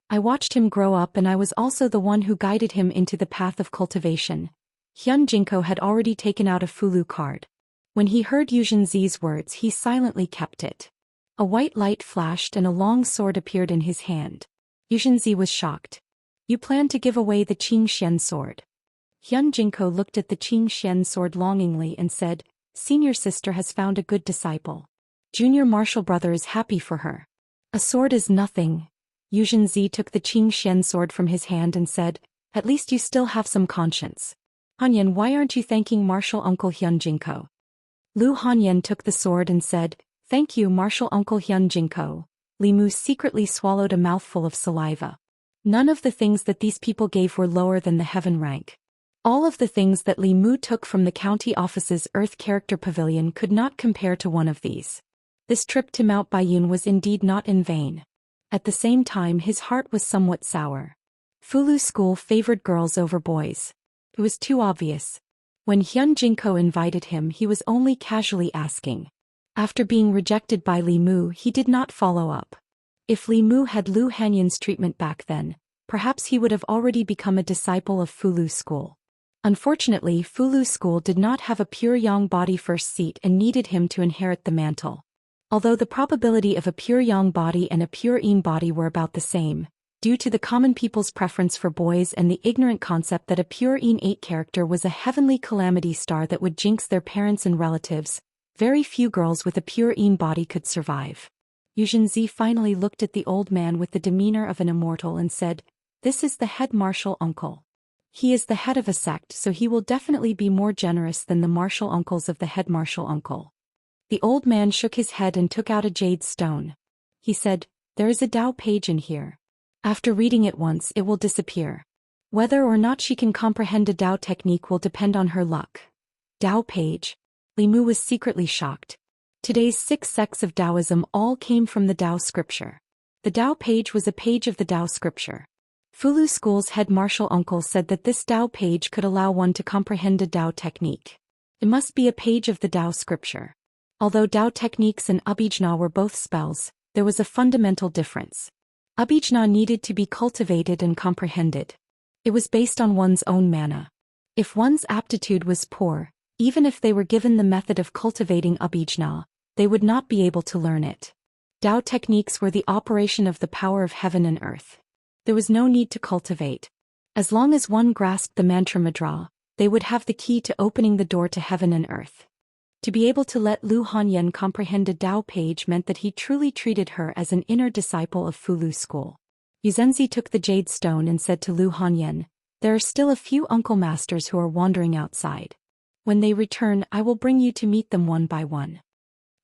I watched him grow up and I was also the one who guided him into the path of cultivation. Hyun Jinko had already taken out a Fulu card. When he heard Xianxia's words, he silently kept it. A white light flashed and a long sword appeared in his hand. Xianxia was shocked. You plan to give away the Xian sword? Hyun Jinko looked at the Xian sword longingly and said, Senior sister has found a good disciple. Junior martial brother is happy for her. A sword is nothing. Xianxia took the Xian sword from his hand and said, At least you still have some conscience. Hanyan, why aren't you thanking Martial Uncle Hyun Jinko? Lu Hanyan took the sword and said, Thank you, Martial Uncle Hyun Jinko. Li Mu secretly swallowed a mouthful of saliva. None of the things that these people gave were lower than the heaven rank. All of the things that Li Mu took from the county office's Earth Character Pavilion could not compare to one of these. This trip to Mount Baiyun was indeed not in vain. At the same time his heart was somewhat sour. Fulu school favored girls over boys. It was too obvious. When Hyun Jinko invited him, he was only casually asking. After being rejected by Li Mu, he did not follow up. If Li Mu had Lu Hanyan's treatment back then, perhaps he would have already become a disciple of Fulu school. Unfortunately, Fulu school did not have a pure Yang body first seat and needed him to inherit the mantle. Although the probability of a pure Yang body and a pure Yin body were about the same, due to the common people's preference for boys and the ignorant concept that a pure Yin 8 character was a heavenly calamity star that would jinx their parents and relatives, very few girls with a pure Yin body could survive. Xianxia finally looked at the old man with the demeanor of an immortal and said, This is the head martial uncle. He is the head of a sect, so he will definitely be more generous than the martial uncles of the head martial uncle. The old man shook his head and took out a jade stone. He said, There is a Tao page in here. After reading it once, it will disappear. Whether or not she can comprehend a Tao technique will depend on her luck. Tao page. Li Mu was secretly shocked. Today's 6 sects of Taoism all came from the Tao scripture. The Tao page was a page of the Tao scripture. Fulu school's head martial uncle said that this Tao page could allow one to comprehend a Tao technique. It must be a page of the Tao scripture. Although Tao techniques and Abhijna were both spells, there was a fundamental difference. Abhijna needed to be cultivated and comprehended. It was based on one's own mana. If one's aptitude was poor, even if they were given the method of cultivating Abhijna, they would not be able to learn it. Tao techniques were the operation of the power of heaven and earth. There was no need to cultivate. As long as one grasped the mantra mudra, they would have the key to opening the door to heaven and earth. To be able to let Lu Hanyan comprehend a Tao page meant that he truly treated her as an inner disciple of Fulu school. Xianxia took the jade stone and said to Lu Hanyan, There are still a few uncle masters who are wandering outside. When they return, I will bring you to meet them one by one.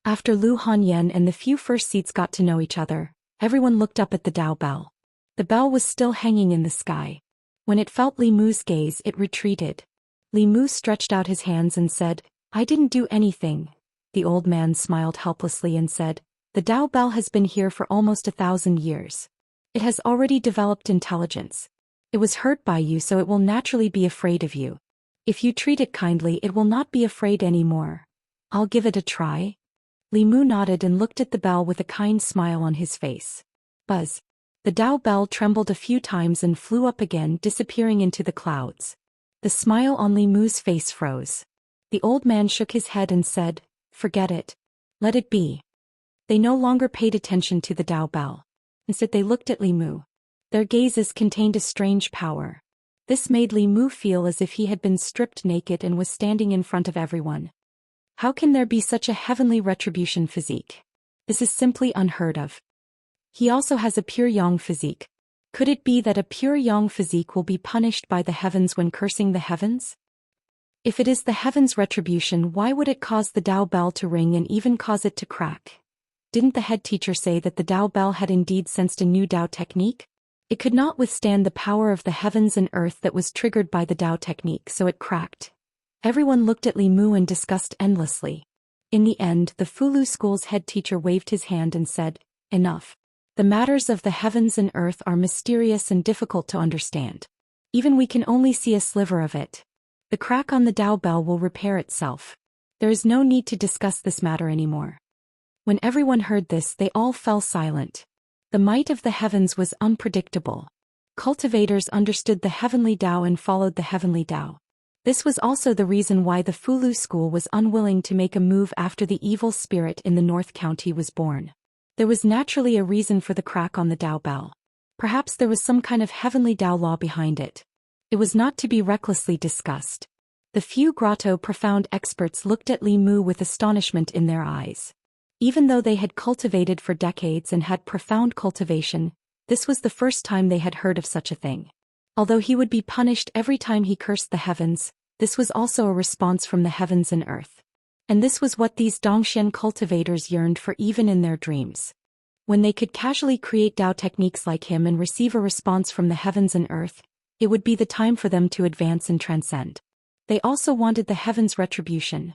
After Lu Hanyan and the few first seats got to know each other, everyone looked up at the Dao bell. The bell was still hanging in the sky. When it felt Li Mu's gaze, it retreated. Li Mu stretched out his hands and said, I didn't do anything. The old man smiled helplessly and said, the Dao bell has been here for almost 1,000 years. It has already developed intelligence. It was hurt by you, so it will naturally be afraid of you. If you treat it kindly, it will not be afraid anymore. I'll give it a try. Li Mu nodded and looked at the bell with a kind smile on his face. Buzz. The Dao bell trembled a few times and flew up again, disappearing into the clouds. The smile on Li Mu's face froze. The old man shook his head and said, forget it. Let it be. They no longer paid attention to the Dao bell. Instead they looked at Li Mu. Their gazes contained a strange power. This made Li Mu feel as if he had been stripped naked and was standing in front of everyone. How can there be such a heavenly retribution physique? This is simply unheard of. He also has a pure yang physique. Could it be that a pure yang physique will be punished by the heavens when cursing the heavens? If it is the heavens' retribution, why would it cause the Dao bell to ring and even cause it to crack? Didn't the head teacher say that the Dao bell had indeed sensed a new Dao technique? It could not withstand the power of the heavens and earth that was triggered by the Dao technique, so it cracked. Everyone looked at Li Mu and discussed endlessly. In the end, the Fulu school's head teacher waved his hand and said, enough. The matters of the heavens and earth are mysterious and difficult to understand. Even we can only see a sliver of it. The crack on the Dao bell will repair itself. There is no need to discuss this matter anymore. When everyone heard this, they all fell silent. The might of the heavens was unpredictable. Cultivators understood the heavenly Dao and followed the heavenly Dao. This was also the reason why the Fulu school was unwilling to make a move after the evil spirit in the North County was born. There was naturally a reason for the crack on the Dao bell. Perhaps there was some kind of heavenly Dao law behind it. It was not to be recklessly discussed. The few grotto profound experts looked at Li Mu with astonishment in their eyes. Even though they had cultivated for decades and had profound cultivation, this was the first time they had heard of such a thing. Although he would be punished every time he cursed the heavens, this was also a response from the heavens and earth. And this was what these Dongxian cultivators yearned for even in their dreams. When they could casually create Dao techniques like him and receive a response from the heavens and earth, it would be the time for them to advance and transcend. They also wanted the heavens' retribution.